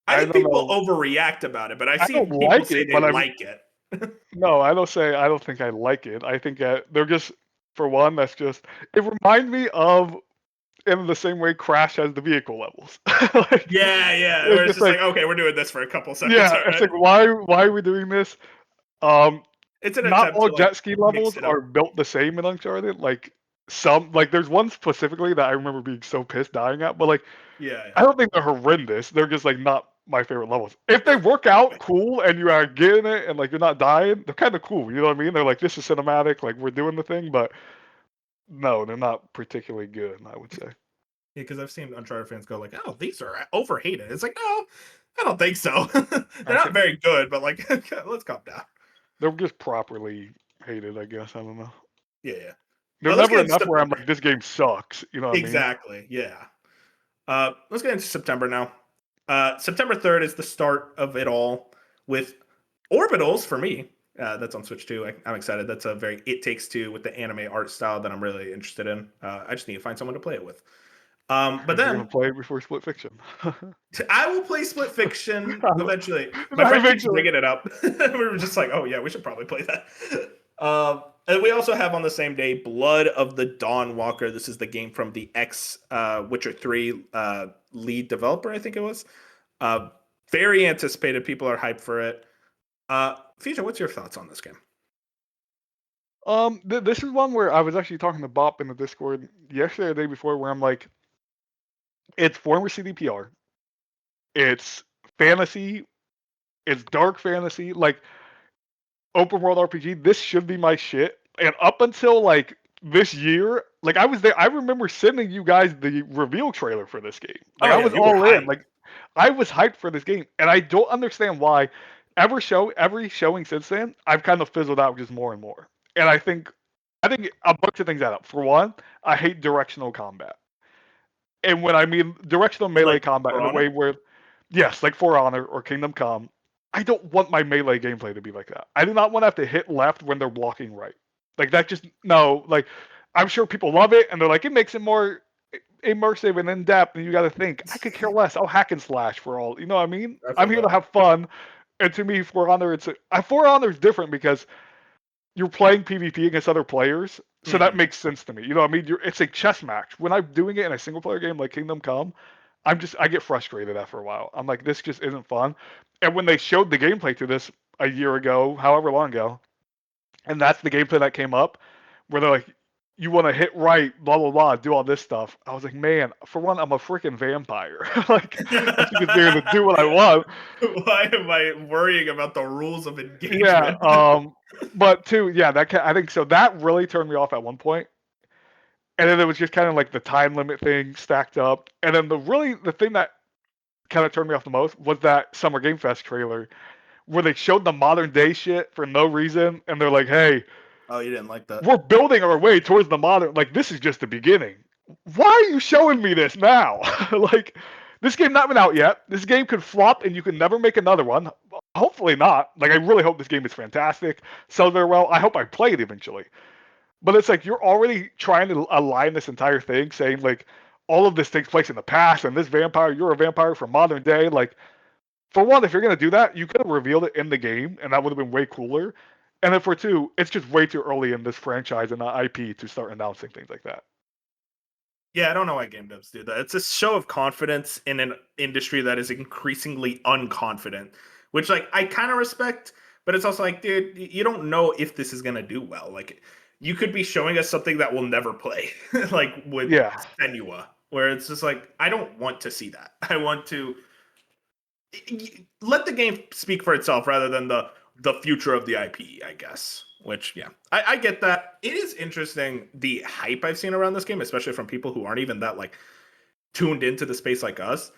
I think don't people know. overreact about it, but I I see don't people like say it, they but like it. no, I don't think I like it. I think they're just, for one, it reminds me of, in the same way Crash has the vehicle levels. Like, Yeah. it's Where it's just just like, like, okay, we're doing this for a couple seconds. yeah, All it's right. like, why are we doing this? Um, It's an Not attempt all to like jet ski mix levels it are up. built the same in Uncharted. Like, there's one specifically that I remember being so pissed dying at, but like, Yeah. I don't think they're horrendous. They're just like not my favorite levels. If they work out cool and you are getting it and like you're not dying, they're kind of cool. You know what I mean? They're like, this is cinematic, like we're doing the thing, but no, they're not particularly good, I would say. Yeah, because I've seen Uncharted fans go like, "Oh, these are overhated." It's like, no, I don't think so. They're not very good, but like, let's calm down. They're just properly hated, I guess. I don't know. Yeah. They're Let's never get into enough where I'm September. like, this game sucks. You know what I mean? Exactly. Yeah. Let's get into September now. September 3rd is the start of it all with Orbitals for me. That's on Switch too. I'm excited. That's a very It Takes Two with the anime art style that I'm really interested in. I just need to find someone to play it with. But You're gonna then play it before Split Fiction. I will play Split Fiction eventually. My Not friend keeps eventually. bringing it up. We were just like, oh yeah, we should probably play that. And we also have on the same day Blood of the Dawn Walker. This is the game from the ex Witcher 3 lead developer, I think it was. Very anticipated. People are hyped for it. Future, what's your thoughts on this game? This is one where I was actually talking to Bop in the Discord yesterday or the day before, where I'm like, it's former CDPR, it's fantasy, it's dark fantasy, like open world RPG. This should be my shit. And up until like this year, like I was there, I remember sending you guys the reveal trailer for this game. Like Oh I yeah, was you were all in. hyped. Like I was hyped for this game, and I don't understand why. Every showing since then, I've kind of fizzled out just more and more. And I think a bunch of things add up. For one, I hate directional combat. And when I mean directional melee Like combat For in a way Honor? where, yes, like For Honor or Kingdom Come, I don't want my melee gameplay to be like that. I do not want to have to hit left when they're blocking right. Like that just, no, like I'm sure people love it and they're like, it makes it more immersive and in depth and you got to think. I could care less. I'll hack and slash for all. You know what I mean? I I'm feel here that. to have fun. And to me, For Honor, For Honor is different because you're playing PvP against other players, so that Mhm. makes sense to me. You know what I mean? It's a chess match. When I'm doing it in a single player game like Kingdom Come, I get frustrated after a while. I'm like, this just isn't fun. And when they showed the gameplay to this a year ago, however long ago, and that's the gameplay that came up, where they're like, you want to hit right, blah blah blah, do all this stuff. I was like, man, for one, I'm a freaking vampire. Like, I should just be able to do what I want. Why am I worrying about the rules of Yeah. engagement? But two, yeah, I think so. That really turned me off at one point. And then it was just kind of like the time limit thing stacked up. And then the thing that kind of turned me off the most was that Summer Game Fest trailer where they showed the modern day shit for no reason, and they're like, "Hey, Oh, you didn't like that? we're building our way towards the modern. Like this is just the beginning. Why are you showing me this now? Like this game not been out yet. This game could flop, and you can never make another one. Hopefully not. Like I really hope this game is fantastic, sells very well. I hope I play it eventually. But it's like you're already trying to align this entire thing, saying like all of this takes place in the past, and this vampire, you're a vampire from modern day. Like, for one, if you're gonna do that, you could have revealed it in the game, and that would have been way cooler. And then for two, it's just way too early in this franchise and the IP to start announcing things like that. Yeah, I don't know why game devs do that. It's a show of confidence in an industry that is increasingly unconfident, which like I kind of respect, but it's also like, dude, you don't know if this is gonna do well. Like, you could be showing us something that we'll never play, like with Yeah. Senua, where it's just like, I don't want to see that. I want to let the game speak for itself rather than the future of the IP, I guess. Which, yeah, I get that. It is interesting the hype I've seen around this game, especially from people who aren't even that like tuned into the space like us.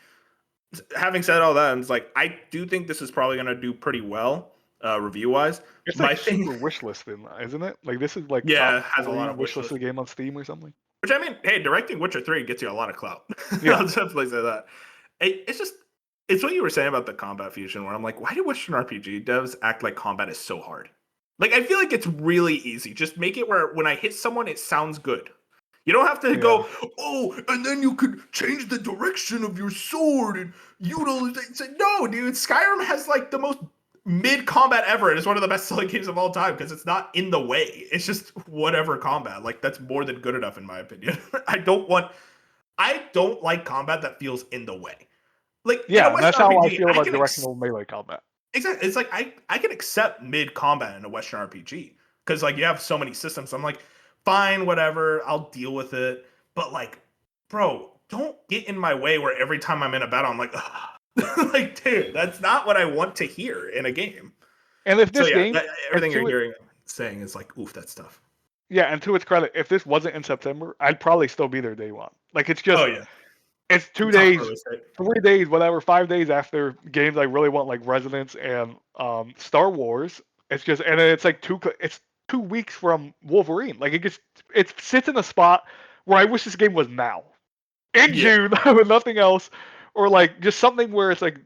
Having said all that, it's like I do think this is probably going to do pretty well, review wise. It's My like thing, super wish listed, isn't it? Like this is like yeah, top it has a lot 3 of wish wish listed lists. game on Steam or something. Which, I mean, hey, directing Witcher 3 gets you a lot of clout. Yeah. I'll definitely say that. It's just, it's what you were saying about the combat fusion, where I'm like, why do Western RPG devs act like combat is so hard? Like, I feel like it's really easy. Just make it where when I hit someone, it sounds good. You don't have to go, oh, and then you could change the direction of your sword and utilize. It's like, no, dude, Skyrim has like the most mid combat ever, and it's one of the best selling games of all time because it's not in the way. It's just whatever combat. Like, that's more than good enough in my opinion. I don't like combat that feels in the way. Like, in Yeah, a and that's Western how I RPG, feel I about can directional melee combat. exactly. It's like I can accept mid combat in a Western RPG because like you have so many systems. I'm like, fine, whatever, I'll deal with it. But like, bro, don't get in my way where every time I'm in a battle, I'm like, like, dude, that's not what I want to hear in a game. And if So this yeah, game, everything you're hearing saying is like, oof, that's tough. yeah, and to its credit, if this wasn't in September, I'd probably still be there day one. Like it's just, Oh yeah, it's 2 tough days, release date. 3 days, whatever, 5 days after games I really want, like Resonance and Star Wars. It's just, and then it's like it's 2 weeks from Wolverine. Like it sits in a spot where I wish this game was now, in Yeah. June, with nothing else, or like just something where it's like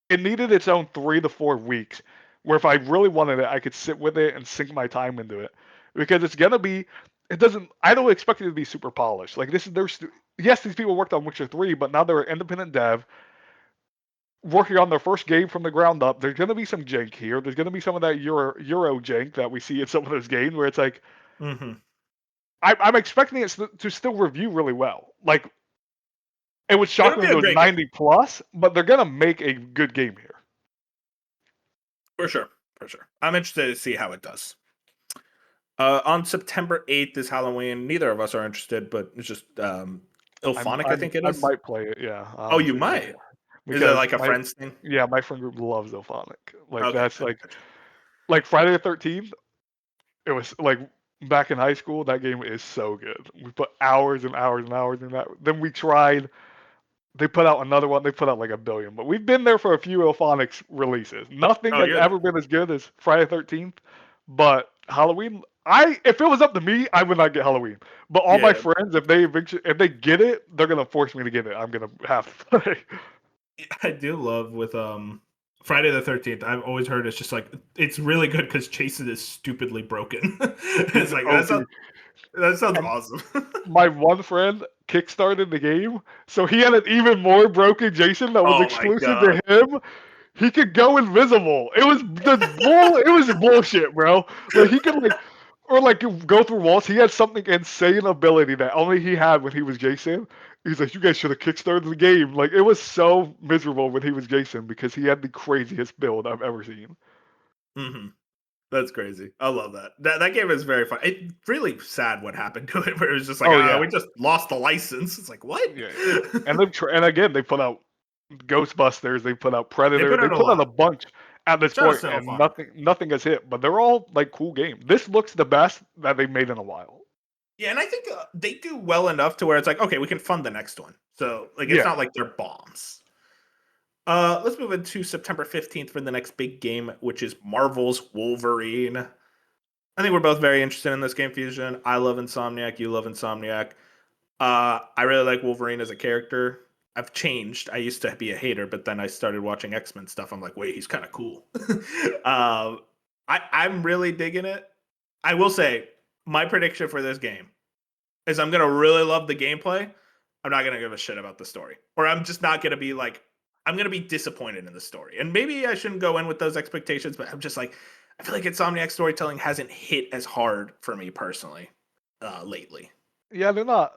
it needed its own 3 to 4 weeks. Where if I really wanted it, I could sit with it and sink my time into it, because it's gonna be. It doesn't. I don't expect it to be super polished. Like this is there's yes, these people worked on Witcher 3, but now they're an independent dev working on their first game from the ground up. There's going to be some jank here. There's going to be some of that Euro jank that we see in some of those games where it's like, I'm expecting it to still review really well. Like, it would shock It'll me be if it a was great 90 plus, but they're going to make a good game here. For sure. I'm interested to see how it does. On September 8th is Halloween. Neither of us are interested, but it's just Ilphonic, I think it I is. might play it, yeah. Oh, you Honestly, might. Is it because like a friends thing? my friend group loves Ilphonic. Like, Okay. that's like Friday the 13th. It was like back in high school. That game is so good. We put hours and hours and hours in that. Then we tried. They put out another one. They put out like a billion. But we've been there for a few Ilphonics releases. Nothing Oh, has you're ever been as good as Friday 13th. But Halloween, if it was up to me, I would not get Halloween. But all my yeah. friends, if they get it, they're gonna force me to get it. I'm gonna have to play. I do love with Friday the 13th. I've always heard it's just like it's really good because Jason is stupidly broken. It's like that sounds And awesome. my one friend kickstarted the game, so he had an even more broken Jason that was Oh my exclusive god. to him. He could go invisible. It was it was bullshit, bro. Like he could like go through walls. He had something insane ability that only he had when he was Jason. He's like, you guys should have kickstarted the game. Like it was so miserable when he was Jason because he had the craziest build I've ever seen. Mm-hmm. That's crazy. I love that. That game is very fun. It's really sad what happened to it, where it was just like, Oh yeah, we just lost the license. It's like, what? yeah. And and again they put out Ghostbusters, they put out They Predator, put they out a put out a lot. bunch at this Shout out point, to and Sinophonic. nothing has hit. But they're all like cool games. This looks the best that they've made in a while. Yeah, and I think they do well enough to where it's like, okay, we can fund the next one. So like, it's Yeah, not like they're bombs. Let's move into September 15th for the next big game, which is Marvel's Wolverine. I think we're both very interested in this game, Fusion. I love Insomniac. You love Insomniac. I really like Wolverine as a character. I've changed. I used to be a hater, but then I started watching X-Men stuff. I'm like, wait, he's kind of cool. I'm really digging it. I will say, my prediction for this game is I'm gonna really love the gameplay. I'm not gonna give a shit about the story, or I'm just not gonna be like, I'm gonna be disappointed in the story. And maybe I shouldn't go in with those expectations, but I'm just like, I feel like Insomniac storytelling hasn't hit as hard for me personally lately. yeah, they're not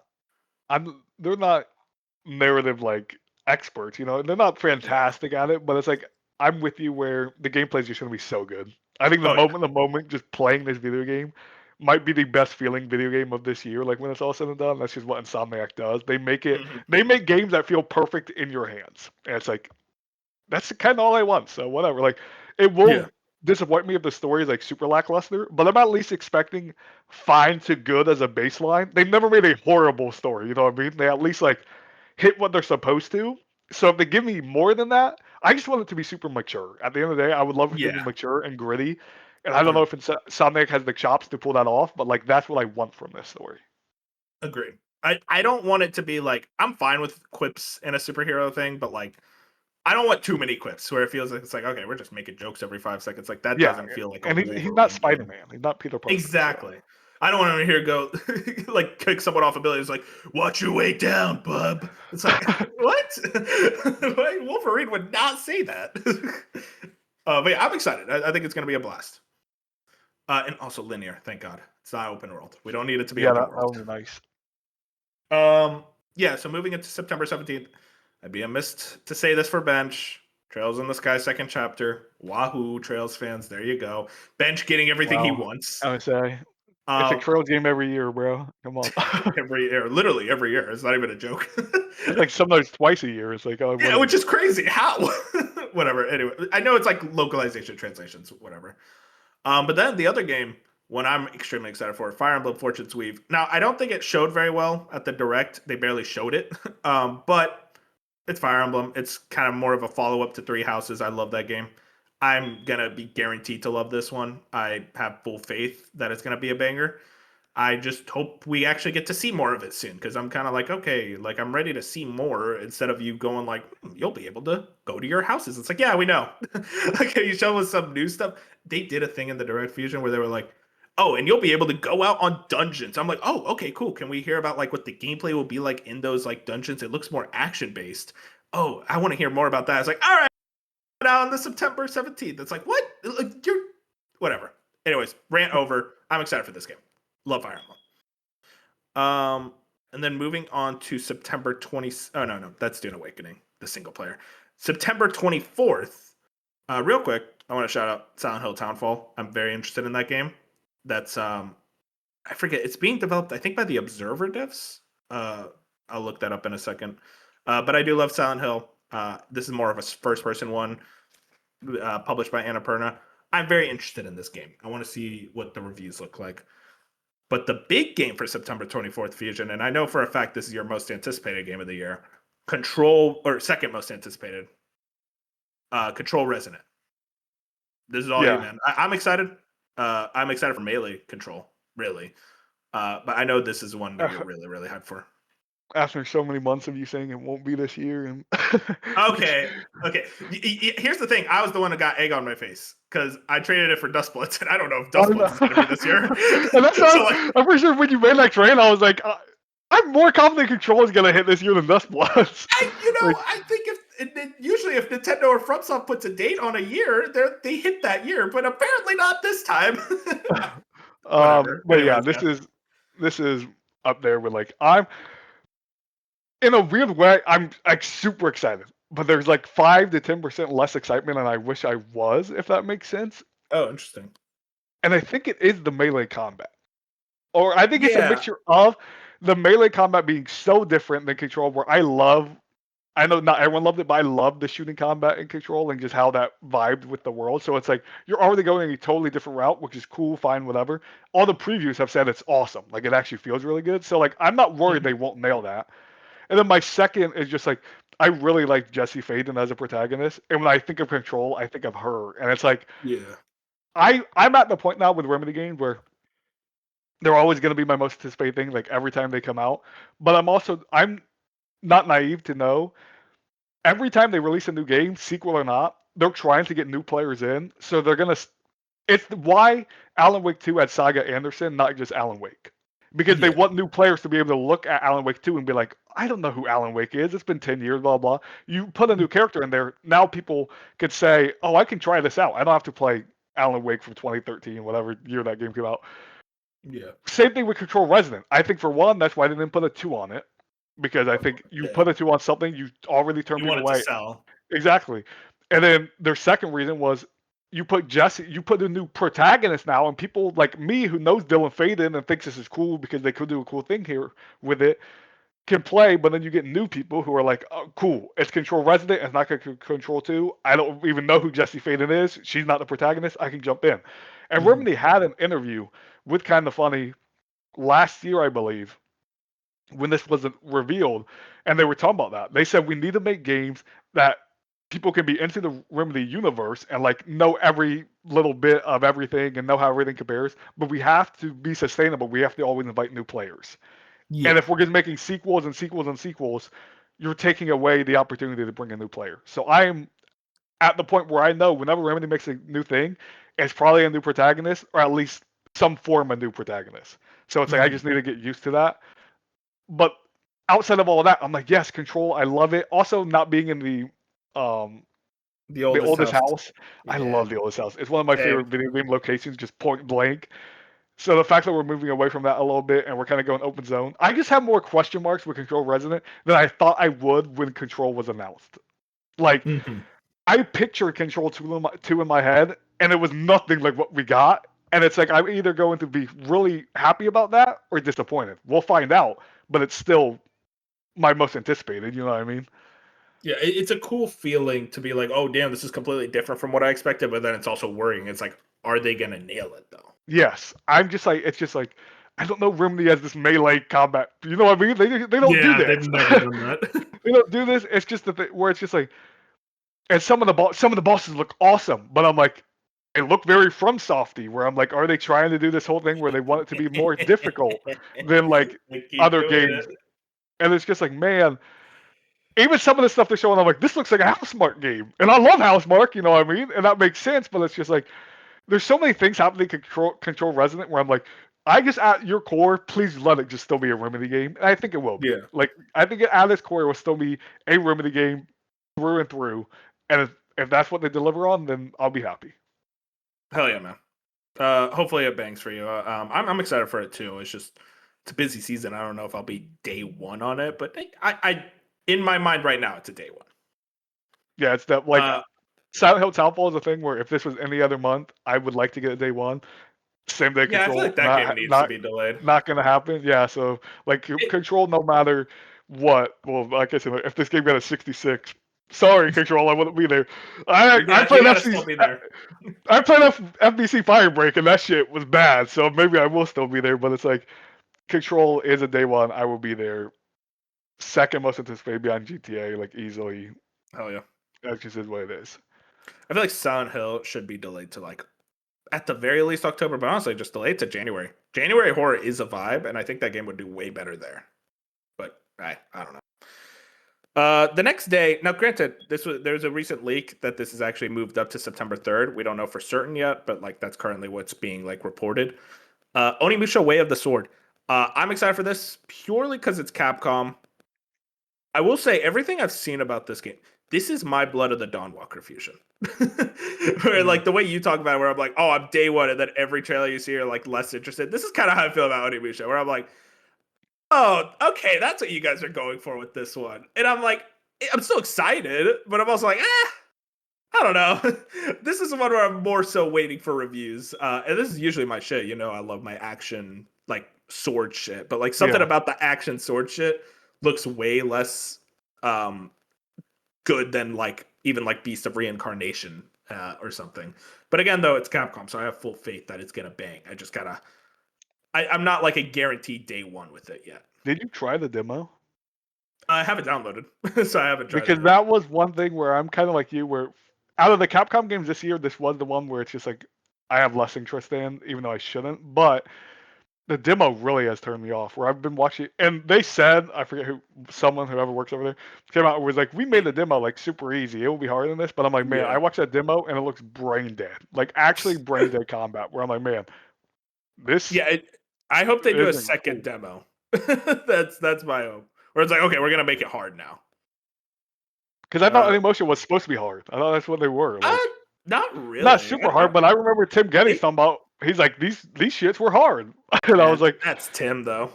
narrative like experts. They're not Yeah. fantastic at it, but it's like I'm with you where the gameplay is just gonna be so good. I think Oh yeah. the moment just playing this video game might be the best feeling video game of this year. Like when it's all said and done, that's just what Insomniac does. Mhm. They make games that feel perfect in your hands. And it's like, that's kind of all I want. So whatever. Like it Yeah. will disappoint me if the story is like super lackluster, but I'm at least expecting fine to good as a baseline. They've never made a horrible story. You know what I mean? They at least like hit what they're supposed to. So if they give me more than that, I just want it to be super mature. At the end of the day, I would love it to be Yeah. mature and gritty. And I don't know Agreed. if Insomniac has the chops to pull that off, but like that's what I want from this story. Agreed. I don't want it to be like I'm fine with quips in a superhero thing, but like I don't want too many quips where it feels like it's like okay, we're just making jokes every 5 seconds. Like that Yeah, doesn't feel like a and he's not Wolverine Spider game. Man. He's not Peter Parker. So. Exactly. I don't want to hear go like kick someone off a building. It's like, watch your way down, bub. It's like, what? Wolverine would not say that. But yeah, I'm excited. I think it's going to be a blast. And also linear, thank God. It's not open world. We don't need it to be Yeah, open that world. would be nice. Yeah, so moving into September 17th, I'd be amiss to say this for Bench. Trails in the Sky second chapter. Wahoo, Trails fans, there you go. Bench getting everything he Wow. wants. I would say it's a Trails game every year, bro. Come on. every year, literally every year. It's not even a joke. It's like sometimes twice a year. It's like, oh, Yeah, which is crazy. How? Whatever. Anyway, I know it's like localization translations, whatever. But then the other game, one I'm extremely excited for, Fire Emblem Fortune's Weave. Now, I don't think it showed very well at the direct. They barely showed it. But it's Fire Emblem. It's kind of more of a follow up to Three Houses. I love that game. I'm gonna be guaranteed to love this one. I have full faith that it's gonna be a banger. I just hope we actually get to see more of it soon because I'm kind of like, okay, like I'm ready to see more instead of you going like, you'll be able to go to your houses. It's like, yeah, we know. Okay, you show us some new stuff. They did a thing in the Direct Fusion where they were like, oh, and you'll be able to go out on dungeons. I'm like, oh, okay, cool. Can we hear about like what the gameplay will be like in those like dungeons? It looks more action based. Oh, I want to hear more about that. It's like, all right, now on the September 17th. It's like, what? Like, you're whatever. Anyways, rant over. I'm excited for this game. Love Fire Emblem. And then moving on to September 20. Oh no, that's Dune Awakening, the single player. September 24th. Real quick, I want to shout out Silent Hill Townfall. I'm very interested in that game. That's I forget. It's being developed, I think, by the Observer devs. I'll look that up in a second. But I do love Silent Hill. This is more of a first-person one, published by Annapurna. I'm very interested in this game. I want to see what the reviews look like. But the big game for September 24th, Fusion, and I know for a fact this is your most anticipated game of the year, Control, or second most anticipated, Control Resonant. This is all you, man. I'm excited. I'm excited for Melee Control, really. But I know this is one that you're really, really hyped for. After so many months of you saying it won't be this year, and Okay. Here's the thing. I was the one that got egg on my face because I traded it for Dust Blitz, and I don't know if Dust Blitz is going to be this year. And that's So, like, I'm pretty sure when you made that trade, I was like, I'm more confident Control is gonna hit this year than Dust Blitz. I think usually if Nintendo or FromSoft puts a date on a year, they hit that year, but apparently not this time. Whatever. But yeah, Anyways, this is up there with like I'm in a weird way. I'm like super excited, but there's like 5 to 10% less excitement than I wish I was, if that makes sense. Oh, interesting. And I think it is the melee combat, or I think it's a Yeah. mixture of the melee combat being so different than Control, where I know not everyone loved it, but I love the shooting combat in Control and just how that vibed with the world. So it's like you're already going a totally different route, which is cool, fine, whatever. All the previews have said it's awesome. Like it actually feels really good. So like I'm not worried they won't nail that. And then my second is just like I really like Jesse Faden as a protagonist. And when I think of Control, I think of her. And it's like Yeah. I'm at the point now with Remedy games where they're always gonna be my most anticipated thing, like every time they come out. But I'm not naive to know every time they release a new game, sequel or not, they're trying to get new players in. So they're gonna. It's why Alan Wake 2 had Saga Anderson, not just Alan Wake, because they Yeah. want new players to be able to look at Alan Wake 2 and be like, I don't know who Alan Wake is. It's been 10 years, blah blah. You put a new character in there, now people could say, oh, I can try this out. I don't have to play Alan Wake from 2013, whatever year that game came out. Yeah. Same thing with Control Resonant. I think for one, that's why they didn't put a 2 on it, because I think you Yeah. put a 2 on something, you already turn You people wanted to away. sell. Exactly. And then their second reason was you put Jesse, you put a new protagonist now, and people like me who knows Dylan Faden and thinks this is cool because they could do a cool thing here with it can play, but then you get new people who are like, oh, cool, it's Control Resident, it's not Control 2. I don't even know who Jesse Faden is. She's not the protagonist. I can jump in. And Mhm. Remedy had an interview with Kind of Funny last year, I believe, when this wasn't revealed, and they were talking about that. They said we need to make games that people can be into the Remedy universe and like know every little bit of everything and know how everything compares, but we have to be sustainable. We have to always invite new players. Yeah. And if we're just making sequels and sequels and sequels, you're taking away the opportunity to bring a new player. So I'm at the point where I know whenever Remedy makes a new thing, it's probably a new protagonist or at least some form of new protagonist. So it's like I Mhm. just need to get used to that. But outside of all of that, I'm like, yes, Control, I love it. Also, not being in um The the oldest oldest house. house, I Yeah. love the oldest house. It's one of my Same. favorite video game locations, just point blank. So the fact that we're moving away from that a little bit and we're kind of going open zone, I just have more question marks with Control Resident than I thought I would when Control was announced. Like Mhm. I pictured Control 2 in my head, and it was nothing like what we got. And it's like I'm either going to be really happy about that or disappointed. We'll find out, but it's still my most anticipated. You know what I mean? Yeah, it's a cool feeling to be like, oh damn, this is completely different from what I expected, but then it's also worrying. It's like, are they gonna nail it though? Yes, I'm just like it's just like I don't know. Remedy has this melee combat. You know what I mean? They don't do Yeah, this. they've never done that. They don't do this. It's just the thing where it's just like, and some of the bosses look awesome, but I'm like, they look very from softy. Where I'm like, are they trying to do this whole thing where they want it to be more difficult than like They keep other doing games? it. And it's just like, man, even some of the stuff they're showing, I'm like, this looks like a Housemark game, and I love Housemark. You know what I mean? And that makes sense. But it's just like, there's so many things happening in Control Resident where I'm like, I just at your core, please let it just still be a Remedy game, and I think it will be. Yeah. Like, I think at its core, it will still be a Remedy game through and through. And if that's what they deliver on, then I'll be happy. Hell yeah, man. Hopefully it bangs for you. I'm excited for it too. It's a busy season. I don't know if I'll be day one on it, but I in my mind right now, it's a day one. Yeah, it's that like Uh, Silent Hill Townfall is a thing where if this was any other month, I would like to get a day one. Same day yeah, I feel Control, like that game needs to be delayed. not gonna happen. Yeah, so like It, Control, no matter what. Well, like I said, if this game got a 66, sorry Control, I wouldn't be there. I you played gotta still be there. I played FBC Firebreak and that shit was bad, so maybe I will still be there. But it's like Control is a day one. I will be there. Second most anticipated behind GTA, like easily. Hell yeah. That just is what it is. I feel like Silent Hill should be delayed to like at the very least October, but honestly, just delayed to January. January horror is a vibe, and I think that game would do way better there. But I don't know. The next day, now granted, there's a recent leak that this is actually moved up to September 3rd. We don't know for certain yet, but like that's currently what's being like reported. Onimusha Way of the Sword. I'm excited for this purely because it's Capcom. I will say everything I've seen about this game, this is my Blood of the Dawnwalker fusion. Where like the way you talk about it, where I'm like, oh, I'm day one, and then every trailer you see are like less interested. This is kind of how I feel about Onimusha, where I'm like, oh, okay, that's what you guys are going for with this one. And I'm like, I'm still excited, but I'm also like, I don't know. This is one where I'm more so waiting for reviews. And this is usually my shit. You know, I love my action, like sword shit, but like something Yeah. about the action sword shit looks way less um, good than like even like Beast of Reincarnation or something. But again, though, it's Capcom, so I have full faith that it's gonna bang. I just gotta. I'm not like a guaranteed day one with it yet. Did you try the demo? I have it downloaded, so I haven't tried Because it yet. that was one thing where I'm kind of like you, where out of the Capcom games this year, this was the one where it's just like I have less interest in, even though I shouldn't. But the demo really has turned me off. Where I've been watching, and they said, I forget whoever works over there, came out and was like, we made the demo like super easy. It will be harder than this. But I'm like, man, Yeah. I watched that demo and it looks brain dead, like actually brain dead combat. Where I'm like, man, this Yeah, I hope they do a isn't cool. second demo. That's my hope. Where it's like, okay, we're gonna make it hard now. Because I thought Emotion was supposed to be hard. I thought that's what they were. Like Not really. not super hard, but I remember Tim Geddes talking about. He's like these shits were hard, and I was like, that's Tim though.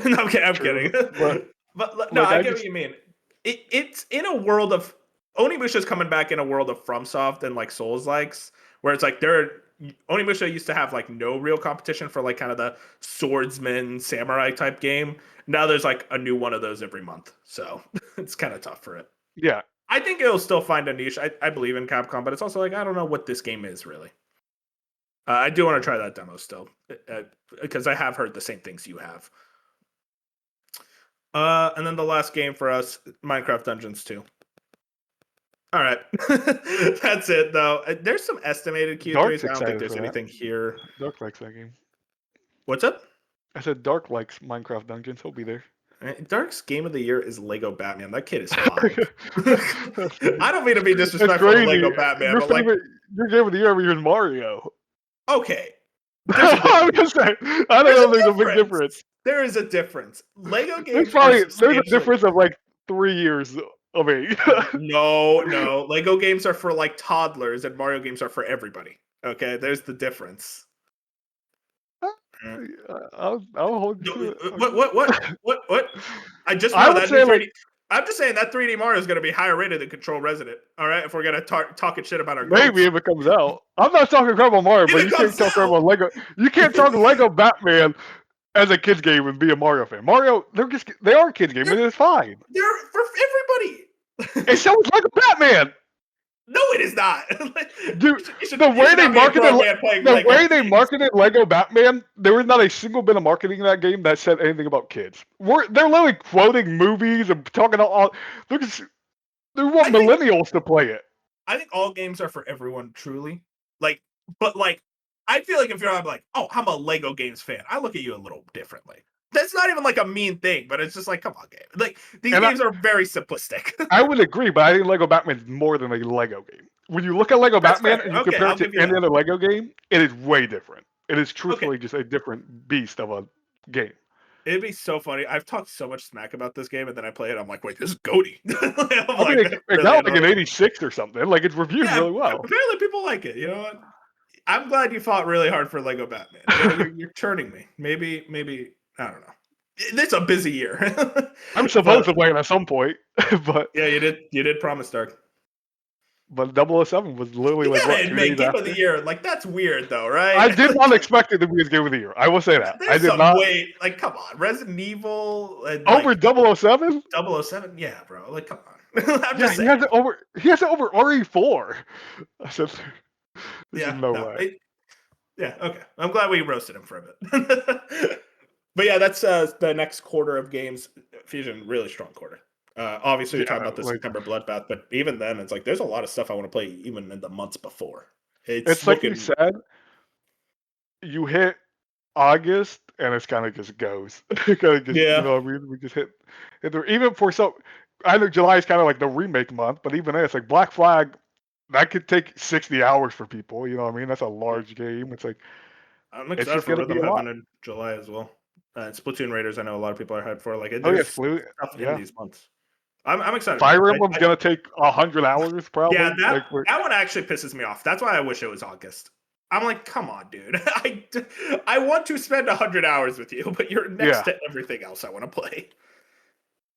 No, I'm kidding. I'm true, kidding. but But no, like I get what you mean. It's in a world of Onimusha's coming back in a world of FromSoft and like Souls likes, where it's like Onimusha used to have like no real competition for like kind of the swordsman samurai type game. Now there's like a new one of those every month, so it's kind of tough for it. Yeah, I think it'll still find a niche. I believe in Capcom, but it's also like I don't know what this game is really. I do want to try that demo still because I have heard the same things you have. And then the last game for us, Minecraft Dungeons 2. All right, that's it though. There's some estimated Q3s. Dark's I don't think excited there's for that. anything here. Dark likes that game. What's up? I said Dark likes Minecraft Dungeons. He'll be there. Dark's game of the year is Lego Batman. That kid is 5. I don't mean to be That's disrespectful to crazy. Lego Batman, Your but like, favorite, your game of the year every year is Mario. okay, I'm just saying, I don't know. There's a big difference. There is a difference. Lego There's games probably are there's a substantially- difference of like 3 years of age. No. Lego games are for like toddlers, and Mario games are for everybody. Okay, there's the difference. I'll hold you to it. What? I just I know would that say, new 3D. like, I'm just saying that 3D Mario is going to be higher rated than Control Resident. All right, if we're gonna talking shit about our maybe goats. if it comes out. I'm not talking crap about Mario, If but it you can't comes talk crap out! about Lego. You can't talk Lego Batman as a kids game and be a Mario fan. Mario, they are a kids game, and it's fine. They're for everybody. And so is Lego Batman. No, it is not. Dude, You should the way not be a grown man playing Lego games. marketed Lego Batman, there was not a single bit of marketing in that game that said anything about kids. They're literally quoting movies and talking all. They want millennials to play it. I think all games are for everyone, truly. But I feel like if you're like, oh, I'm a Lego games fan, I look at you a little differently. That's not even like a mean thing, but it's just like, come on, game. Like these games are very simplistic. I would agree, but I think Lego Batman is more than a Lego game. When you look at Lego Batman and you compare it to any other Lego game, it is way different. It is truthfully just a different beast of a game. It'd be so funny. I've talked so much smack about this game, and then I play it. I'm like, wait, this is goaty. It's not like an 86 or something. Like it's reviewed really well. Apparently, people like it. You know what? I'm glad you fought really hard for Lego Batman. You're turning me. Maybe I don't know. It's a busy year. I'm supposed to play it at some point, but yeah, you did promise, Dark. But 007 was literally like what, 2 days game after? Of the year. Like that's weird though, right? I did not expect it to be his game of the year. I will say that. I did not. Like, come on, Resident Evil and, over 007. 007, yeah, bro. Like, come on. I'm just he has it over. He has it over RE4. I said, "There's no way." Yeah, okay. I'm glad we roasted him for a bit. But yeah, that's the next quarter of games. Fusion, really strong quarter. Obviously, you're talking about the September Bloodbath, but even then, it's like there's a lot of stuff I want to play even in the months before. It's like you said, you hit August, and it's kind of just goes. You know what I mean? We just hit even for some. I know July is kind of like the remake month, but even then, it's like Black Flag. That could take 60 hours for people. You know what I mean? That's a large game. It's like I'm excited for Rhythm Heaven in July as well. Splatoon Raiders, I know a lot of people are hyped for. Like, there's stuff in these months. I'm excited. Fire Emblem's gonna take 100 hours, probably. Yeah, that one actually pisses me off. That's why I wish it was August. I'm like, come on, dude. I want to spend 100 hours with you, but you're next to everything else I want to play.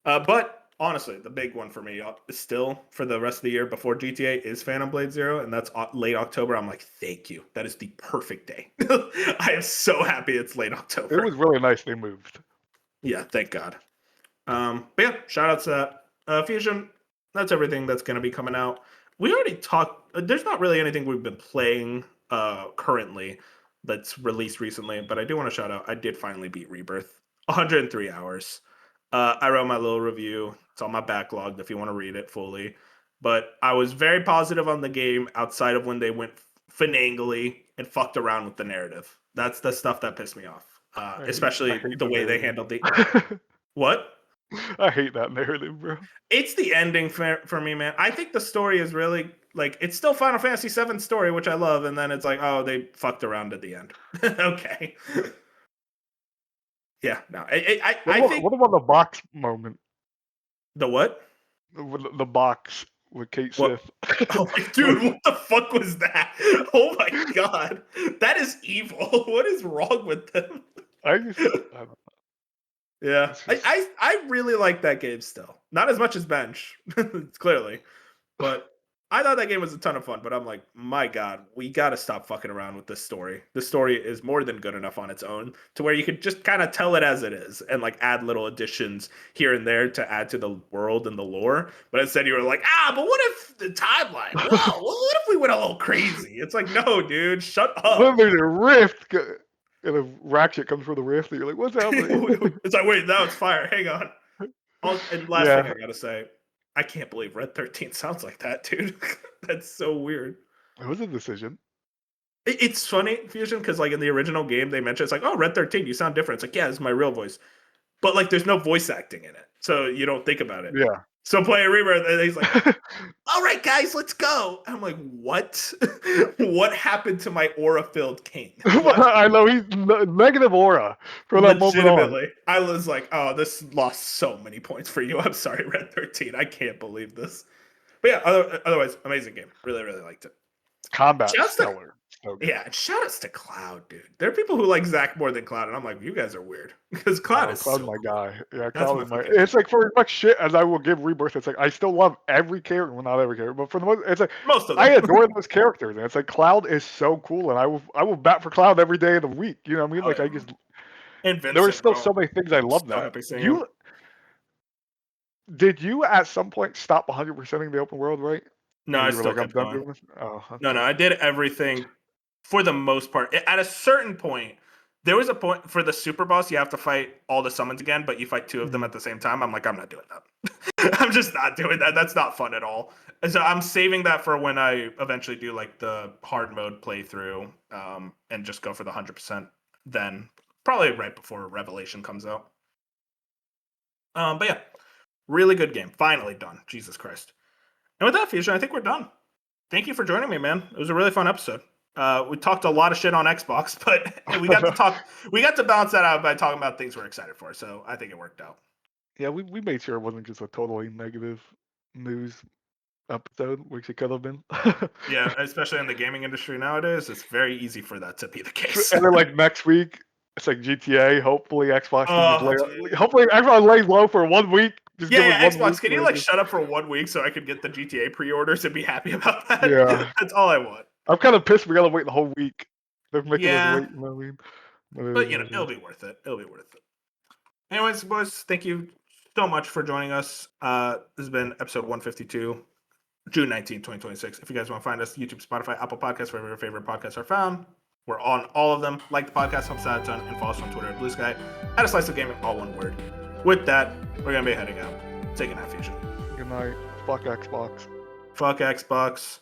But honestly, the big one for me is still for the rest of the year before GTA is Phantom Blade Zero, and that's late October. I'm like, thank you. That is the perfect day. I am so happy it's late October. It was really nice they moved. Yeah, thank God. But yeah, shout out to that. Fusion, that's everything that's going to be coming out. We already talked. There's not really anything we've been playing currently that's released recently, but I do want to shout out. I did finally beat Rebirth. 103 hours. I wrote my little review. It's on my backlog if you want to read it fully. But I was very positive on the game outside of when they went finagly and fucked around with the narrative. That's the stuff that pissed me off. Especially the way they handled the... What? I hate that narrative, bro. It's the ending for me, man. I think the story is really like it's still Final Fantasy VII story, which I love, and then it's like, oh, they fucked around at the end. Okay. Yeah, no. I think. What about the box moment? The what? The box with Kate Sith. Oh my dude, what the fuck was that? Oh my god, that is evil. What is wrong with them? I don't know. Yeah, I really like that game still. Not as much as Bench, clearly, but I thought that game was a ton of fun, but I'm like, my God, we got to stop fucking around with this story. The story is more than good enough on its own to where you could just kind of tell it as it is and like add little additions here and there to add to the world and the lore. But instead, you were like, but what if the timeline? Whoa, what if we went a little crazy? It's like, no, dude, shut Then up. there's a rift, and a ratchet comes from the rift, and you're like, what's happening? It's like, wait, now it's fire. Hang on. And last Yeah. thing I gotta say, I can't believe Red 13 sounds like that, dude. That's so weird. It was a decision. It's funny, Fusion, because like in the original game, they mentioned it's like, oh, Red 13, you sound different. It's like, yeah, this is my real voice. But like, there's no voice acting in it, so you don't think about it. Yeah. So playing Rebirth, and he's like, all right, guys, let's go. I'm like, what? What happened to my aura-filled king? I know he's negative aura from that moment on. Legitimately. I was like, oh, this lost so many points for you. I'm sorry, Red 13. I can't believe this. But yeah, otherwise, amazing game. Really, really liked it. Combat Just stellar. So good. Yeah, and shout outs to Cloud, dude. There are people who like Zach more than Cloud, and I'm like, you guys are weird. Because Cloud is Cloud's so my cool. guy. Yeah, That's Cloud my is my. fucking It's like for as much shit as I will give Rebirth, it's like I still love every character. Well, not every character, but for the most, it's like most of them. I adore those characters, and it's like Cloud is so cool, and I will bat for Cloud every day of the week. You know what I mean? Oh, Like yeah. I just And there were Vincent, still bro. so many things I love So that. happy seeing him. Did you at some point stop 100%ing the open world, right? No, Or I you were still like, I'm kept done going. doing this? Oh, No, okay. I did everything for the most part. At a certain point, there was a point for the super boss, you have to fight all the summons again, but you fight two of them at the same time. I'm like, I'm not doing that. I'm just not doing that. That's not fun at all. And so I'm saving that for when I eventually do like the hard mode playthrough and just go for the 100% then. Probably right before Revelation comes out. But yeah, really good game. Finally done. Jesus Christ. And with that, Fusion, I think we're done. Thank you for joining me, man. It was a really fun episode. We talked a lot of shit on Xbox, but we got to talk. We got to balance that out by talking about things we're excited for. So I think it worked out. Yeah, we made sure it wasn't just a totally negative news episode, which it could have been. Yeah, especially in the gaming industry nowadays, it's very easy for that to be the case. And then like next week, it's like GTA. Hopefully Xbox can just lay. dude. Hopefully Xbox lays low for 1 week. Just give Yeah, us 1 Xbox, week. can you where like just- shut up for 1 week so I could get the GTA pre-orders and be happy about that? Yeah. That's all I want. I'm kind of pissed we gotta wait the whole week. They're making Yeah. us wait. You know what I mean? But you know, it'll be worth it. It'll be worth it. Anyways, boys, thank you so much for joining us. This has been episode 152, June 19, 2026. If you guys want to find us, YouTube, Spotify, Apple Podcasts, wherever your favorite podcasts are found, we're on all of them. Like the podcast, helps out a ton, and follow us on Twitter at Blue Sky, at a slice of gaming, all one word. With that, we're gonna be heading out. Take a night, Fusion. Good night. Fuck Xbox. Fuck Xbox.